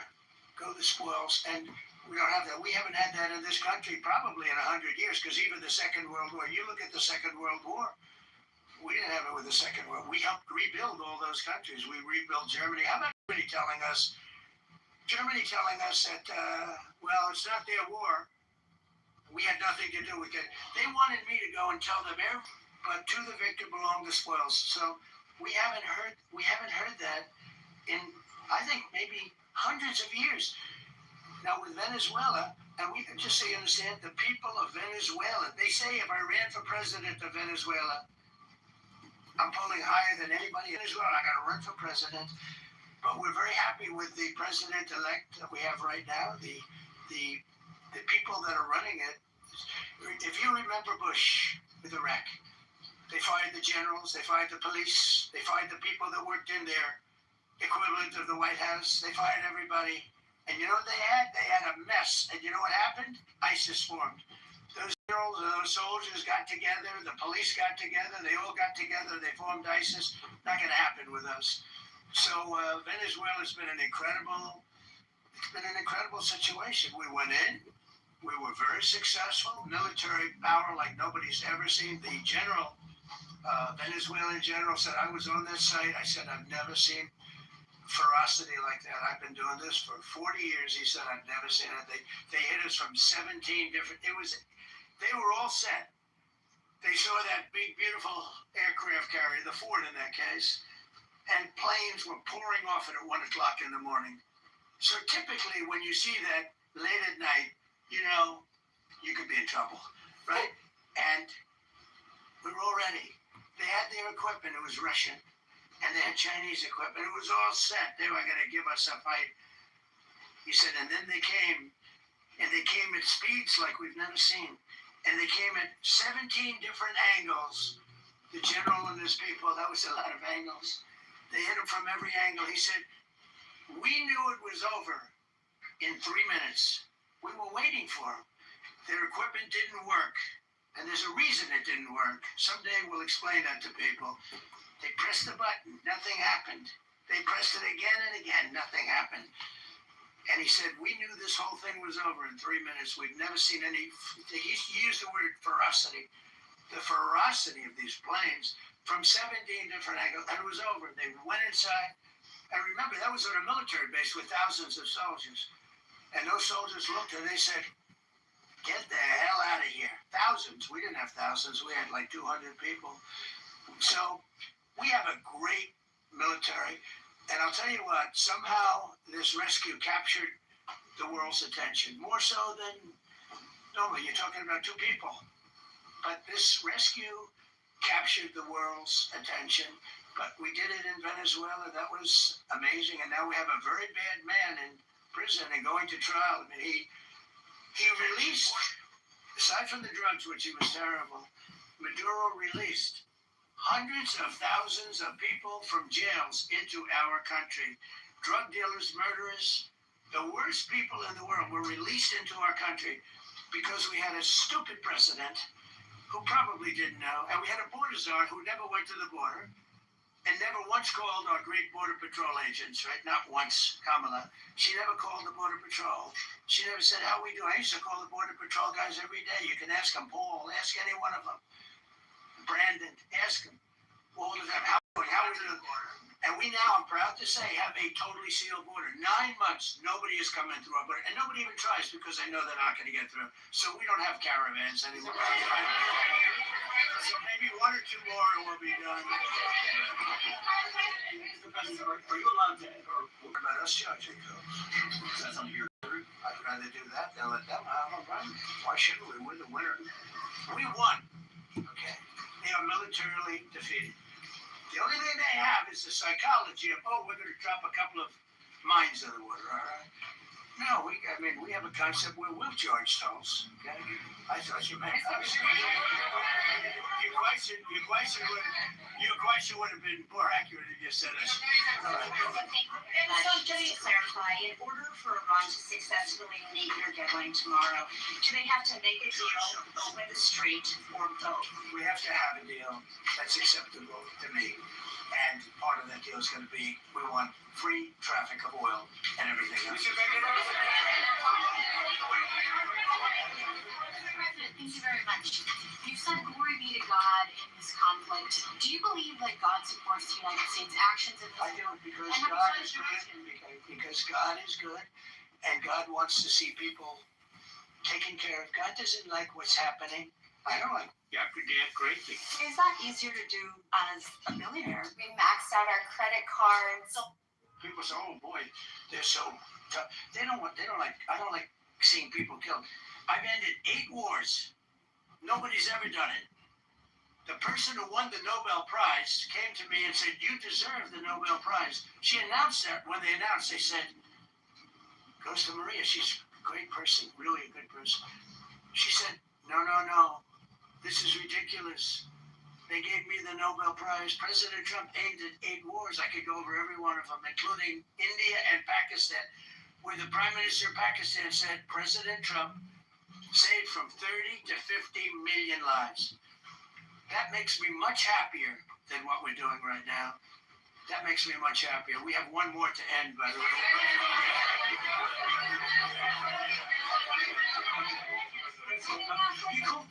go the spoils. And we don't have that. We haven't had that in this country probably in 100 years, because even the Second World War, you look at the Second World War, we didn't have it with the Second World War. We helped rebuild all those countries. We rebuilt Germany. How about Germany telling us that, well, it's not their war. We had nothing to do with it. They wanted me to go and tell them, but to the victor belong the spoils. So we haven't heard that in, I think, maybe hundreds of years. Now with Venezuela, and we just so you understand, the people of Venezuela, they say if I ran for president of Venezuela, I'm polling higher than anybody in Venezuela. I got to run for president. But we're very happy with the president-elect that we have right now. The people that are running it. If you remember Bush, with a wreck. They fired the generals, they fired the police, they fired the people that worked in there, equivalent of the White House. They fired everybody. And you know what they had? They had a mess. And you know what happened? ISIS formed. Those generals and those soldiers got together. The police got together. They all got together. They formed ISIS. Not going to happen with us. So Venezuela's been an incredible situation. We went in. We were very successful. Military power like nobody's ever seen. The general, Venezuelan general, said, I was on this site. I said, I've never seen ferocity like that. I've been doing this for 40 years. He said, I've never seen it. They hit us from 17 different, they were all set. They saw that big, beautiful aircraft carrier, the Ford in that case, and planes were pouring off it at 1 o'clock in the morning. So typically when you see that late at night, you know, you could be in trouble, right? And we were all ready. They had their equipment. It was Russian. And they had Chinese equipment. It was all set. They were going to give us a fight. He said, and then they came at speeds like we've never seen. And they came at 17 different angles. The general and his people, that was a lot of angles. They hit them from every angle. He said, we knew it was over in 3 minutes. We were waiting for them. Their equipment didn't work. And there's a reason it didn't work. Someday we'll explain that to people. They pressed the button, nothing happened. They pressed it again and again, nothing happened. And he said, we knew this whole thing was over in 3 minutes. We've never seen any, he used the word ferocity. The ferocity of these planes from 17 different angles, and it was over. They went inside. And remember, that was on a military base with thousands of soldiers. And those soldiers looked and they said, get the hell out of here. Thousands, we didn't have thousands. We had like 200 people. So, we have a great military, and I'll tell you what, somehow this rescue captured the world's attention, more so than normally. You're talking about two people, but this rescue captured the world's attention, but we did it in Venezuela. That was amazing, and now we have a very bad man in prison and going to trial. I mean, he released, aside from the drugs, which he was terrible, Maduro released hundreds of thousands of people from jails into our country. Drug dealers, murderers, the worst people in the world were released into our country because we had a stupid president who probably didn't know, and we had a border czar who never went to the border and never once called our great border patrol agents, right? Not once, Kamala. She never called the border patrol. She never said, how we do? I used to call the border patrol guys every day. You can ask them, Paul, ask any one of them. Brandon, ask him all the time, how are we doing? And we now, I'm proud to say, have a totally sealed border. 9 months, nobody is coming through our border. And nobody even tries because they know they're not going to get through. So we don't have caravans anymore. So maybe 1 or 2 more and we'll be done. Are you allowed to, or What about us judging? is that something you're I'd rather do that than let them have a run. Why shouldn't we? We're the winner. We won. Okay. They are militarily defeated. The only thing they have is the psychology of, oh, we're going to drop a couple of mines in the water, all right? No, we have a concept where we'll charge tolls, okay? I thought you meant us. Your question would have been more accurate if you said us. And so just to clarify, in order for Iran to successfully meet their deadline tomorrow, do they have to make a deal, open the strait, or both? We have to have a deal that's acceptable to me. And part of that deal is going to be, we want free traffic of oil and everything else. Thank you very much. You said glory be to God in this conflict. Do you believe that God supports the United States' actions in this? I do, because God is good, because God is good, and God wants to see people taken care of. God doesn't like what's happening. I don't like greatly. Is that easier to do as a millionaire? We maxed out our credit cards. people say, oh boy, they're so tough. I don't like seeing people killed. I've ended 8 wars. Nobody's ever done it. The person who won the Nobel Prize came to me and said, you deserve the Nobel Prize. She announced that. When they announced, they said, goes to Maria. She's a great person, really a good person. She said, no. This is ridiculous. They gave me the Nobel Prize. President Trump aimed at 8 wars. I could go over every one of them, including India and Pakistan, where the Prime Minister of Pakistan said President Trump saved from 30 to 50 million lives. That makes me much happier than what we're doing right now. That makes me much happier. We have one more to end, by the way. You called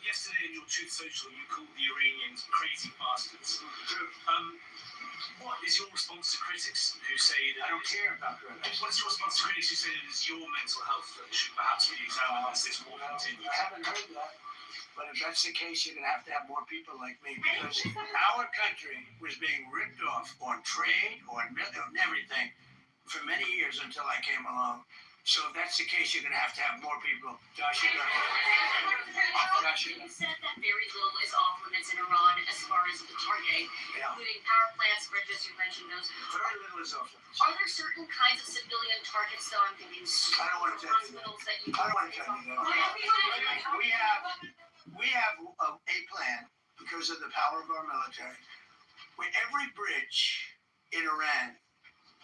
yesterday in your Truth Social, you called the Iranians crazy bastards. What is your response to critics who say that... I don't care about critics. What's your response to critics who say that it's your mental health that should perhaps be examined as this war continues? I haven't heard that. But if that's the case, you're going to have more people like me, because our country was being ripped off on trade, on everything, for many years until I came along. So if that's the case, you're going to have more people. Josh, you got it. You said that very little is off limits in Iran as far as the targeting, including power plants, bridges, you mentioned those. Very little is off limits. Are there certain kinds of civilian targets, though? I'm thinking I don't want to tell you that. I don't want to tell you that. We have a plan, because of the power of our military, where every bridge in Iran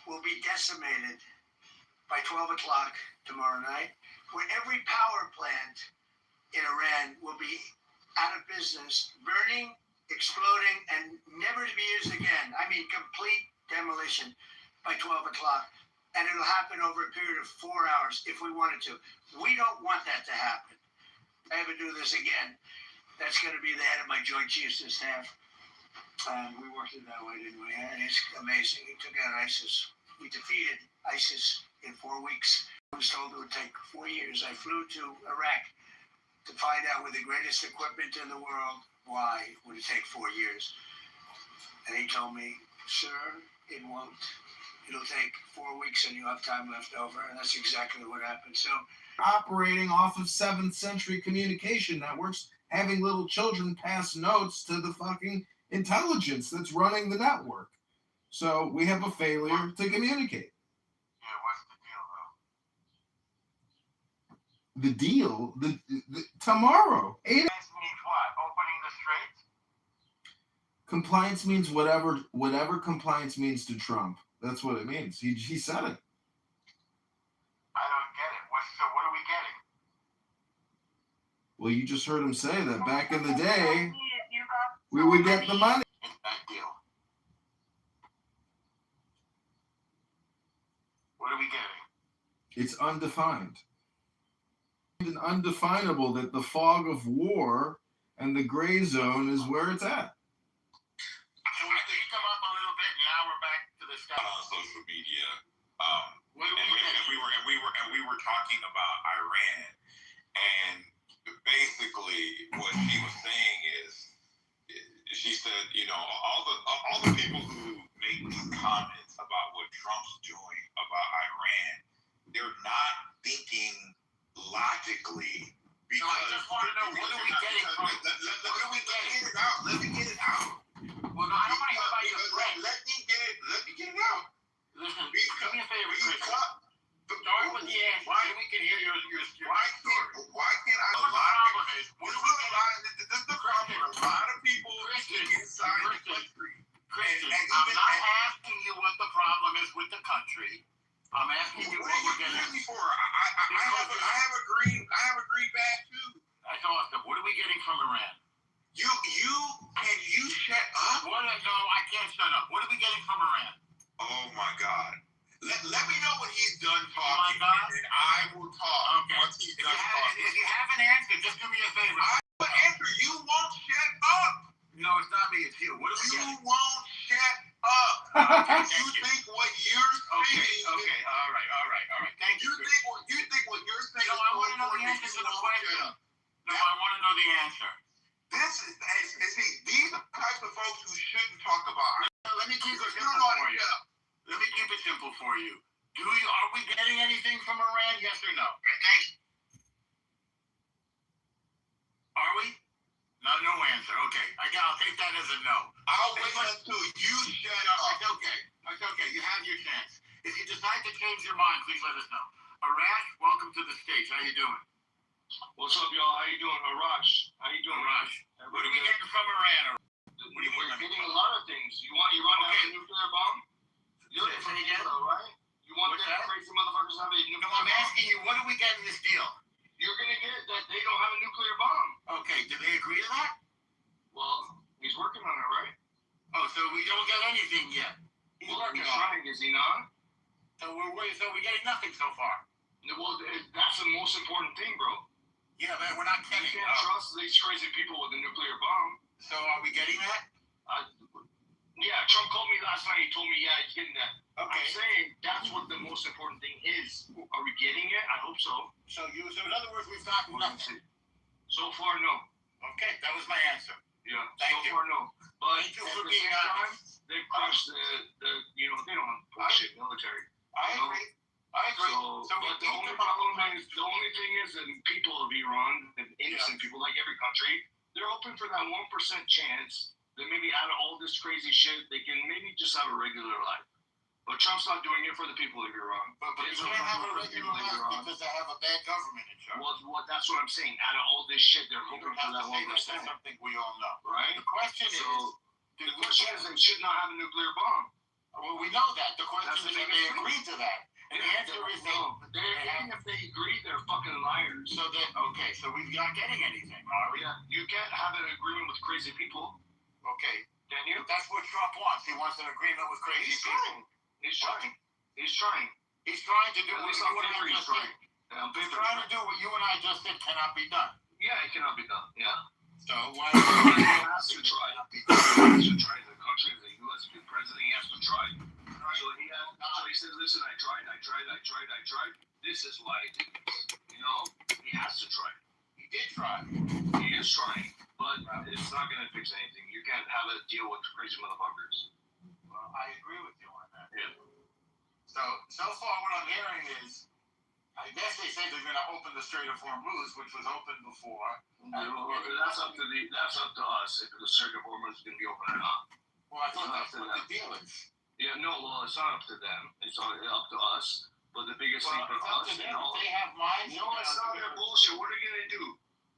will be decimated by 12 o'clock tomorrow night, where every power plant in Iran will be out of business, burning, exploding, and never to be used again. I mean, complete demolition by 12 o'clock. And it'll happen over a period of 4 hours if we wanted to. We don't want that to happen. If I ever do this again, that's going to be the head of my Joint Chiefs of Staff. We worked it that way, didn't we? And it's amazing. We took out ISIS. We defeated ISIS in 4 weeks. I was told it would take 4 years. I flew to Iraq to find out with the greatest equipment in the world why would it take 4 years. And he told me, sir, it won't. It'll take 4 weeks and you have time left over. And that's exactly what happened. So, operating off of 7th century communication networks, having little children pass notes to the fucking intelligence that's running the network. So we have a failure to communicate. Yeah, what's the deal, though? The tomorrow. 8 Means what? Opening the straits? Compliance means whatever compliance means to Trump. That's what it means. He said it. I don't get it. So what are we getting? Well, you just heard him say that back in the day, we would get the money. That deal. What are we getting? It's undefined. And undefinable that the fog of war and the gray zone is where it's at. So we can come up a little bit, and now we're back to the stuff on social media. We were talking about Iran, and basically what she was saying is, she said, all the people who make these comments about what Trump's doing about Iran, they're not thinking logically. Because I just want to know, what are we getting from it? What are we getting? Let me get it out. Well, no, I don't want to hear about your threat. Let me get it out. Listen, do me a favor, Chris. Start with the answer. Why we can hear your why can't I? A lot of people. This is the problem. A lot of people inside the country. I'm not asking you what the problem is with the country. I'm asking you what we're getting. I have a green bag too. That's awesome. What are we getting from Iran? You shut up? No, I can't shut up. What are we getting from Iran? Oh my God. Let me know when he's done talking, and I will talk once he's done talking. If you have an answer, just do me a favor. I have an answer. You won't shut up. No, it's not me. It's you. What are we getting? You won't shut up. You think what you're saying. Okay. All right. Thank you. You think what you're saying. No, I want to know the answer to the question. No, I want to know the answer. These are the types of folks who shouldn't talk about. Let me keep it simple for you. Let me keep it simple for you. Are we getting anything from Iran? Yes or no? Are we? No answer. Okay. I'll take that as a no. I'll wait until you shut up. It's okay. You have your chance. If you decide to change your mind, please let us know. Arash, welcome to the stage. How you doing? What's up, y'all? How you doing? Arash. How you doing, Arash? What are we getting from Iran? We're getting a lot of things. You want Iran to have a nuclear bomb? You're the right? You want them crazy motherfuckers to have a nuclear bomb? I'm asking you, what do we get in this deal? You're gonna get that they don't have a nuclear bomb. Okay, do they agree to that? Well, he's working on it, right? Oh, so we don't get anything yet. He's working on trying, is he not? So we're getting nothing so far. Well, that's the most important thing, bro. Yeah, man, we're not getting. You can't trust these crazy people with a nuclear bomb. So are we getting that? Yeah, Trump called me last night. He told me, yeah, he's getting that. Okay. I'm saying that's what the most important thing is. Are we getting it? I hope so. So in other words, we've gotten nothing. So far, no. Okay, that was my answer. Yeah. Thank you. So far, no. But Thank you at for the being same time, honest. they've crushed the they don't have bullshit military. I agree. So but the only thing is that people of Iran, and innocent people like every country, they're hoping for that 1% chance that maybe out of all this crazy shit, they can maybe just have a regular life. But Trump's not doing it for the people of Iran. But you can't have a regular life because they have a bad government in charge. Well, that's what I'm saying. Out of all this shit, they're hoping for that 1%. That's something we all know. Right? The question is, they should not have a nuclear bomb. Well, we know that. The question is, if they agree to that. And the answer is no. Even if they agree, they're fucking liars. So we're not getting anything, are we? Yeah. You can't have an agreement with crazy people. Okay. Can you? That's what Trump wants. He wants an agreement with crazy people. He's trying. He's trying. He's trying to do what you and I just did. He's trying to do what you and I just did cannot be done. Yeah, it cannot be done. Yeah. So why? He has to try. He has to try. The country, the U.S. president, he has to try. So he says, listen, I tried. This is why I did this. He has to try. He did try. He is trying, but it's not going to fix anything. You can't have a deal with crazy motherfuckers. Well, I agree with you on that. Yeah. So far what I'm hearing is, I guess they say they're going to open the Strait of Hormuz, which was open before. That's up to us if the Strait of Hormuz is going to be open or not. Well, I thought that's what the deal is. Yeah, no, well, it's not up to them. It's up to us. But the biggest thing for us, they have minds. No, it's not their bullshit. What are they going to do?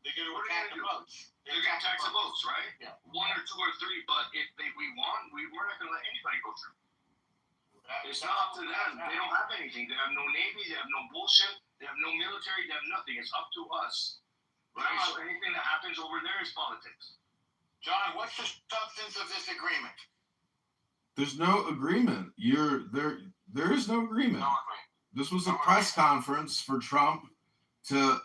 They're going to attack the boats. They're going to tax the boats, right? Yeah. 1 or 2 or 3, but if we want, we're not going to let anybody go through. It's not up to them. They don't have anything. They have no navy. They have no bullshit. They have no military. They have nothing. It's up to us, right? So anything that happens over there is politics. John, what's the substance of this agreement? There's no agreement. There is no agreement. No agreement. This was a press conference for Trump to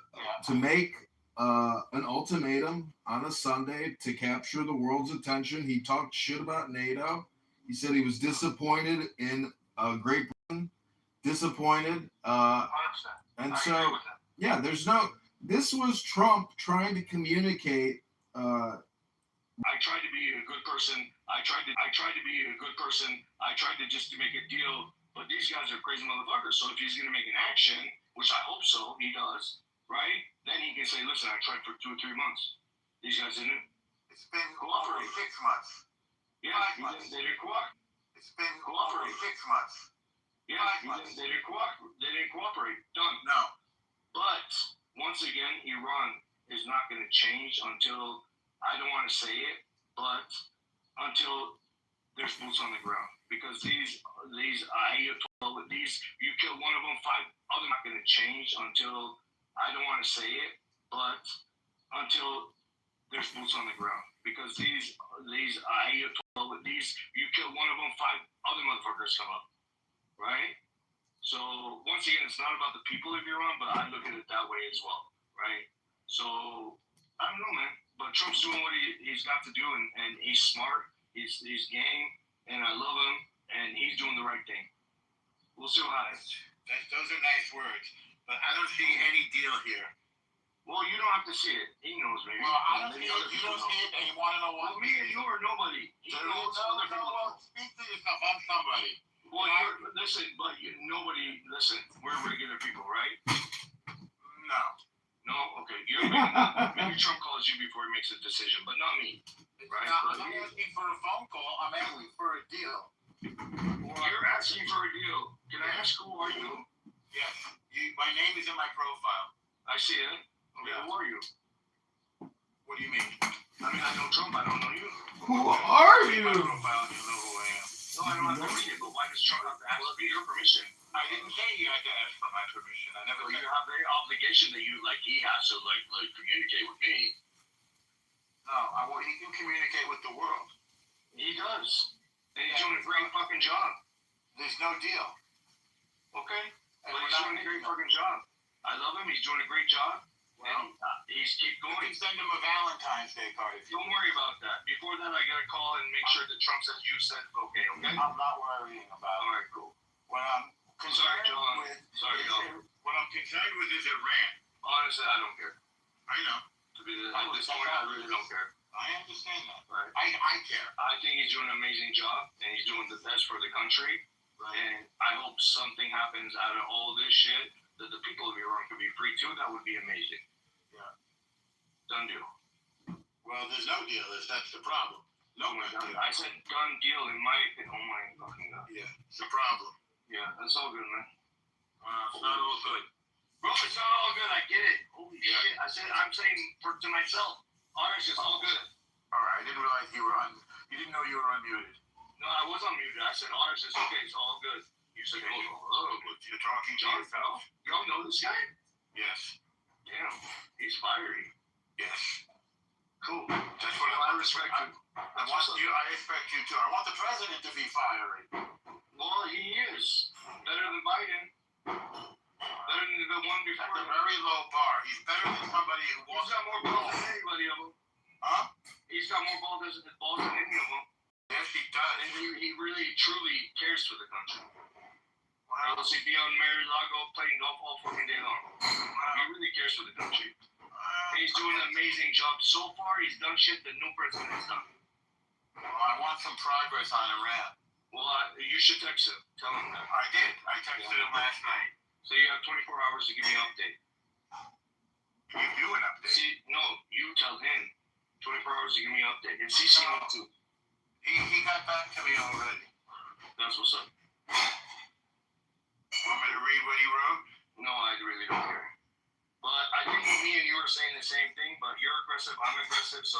make an ultimatum on a Sunday to capture the world's attention. He talked shit about NATO. He said he was disappointed in Great Britain. Disappointed. 100%. And so, yeah, this was Trump trying to communicate. I tried to be a good person. I tried to be a good person. I tried to just make a deal. But these guys are crazy motherfuckers. So if he's going to make an action, which I hope so, he does, right? Then he can say, listen, I tried for 2 or 3 months. These guys didn't. It's been over 6 months. Yeah, they didn't cooperate. It's been over 6 months. Yeah, they didn't cooperate. Done. No. But once again, Iran is not going to change until, I don't want to say it, but until there's boots on the ground. Because these Ayatollah, you kill one of them, 5 others not going to change until, I don't want to say it, but until there's boots on the ground. Because these Ayatollah, you kill one of them, 5 other motherfuckers come up, right? So once again, it's not about the people of Iran, but I look at it that way as well, right? So I don't know, man. But Trump's doing what he's got to do, and he's smart. He's game, and I love him, and he's doing the right thing. We'll see what happens. Those are nice words, but I don't see any deal here. Well, you don't have to see it. He knows, maybe. Well, I don't see it. You don't see it, and you want to know what? Well, me and you are nobody. He knows other people. Speak to yourself. I'm somebody. Well, listen, but nobody. Listen, we're regular people, right? No. No, okay. Maybe Trump calls you before he makes a decision, but not me. Right? I'm not asking for a phone call. I'm asking for a deal. You're asking for a deal. Can I ask who are you? Yes. My name is in my profile. I see it. Okay, who are you? What do you mean? I mean, I know Trump. I don't know you. Who are you? I don't know if you know who I am. No, I don't have to read it, but why does Trump have to ask for your permission? I didn't say you had to ask for my permission. I never Well, said. you have the obligation that he has to like communicate with me. No, he can communicate with the world. He does. And he's doing a great fucking job. There's no deal. Okay? And But he's doing a great fucking job. I love him. He's doing a great job. Well, and he's keep You going. can send him a Valentine's Day card if you Don't worry about that. Before that, I gotta call and make sure that Trump says you said okay, okay? I'm not worrying about it. All right, cool. What I'm Sorry, concerned John. with Sorry, John. what I'm concerned with is Iran. Honestly, I don't care. I know. At this point, I really don't care. I understand that. Right? I care. I think he's doing an amazing job, and he's doing the best for the country. Right. And I hope something happens out of all this shit that the people of Iran could be free too. That would be amazing. Yeah. Done deal. Well, there's no deal. That's the problem. No Oh my deal. God. I said done deal in my opinion. Oh my fucking God. Yeah, it's a problem. Yeah, that's all good, man. It's not all good. Bro, it's not all good. I get it. Holy Yeah. shit. I'm saying to myself, honestly, it's all good. All right, I didn't realize you didn't know you were unmuted. No, I was unmuted. I said, honestly, it's okay. It's all good. You said, But oh, you're talking to John, yourself. y'all know this guy? Yes. Damn, he's fiery. Yes. Cool. That's what I respect you. I expect you to. I want the president to be fiery. Well, he is. Better than Biden. Better than the one before. That's a very low bar. He's better than somebody who He's walks. got more balls than anybody of them. Huh? He's got more balls than any of them. Yes, he does. And he really, truly cares for the country. Wow. Else he'd be on Mar-a-Lago playing golf all fucking day long. He really cares for the country. And he's doing an amazing job. So far, he's done shit that no president has done. Well, I want some progress on Iran. Well, you should text him. Tell him that. I did. I texted him last night. So you have 24 hours to give me an update. Give you an update. See, no, you tell him 24 hours to give me an update. And CC me too. He got back to me already. That's what's up. Want me to read what he wrote? No, I really don't care. But I think me and you are saying the same thing, but you're aggressive, I'm aggressive, so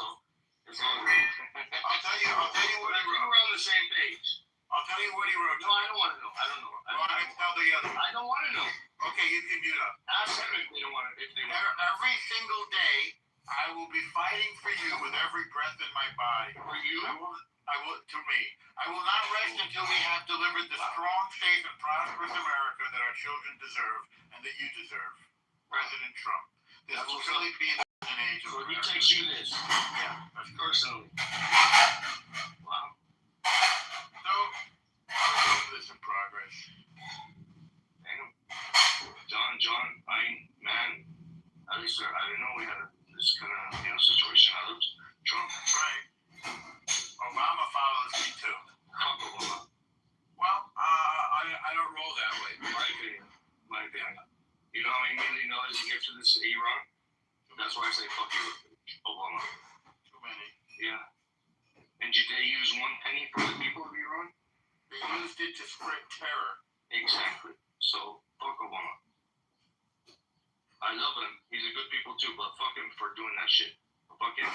it's all good. I'll tell you what he wrote. We're on the same page. I'll tell you what he wrote. No, I don't want to know. I don't know. Well, I tell the other. I don't want to know. Okay, you can mute up. Ask them if they don't want to. If they want. Every single day, I will be fighting for you with every breath in my body. For you? I will. To me, I will not rest until we have delivered the strong, safe, and prosperous America that our children deserve and that you deserve, President Trump. This will really be the age of So he America. takes you this. Yeah, Personally. Wow. So, I'll there's some progress. Damn. John, man, at least I didn't know we had this kind of situation. I looked Trump. Right. Obama follows me too. Fuck Obama. Well, I don't roll that way. My opinion. You know how many million dollars he gave to this Iran? That's why I say fuck you, Obama. Too many. Yeah. And did they use one penny for the people of Iran? They used it to spread terror. Exactly. So, fuck Obama. I love him. He's a good people too, but fuck him for doing that shit. Fuck him.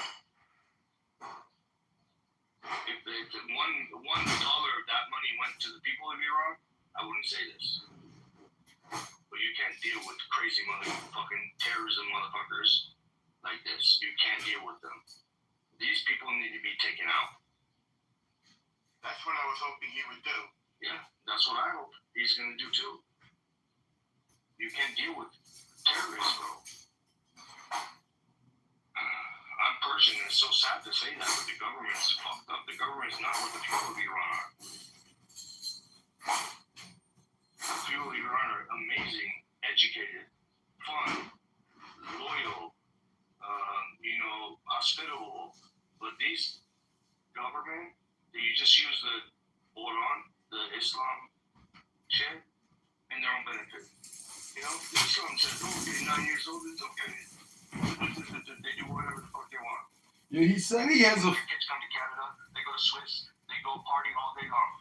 If one dollar of that money went to the people of Iran, I wouldn't say this. But you can't deal with crazy motherfucking terrorism motherfuckers like this. You can't deal with them. These people need to be taken out. That's what I was hoping he would do. Yeah, that's what I hope he's gonna do too. You can't deal with terrorists, bro. I'm Persian, and it's so sad to say that, but the government's fucked up. The government's not what the people of Iran are. The people of Iran are amazing, educated, fun, loyal, hospitable. But these government, you just use the Quran, the Islam shit, in their own benefit. You know, Islam says, oh, okay, 9 years old, it's okay. They do whatever the fuck they want. Yeah, he said he has a. Kids come to Canada, they go to Swiss, they go party all day long.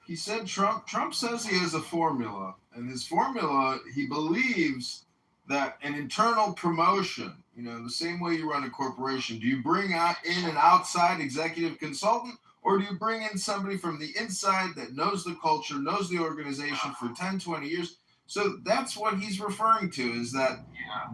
He said Trump says he has a formula, and his formula, he believes, that an internal promotion, the same way you run a corporation, do you bring in an outside executive consultant, or do you bring in somebody from the inside that knows the culture, knows the organization for 10, 20 years? So that's what he's referring to, is that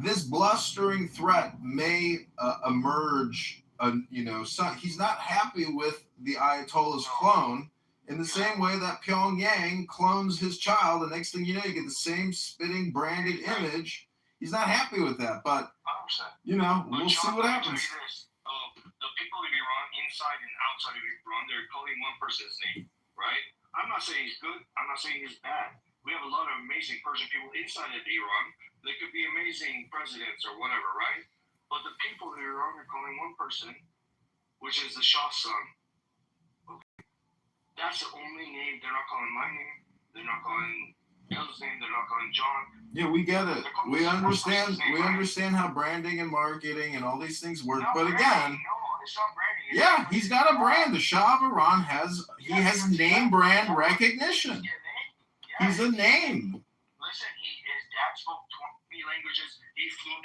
this blustering threat may emerge. He's not happy with the Ayatollah's clone, in the same way that Pyongyang clones his child. The next thing you know, you get the same spitting branded image. He's not happy with that, but 100%. we'll see what happens. The people of Iran, inside and outside of Iran, they're calling one person's name, right? I'm not saying he's good. I'm not saying he's bad. We have a lot of amazing Persian people inside of Iran. They could be amazing presidents or whatever, right? But the people of Iran are calling one person, which is the Shah's son. Okay. That's the only name. They're not calling my name. They're not calling Bill's name. They're not calling John. Yeah, we get it. We understand. We understand how branding and marketing and all these things work. But again, yeah, he's got a brand. The Shah of Iran has name brand recognition. He's a name. Listen, his dad spoke 20 languages. He flew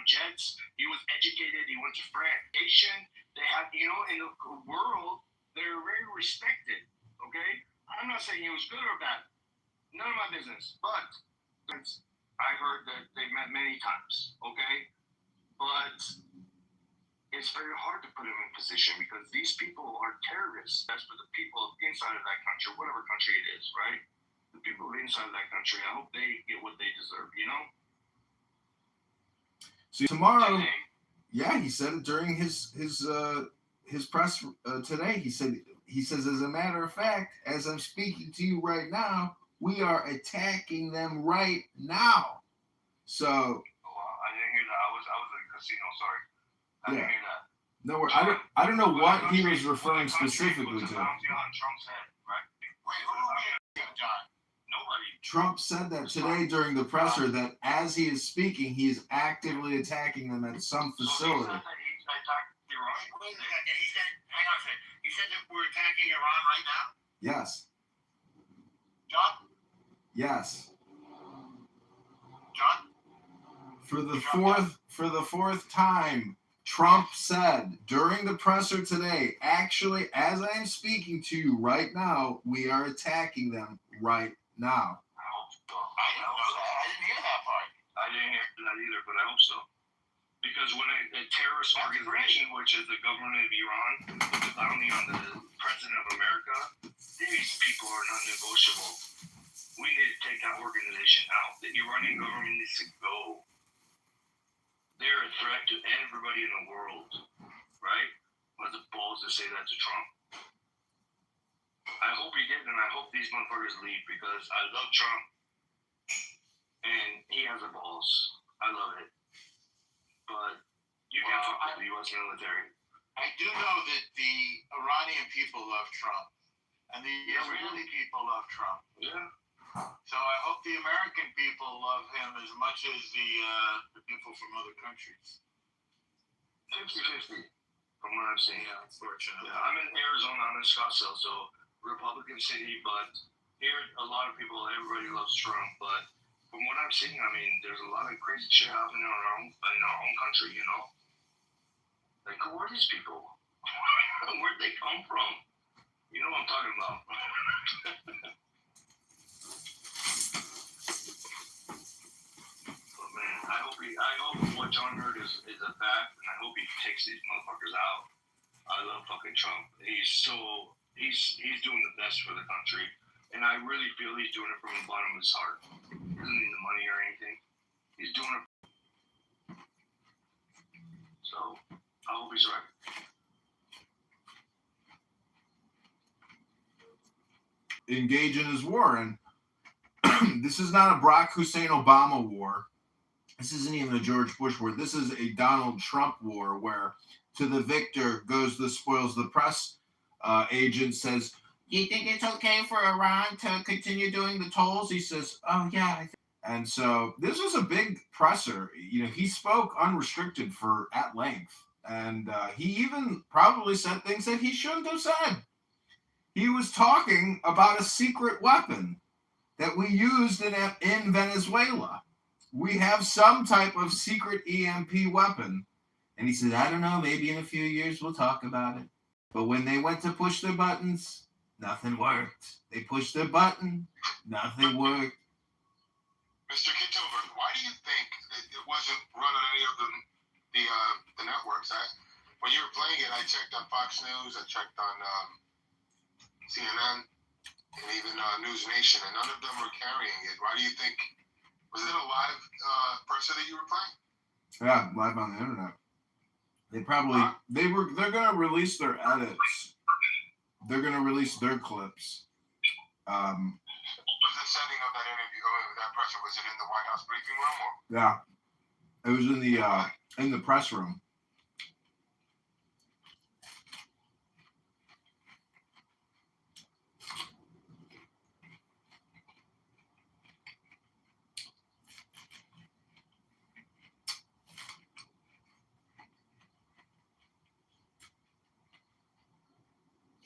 jets. He was educated. He went to France. They have, in the world, they're very respected. Okay, I'm not saying he was good or bad. None of my business. But I heard that they met many times. Okay, but it's very hard to put him in position because these people are terrorists. That's for the people inside of that country, whatever country it is, right? The people inside of that country, I hope they get what they deserve, So tomorrow, he said it during his press today. He says, as a matter of fact, as I'm speaking to you right now, we are attacking them right now. So. Oh, I didn't hear that. I was in the casino. Sorry. I didn't hear that. No, I don't know what he was referring specifically to. Trump's head, right? Wait, who John? Nobody. Trump said that today during the presser, that as he is speaking, he is actively attacking them at some facility. So he said that he's attacking Iran. Wait a second. Hang on a second. He said that we're attacking Iran right now? Yes. John? Yes. John? For the fourth time, Trump said during the presser today, actually, as I am speaking to you right now, we are attacking them right now. I hope so. I didn't know that. I didn't hear that part. I didn't hear that either, but I hope so. Because when a terrorist organization, which is the government of Iran, puts a bounty on the president of America, these people are non-negotiable. We need to take that organization out. The Iranian government needs to go. They're a threat to everybody in the world, right? But the balls to say that to Trump. I hope he did, and I hope these motherfuckers leave because I love Trump, and he has the balls. I love it. But you can't talk to the U.S. military. I do know that the Iranian people love Trump, and the Israeli people love Trump. Yeah. So I hope the American people love him as much as the people from other countries. 50-50, from what I'm seeing. Yeah, unfortunately. Yeah, I'm in Arizona, I'm in Scottsdale, so Republican city, but here a lot of people, everybody loves Trump, but from what I'm seeing, I mean, there's a lot of crazy shit happening in our own country, Like, who are these people? Where'd they come from? You know what I'm talking about. I hope what John heard is a fact, and I hope he takes these motherfuckers out. I love fucking Trump. He's doing the best for the country, and I really feel he's doing it from the bottom of his heart. He doesn't need the money or anything. He's doing it. So I hope he's right. Engage in his war, and this is not a Barack Hussein Obama war. This isn't even a George Bush war. This is a Donald Trump war, where to the victor goes the spoils. The press agent says, "Do you think it's okay for Iran to continue doing the tolls?" He says, "Oh yeah." And so this was a big presser. He spoke unrestricted at length, and he even probably said things that he shouldn't have said. He was talking about a secret weapon that we used in Venezuela. we have some type of secret EMP weapon. And he said, I don't know, maybe in a few years we'll talk about it. But when they went to push their buttons, nothing worked. They pushed their button, nothing worked. Mr. Kitover, why do you think that it wasn't run on any of the networks? When you were playing it, I checked on Fox News, I checked on CNN, and even News Nation, and none of them were carrying it. Why do you think? Was it a live presser that you were playing? Yeah, live on the internet. They're gonna release their edits. They're gonna release their clips. What was the setting of that interview? That presser, was it in the White House briefing room? Or? Yeah, it was in the press room.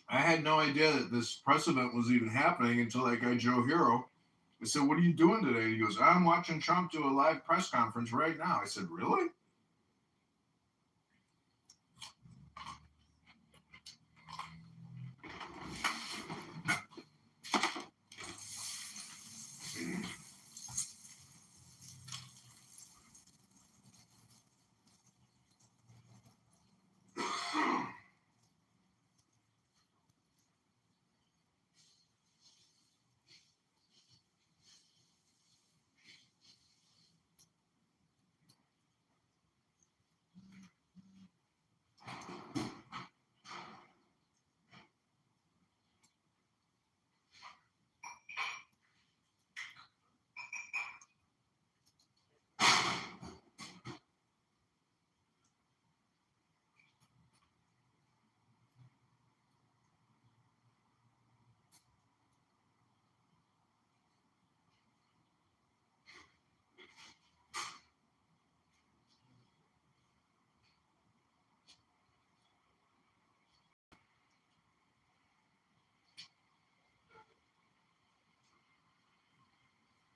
I had no idea that this press event was even happening until that guy Joe Hero. I said, what are you doing today? And he goes, I'm watching Trump do a live press conference right now. I said, really?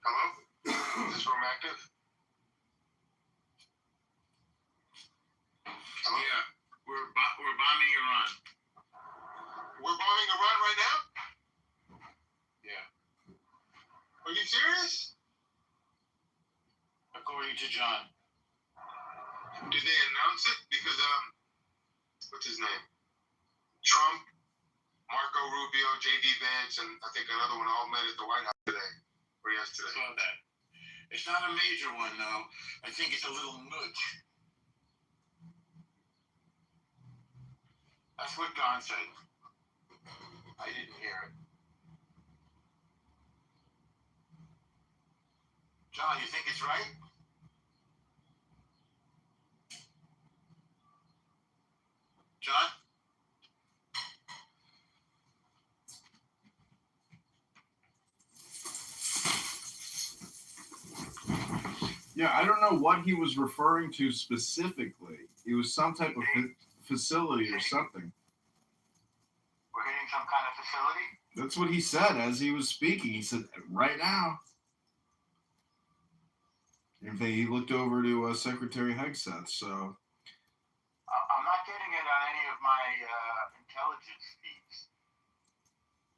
Hello? Is this room active? Hello? Yeah, we're bombing Iran. We're bombing Iran right now? Yeah, Are you serious? according to John. Did they announce it? Because, what's his name? Trump, Marco Rubio, J.D. Vance, and I think another one all met at the White House today. Or yesterday. Saw that. It's not a major one, though. I think it's a little nudge. That's what Don said. I didn't hear it. John, you think it's right? John? Yeah, I don't know what he was referring to specifically. It was some type of facility or something. We're hitting some kind of facility? That's what he said as he was speaking. He said, right now. And he looked over to Secretary Hegseth, so. I'm not getting it on any of my intelligence feeds.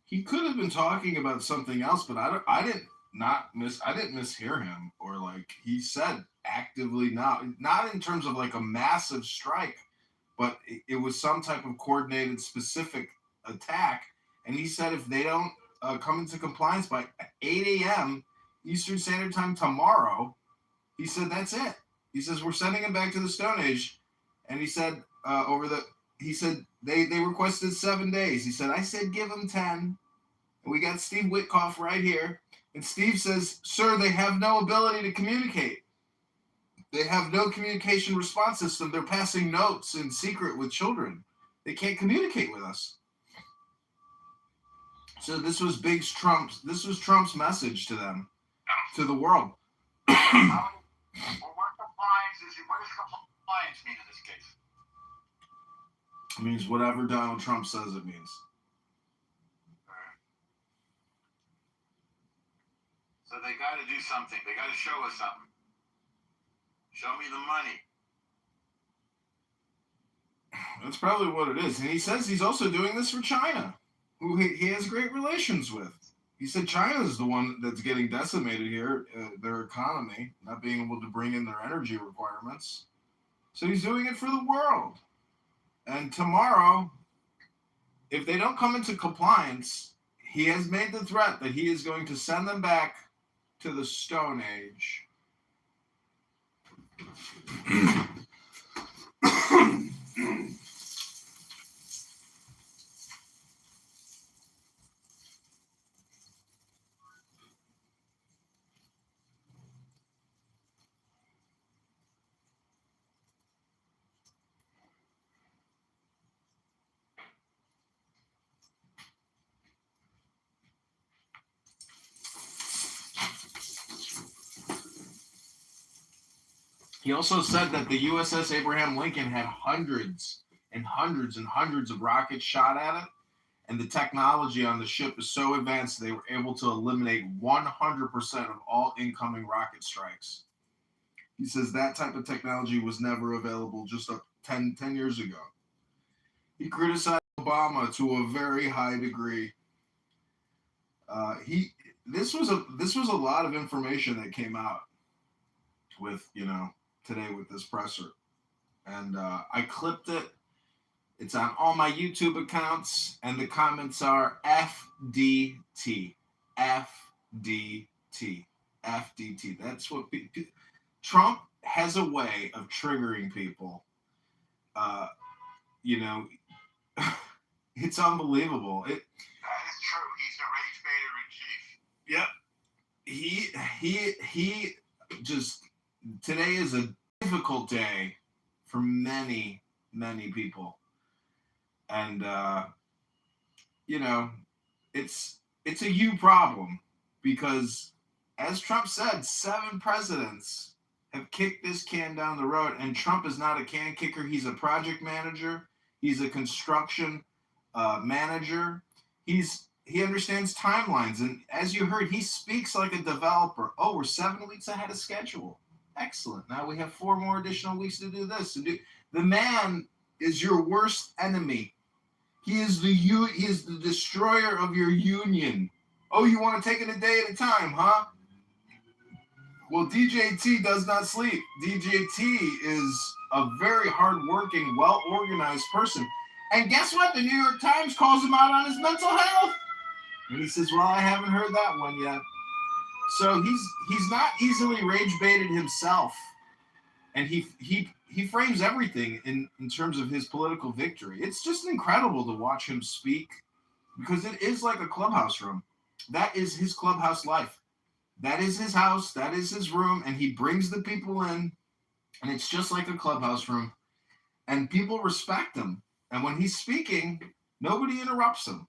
He could have been talking about something else, but I didn't mishear him, or like he said actively not in terms of like a massive strike, but it was some type of coordinated specific attack. And he said if they don't come into compliance by 8 a.m. Eastern Standard Time tomorrow, he said that's it. He says we're sending them back to the Stone Age, and he said they requested 7 days. He said I said give them 10. And we got Steve Witkoff right here. And Steve says, sir, they have no ability to communicate. They have no communication response system. They're passing notes in secret with children. They can't communicate with us. So this was Trump's message to them, to the world. What does compliance mean in this case? It means whatever Donald Trump says it means. So they got to do something. They got to show us something. Show me the money. That's probably what it is. And he says he's also doing this for China, who he has great relations with. He said China is the one that's getting decimated here, their economy, not being able to bring in their energy requirements. So he's doing it for the world. And tomorrow, if they don't come into compliance, he has made the threat that he is going to send them back to the Stone Age. He also said that the USS Abraham Lincoln had hundreds and hundreds and hundreds of rockets shot at it, and the technology on the ship is so advanced they were able to eliminate 100% of all incoming rocket strikes. He says that type of technology was never available just 10 years ago. He criticized Obama to a very high degree. This was a lot of information that came out with, today with this presser. And I clipped it. It's on all my YouTube accounts, and the comments are FDT. FDT. FDT. That's what Trump has a way of triggering people. It's unbelievable. That is true. He's the rage baiter in chief. Yep. He just, today is a difficult day for many, many people. And, it's a you problem because, as Trump said, 7 presidents have kicked this can down the road, and Trump is not a can kicker. He's a project manager. He's a construction manager. He understands timelines, and as you heard, he speaks like a developer. Oh, we're 7 weeks ahead of schedule. Excellent. Now we have 4 more additional weeks to do this. The man is your worst enemy. He is the destroyer of your union. Oh, you want to take it a day at a time, huh? Well, DJT does not sleep. DJT is a very hardworking, well-organized person. And guess what? The New York Times calls him out on his mental health. And he says, well, I haven't heard that one yet. So he's not easily rage-baited himself. And he frames everything in terms of his political victory. It's just incredible to watch him speak because it is like a clubhouse room. That is his clubhouse life. That is his house. That is his room. And he brings the people in, and it's just like a clubhouse room. And people respect him. And when he's speaking, nobody interrupts him.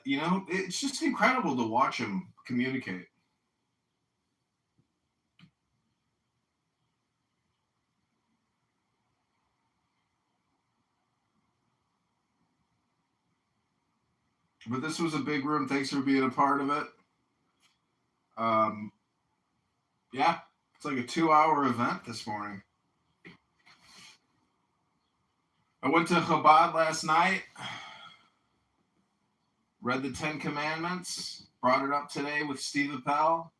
It's just incredible to watch him communicate. But this was a big room. Thanks for being a part of it. It's like a 2-hour event this morning. I went to Chabad last night, read the 10 Commandments, brought it up today with Steve Appel,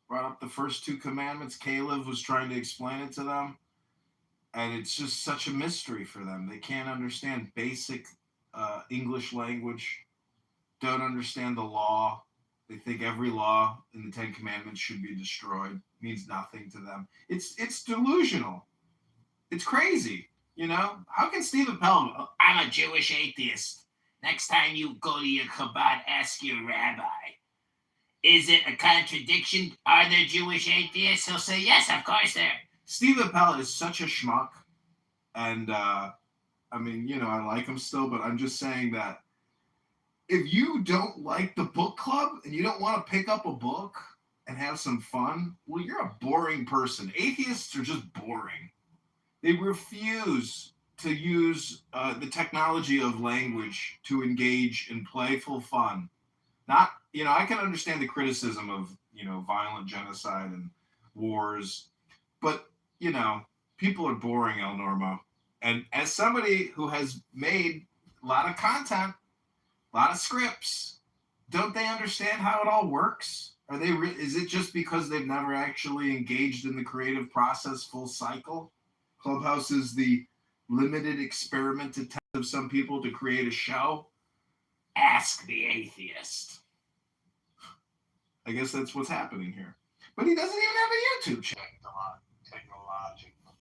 brought up the first 2 commandments. Caleb was trying to explain it to them, and it's just such a mystery for them. They can't understand basic English language, don't understand the law. They think every law in the 10 Commandments should be destroyed. It means nothing to them. It's delusional. It's crazy. How can Steve Appel, I'm a Jewish atheist. Next time you go to your Chabad, ask your rabbi, is it a contradiction? Are there Jewish atheists? He'll say, yes, of course there. Steve Appel is such a schmuck. And, I like him still, but I'm just saying that if you don't like the book club and you don't want to pick up a book and have some fun, well, you're a boring person. Atheists are just boring. They refuse to use the technology of language to engage in playful fun. I can understand the criticism of, violent genocide and wars, But, you know, people are boring, El Normo. And as somebody who has made a lot of content, a lot of scripts, don't they understand how it all works? Are they? Is it just because they've never actually engaged in the creative process full cycle? Clubhouse is the limited experiment attempt of some people to create a show. Ask the atheist. I guess that's what's happening here. But he doesn't even have a YouTube channel.